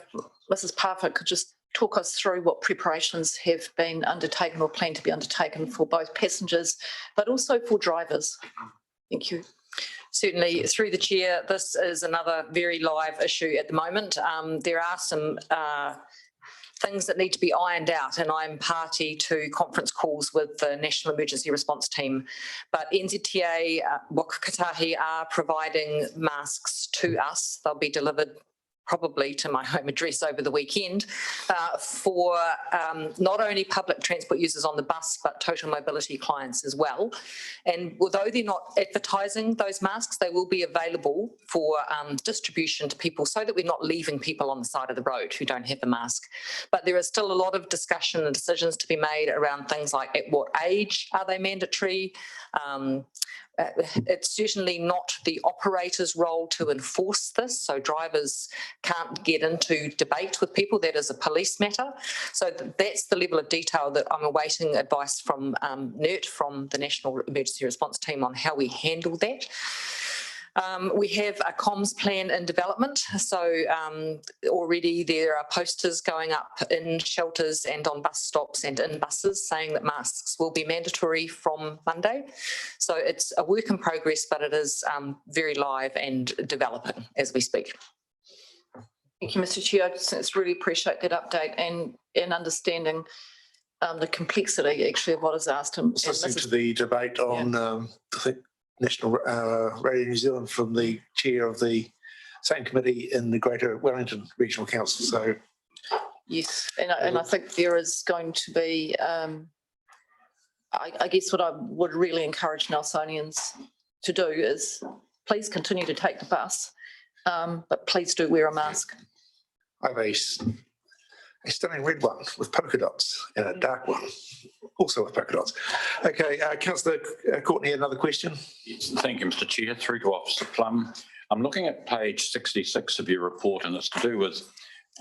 Mrs. Parfitt could just talk us through what preparations have been undertaken or plan to be undertaken for both passengers, but also for drivers. Thank you. Certainly, through the chair, this is another very live issue at the moment. There are some things that need to be ironed out, and I'm party to conference calls with the National Emergency Response Team. But NZTA, Waka Kotahi are providing masks to us. They'll be delivered probably to my home address over the weekend, for not only public transport users on the bus, but total mobility clients as well. And although they're not advertising those masks, they will be available for distribution to people so that we're not leaving people on the side of the road who don't have a mask. But there is still a lot of discussion and decisions to be made around things like at what age are they mandatory. It's certainly not the operator's role to enforce this, so drivers can't get into debate with people. That is a police matter. So that's the level of detail that I'm awaiting advice from NERT, from the National Emergency Response Team, on how we handle that. We have a comms plan in development, so already there are posters going up in shelters and on bus stops and in buses saying that masks will be mandatory from Monday. So it's a work in progress, but it is very live and developing as we speak. Thank you, Mr. Chair. I just really appreciate that update and understanding the complexity actually of what is asked. And Listening to the debate on, I think, National Radio New Zealand from the chair of the same committee in the Greater Wellington Regional Council. So yes, and I think there is going to be, I guess what I would really encourage Nelsonians to do is please continue to take the bus, but please do wear a mask. I have a stunning red one with polka dots and a dark one also with polka dots. Okay, Councillor Courtney, another question. Yes, thank you, Mr. Chair. Through to Officer Plum. I'm looking at page 66 of your report, and it's to do with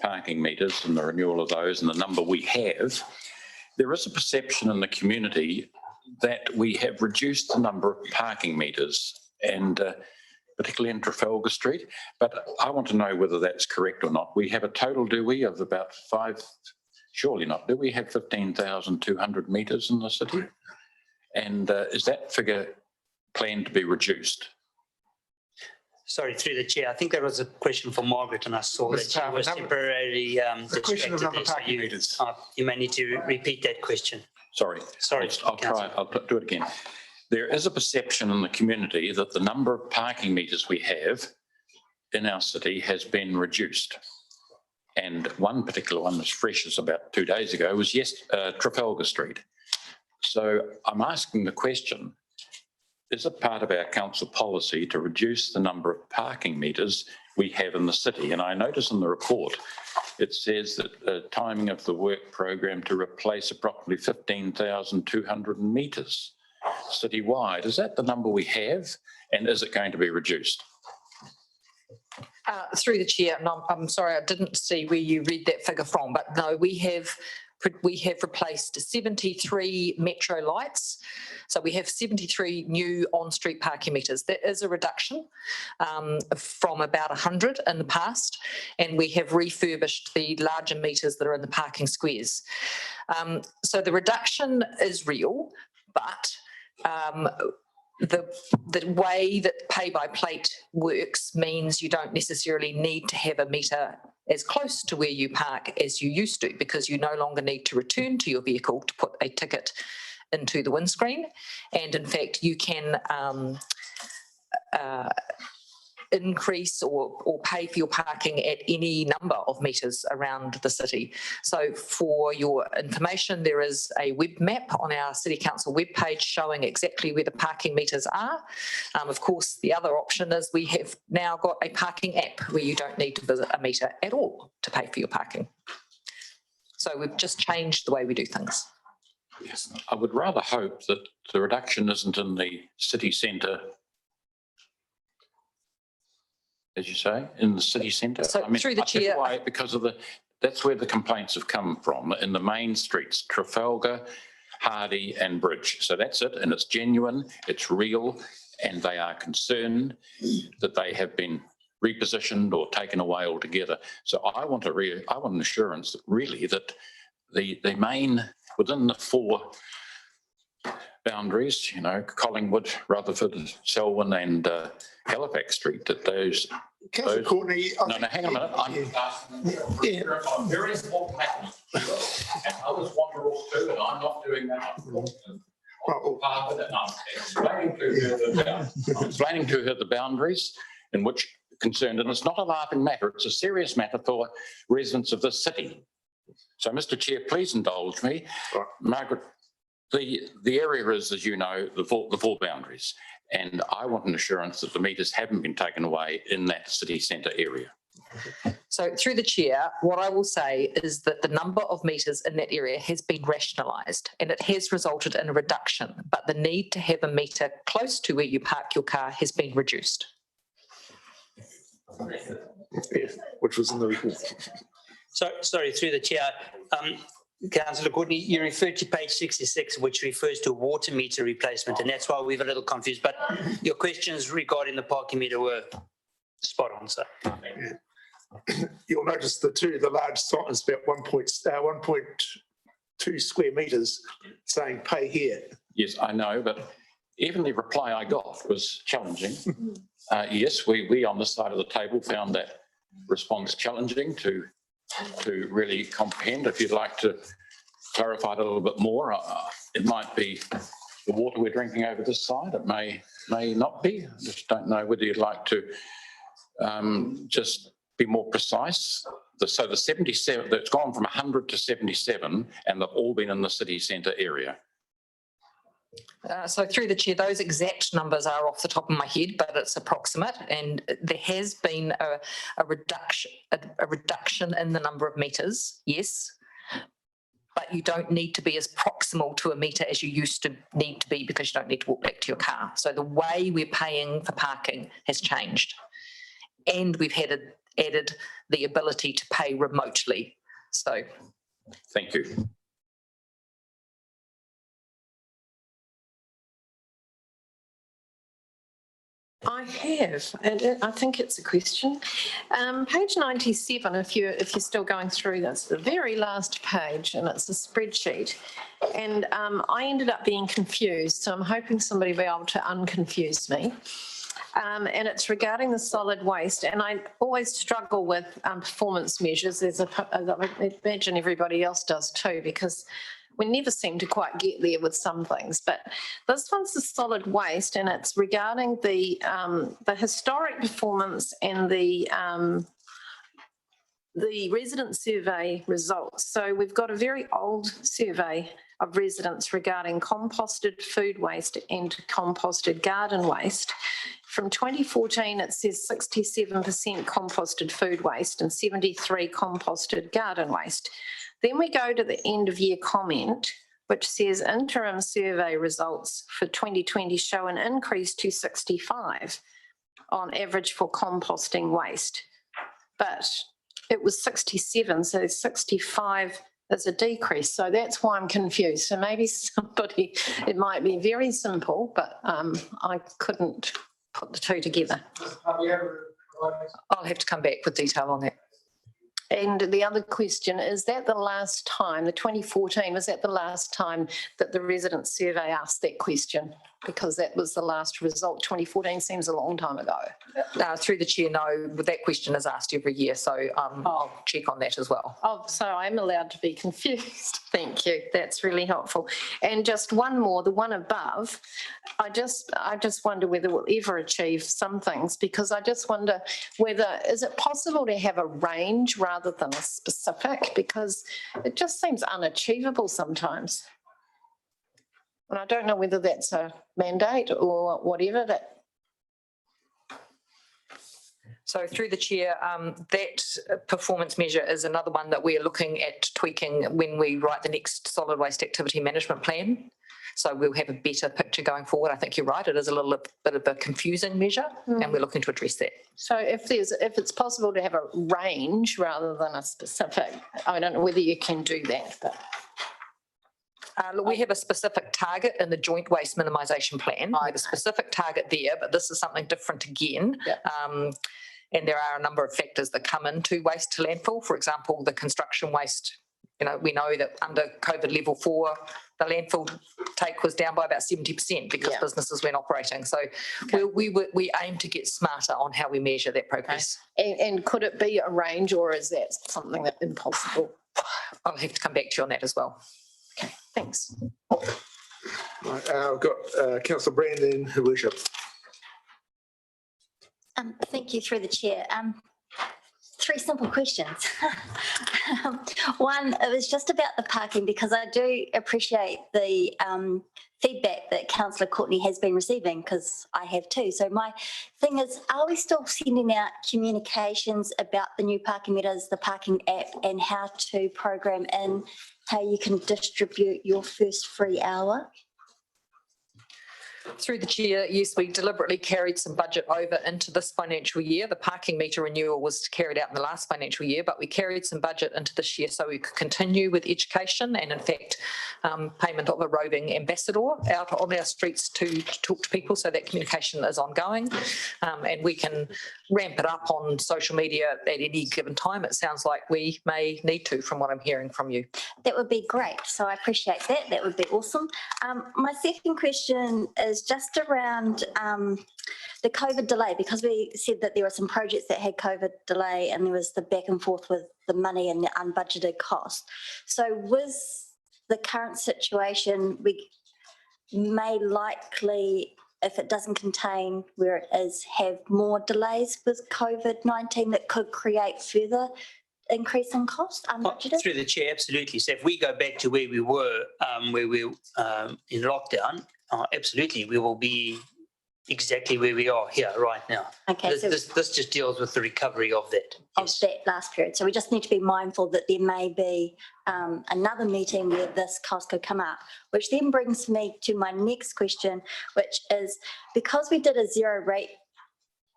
parking meters and the renewal of those and the number we have. There is a perception in the community that we have reduced the number of parking meters, and particularly in Trafalgar Street, but I want to know whether that's correct or not. We have a total, do we, of about surely not, do we have 15,200 metres in the city? And is that figure planned to be reduced? Sorry, through the chair. I think there was a question for Margaret, and I saw that she was temporarily distracted there, so you may need to repeat that question. Sorry, I'll try. I'll do it again. There is a perception in the community that the number of parking meters we have in our city has been reduced. And one particular one that's fresh as about 2 days ago was Trafalgar Street. So I'm asking the question, is it part of our council policy to reduce the number of parking meters we have in the city? And I notice in the report, it says that the timing of the work program to replace approximately 15,200 metres citywide. Is that the number we have? And is it going to be reduced? Through the chair, and I'm sorry, I didn't see where you read that figure from, but no, we have replaced 73 metro lights. So we have 73 new on-street parking meters. That is a reduction from about 100 in the past, and we have refurbished the larger meters that are in the parking squares. So the reduction is real, but the way that pay by plate works means you don't necessarily need to have a meter as close to where you park as you used to, because you no longer need to return to your vehicle to put a ticket into the windscreen. And in fact, you can increase or pay for your parking at any number of meters around the city. So for your information, there is a web map on our City Council webpage showing exactly where the parking meters are. Of course, the other option is we have now got a parking app where you don't need to visit a meter at all to pay for your parking. So we've just changed the way we do things. Yes, I would rather hope that the reduction isn't in the city centre, as you say, in the city centre. So through the chair, why, because of that's where the complaints have come from, in the main streets, Trafalgar, Hardy and Bridge. So that's it, and it's genuine, it's real, and they are concerned that they have been repositioned or taken away altogether. So I want an assurance that really that the main, within the four boundaries, you know, Collingwood, Rutherford, Selwyn and Halifax Street, that those... Councillor Courtney... No, hang on a minute. I'm very important matters, and others wander off too, and I'm not doing that. I'm explaining to her the boundaries in which concerned, and it's not a laughing matter, it's a serious matter for residents of this city. So, Mr Chair, please indulge me. Margaret, the area is, as you know, the four boundaries, and I want an assurance that the meters haven't been taken away in that city centre area. So through the chair, what I will say is that the number of meters in that area has been rationalised and it has resulted in a reduction, but the need to have a meter close to where you park your car has been reduced. Which was in the report. So, sorry, through the chair, Councillor Courtney, you referred to page 66, which refers to water meter replacement, and that's why we're a little confused. But your questions regarding the parking meter were spot on, sir. You'll notice the large sign is about 1.2 square metres saying pay here. Yes, I know, but even the reply I got was challenging. Yes, we on this side of the table found that response challenging to really comprehend. If you'd like to clarify it a little bit more, it might be the water we're drinking over this side. It may not be. I just don't know whether you'd like to just be more precise. So the 77, that's gone from 100 to 77, and they've all been in the city centre area. So through the chair, those exact numbers are off the top of my head, but it's approximate, and there has been a reduction in the number of meters, yes, but you don't need to be as proximal to a meter as you used to need to be because you don't need to walk back to your car. So the way we're paying for parking has changed, and we've added the ability to pay remotely. So, thank you. I have, and I think it's a question. Page 97, if you're still going through this, the very last page, and it's a spreadsheet. And I ended up being confused, so I'm hoping somebody will be able to unconfuse me. And it's regarding the solid waste, and I always struggle with performance measures, as I imagine everybody else does too, because we never seem to quite get there with some things. But this one's the solid waste, and it's regarding the historic performance and the resident survey results. So we've got a very old survey of residents regarding composted food waste and composted garden waste. From 2014, it says 67% composted food waste and 73% composted garden waste. Then we go to the end of year comment, which says interim survey results for 2020 show an increase to 65 on average for composting waste. But it was 67, so 65 is a decrease. So that's why I'm confused. So maybe somebody, it might be very simple, but I couldn't put the two together. I'll have to come back with detail on that. And the other question, is that the last time, the 2014, was that the last time that the resident survey asked that question? Because that was the last result. 2014 seems a long time ago. Through the chair, no, that question is asked every year, so I'll check on that as well. Oh, so I'm allowed to be confused. Thank you. That's really helpful. And just one more, the one above, I just wonder whether we'll ever achieve some things, because I just wonder whether, is it possible to have a range rather than a specific? Because it just seems unachievable sometimes. And I don't know whether that's a mandate or whatever that. So through the chair, that performance measure is another one that we're looking at tweaking when we write the next solid waste activity management plan. So we'll have a better picture going forward. I think you're right, it is a little bit of a confusing measure, and we're looking to address that. So if it's possible to have a range rather than a specific, I don't know whether you can do that, but. Look, we have a specific target in the joint waste minimisation plan. We have a specific target there, but this is something different again. Yep. And there are a number of factors that come into waste to landfill. For example, the construction waste, we know that under COVID level 4, the landfill take was down by about 70% because businesses weren't operating. So we aim to get smarter on how we measure that progress. And could it be a range, or is that something that's impossible? I'll have to come back to you on that as well. Okay, thanks. Right, I've got Councillor Brandon, her worship. Thank you through the chair. Three simple questions. One, it was just about the parking because I do appreciate the feedback that Councillor Courtney has been receiving because I have too. So my thing is, are we still sending out communications about the new parking meters, the parking app, and how to program in how you can distribute your first free hour? Through the chair, yes, we deliberately carried some budget over into this financial year. The parking meter renewal was carried out in the last financial year, but we carried some budget into this year so we could continue with education and in fact, payment of a roving ambassador out on our streets to talk to people. So that communication is ongoing and we can ramp it up on social media at any given time. It sounds like we may need to, from what I'm hearing from you. That would be great. So I appreciate that. That would be awesome. My second question is just around the COVID delay, because we said that there were some projects that had COVID delay and there was the back and forth with the money and the unbudgeted cost. So with the current situation, we may likely, if it doesn't contain where it is, have more delays with COVID-19 that could create further increase in cost unbudgeted? Through the chair, absolutely. So if we go back to where we were in lockdown, absolutely, we will be exactly where we are here right now. Okay, This just deals with the recovery of that. Of that last period. So we just need to be mindful that there may be another meeting where this cost could come up, which then brings me to my next question, which is because we did a zero rate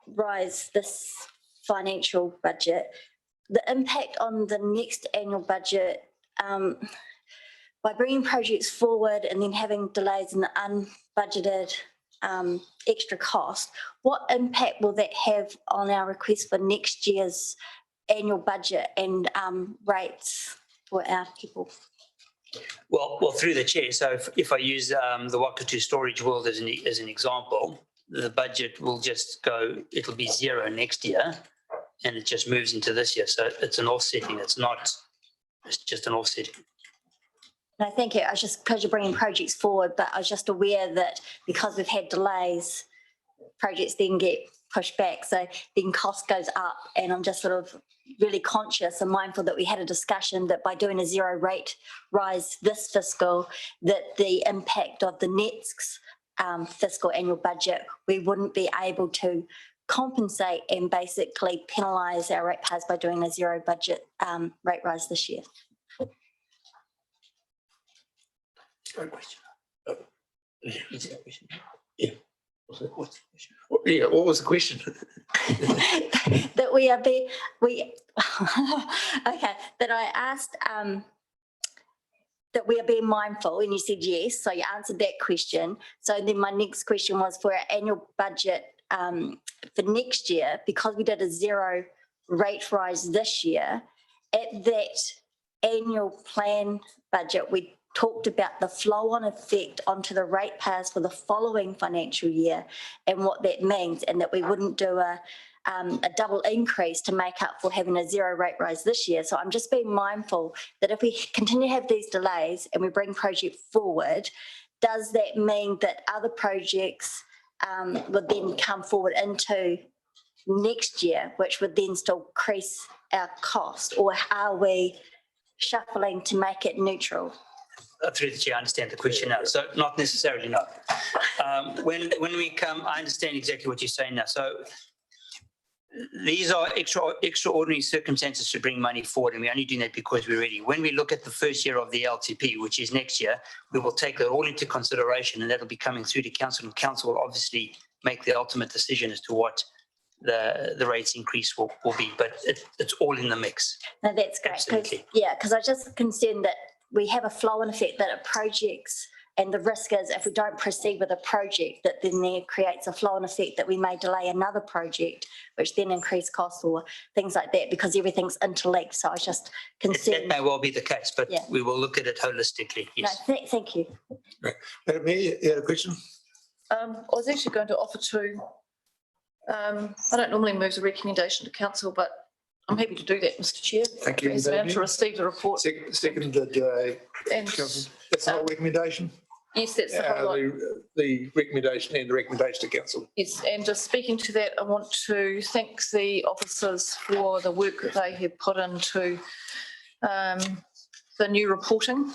rise this financial budget, the impact on the next annual budget by bringing projects forward and then having delays in the unbudgeted extra cost, what impact will that have on our request for next year's annual budget and rates for our people? Well, through the chair. So if I use the Wakatu Storage World as an example, the budget will just go, it'll be zero next year and it just moves into this year. So it's an offsetting. It's just an offsetting. No, thank you. I was just, because you're bringing projects forward, but I was just aware that because we've had delays, projects then get pushed back. So then cost goes up and I'm just sort of really conscious and mindful that we had a discussion that by doing a zero rate rise this fiscal, that the impact of the next fiscal annual budget, we wouldn't be able to compensate and basically penalise our ratepayers by doing a zero budget rate rise this year. Great question. Is that a question? Yeah. What's the question? Yeah, what was the question? That that I asked that we are being mindful, and you said yes, so you answered that question. So then my next question was for our annual budget for next year, because we did a zero rate rise this year, at that annual plan budget, we talked about the flow-on effect onto the ratepayers for the following financial year and what that means, and that we wouldn't do a double increase to make up for having a zero rate rise this year. So I'm just being mindful that if we continue to have these delays and we bring project forward, does that mean that other projects would then come forward into next year, which would then still increase our cost, or are we shuffling to make it neutral? Through the chair, I understand the question now. So not necessarily, no. When we come, I understand exactly what you're saying now. So these are extraordinary circumstances to bring money forward, and we're only doing that because we're ready. When we look at the first year of the LTP, which is next year, we will take that all into consideration, and that'll be coming through to council, and council will obviously make the ultimate decision as to what the rates increase will be, but it's all in the mix. No, that's great. Absolutely. Yeah, because I was just concerned that we have a flow-on effect that it projects, and the risk is if we don't proceed with a project, that then there creates a flow-on effect that we may delay another project, which then increase costs or things like that, because everything's interlinked. So I was just concerned. That may well be the case, but we will look at it holistically. Yes. No, thank you. Right. Madam Mayor, you had a question? I was actually going to offer to, I don't normally move the recommendation to council, but I'm happy to do that, Mr Chair. Thank you, As Madam bound to Mayor. receive the report. Seconded, And Councillor. That's the whole recommendation? Yes, that's the whole lot. the recommendation and the recommendation to council. Yes, and just speaking to that, I want to thank the officers for the work that they have put into the new reporting.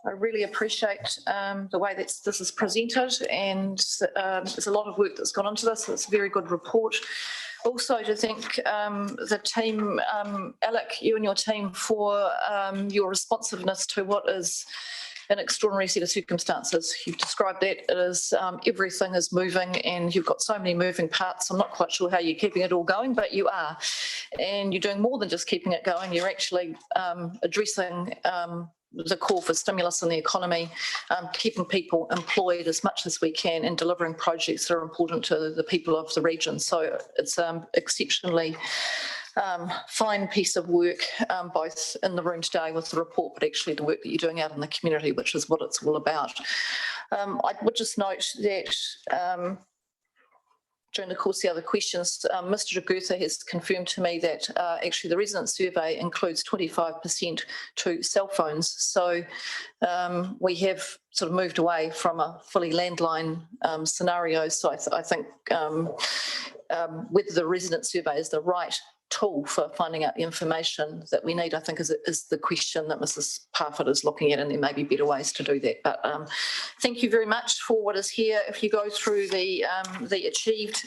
I really appreciate the way that this is presented, and there's a lot of work that's gone into this. It's a very good report. Also to thank the team, Alec, you and your team, for your responsiveness to what is an extraordinary set of circumstances. You've described that. It is everything is moving and you've got so many moving parts. I'm not quite sure how you're keeping it all going, but you are. And you're doing more than just keeping it going. You're actually addressing the call for stimulus in the economy, keeping people employed as much as we can and delivering projects that are important to the people of the region. So it's exceptionally fine piece of work, both in the room today with the report, but actually the work that you're doing out in the community, which is what it's all about. I would just note that during the course of the other questions, Mr. Jagutha has confirmed to me that actually the resident survey includes 25% to cell phones. So we have sort of moved away from a fully landline scenario. So I think whether the resident survey is the right tool for finding out the information that we need, I think is the question that Mrs. Parfitt is looking at, and there may be better ways to do that. But thank you very much for what is here. If you go through the achieved,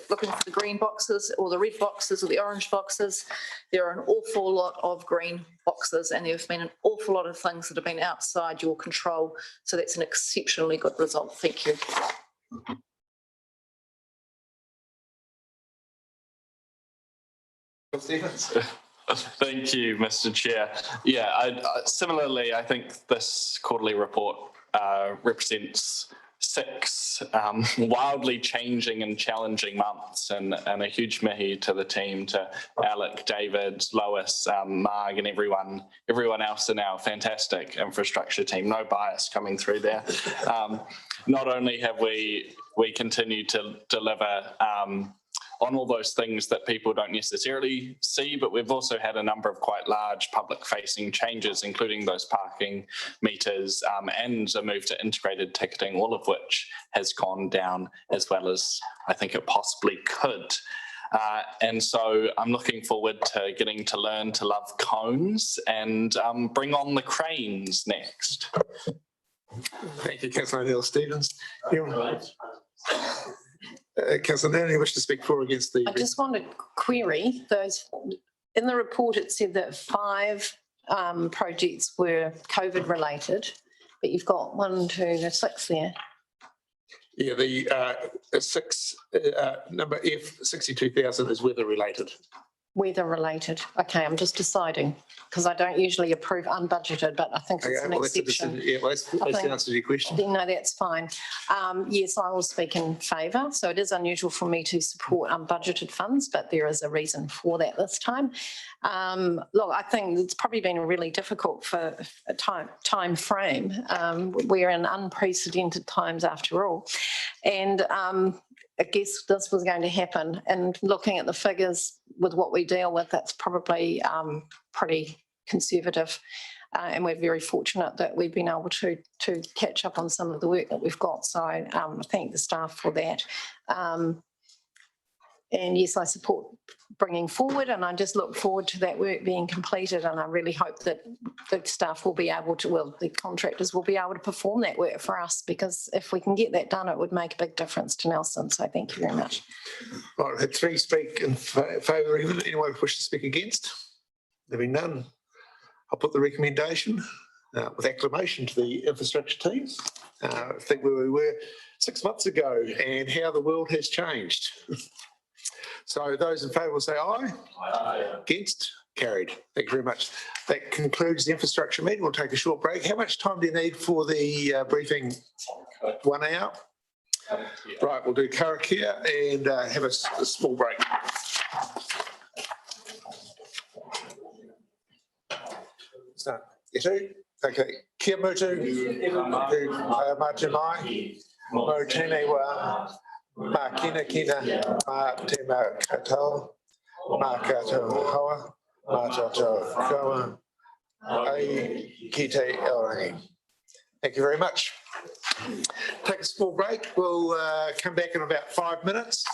looking for the green boxes or the red boxes or the orange boxes, there are an awful lot of green boxes, and there have been an awful lot of things that have been outside your control. So that's an exceptionally good result. Thank you. Thank you, Mr. Chair. Yeah, similarly, I think this quarterly report represents 6 wildly changing and challenging months, and a huge mihi to the team, to Alec, David, Lois, Marg, and everyone else in our fantastic infrastructure team. No bias coming through there. Not only have we continued to deliver on all those things that people don't necessarily see, but we've also had a number of quite large public-facing changes, including those parking meters and a move to integrated ticketing, all of which has gone down as well as I think it possibly could. And so I'm looking forward to getting to learn to love cones and bring on the cranes next. Thank you, Councillor O'Neill-Stevens. Councillor Nairn, you wish to speak for or against the... I just want to query those. In the report, it said that 5 projects were COVID related, but you've got 1, 2, 6 there. Yeah, the 6, number F, 62,000 is weather related. Weather related. Okay, I'm just deciding because I don't usually approve unbudgeted, but I think it's an exception. Yeah, well, that's the answer to your question. No, that's fine. Yes, I will speak in favour. So it is unusual for me to support unbudgeted funds, but there is a reason for that this time. Look, I think it's probably been really difficult for a time frame. We're in unprecedented times after all. And I guess this was going to happen, and looking at the figures with what we deal with, that's probably pretty conservative, and we're very fortunate that we've been able to catch up on some of the work that we've got. So I thank the staff for that. And yes, I support bringing forward, and I just look forward to that work being completed, and I really hope that the staff will be able to, well, the contractors will be able to perform that work for us, because if we can get that done, it would make a big difference to Nelson. So thank you very much. Right, I had 3 speak in favour. Anyone wish to speak against? There being none, I'll put the recommendation with acclamation to the infrastructure team. Think where we were 6 months ago and how the world has changed. So those in favour will say aye. Aye. Against? Carried. Thank you very much. That concludes the infrastructure meeting. We'll take a short break. How much time do you need for the briefing? 1 hour? Right, we'll do karakia and have a small break. So, okay. Kia mutu, matu mai, mo tēnei wā, mā kina kina, mā te mā katoa, mā katoa hoa, mā tātou kaua, ai ki te aorangi. Thank you very much. Take a small break. We'll come back in about 5 minutes.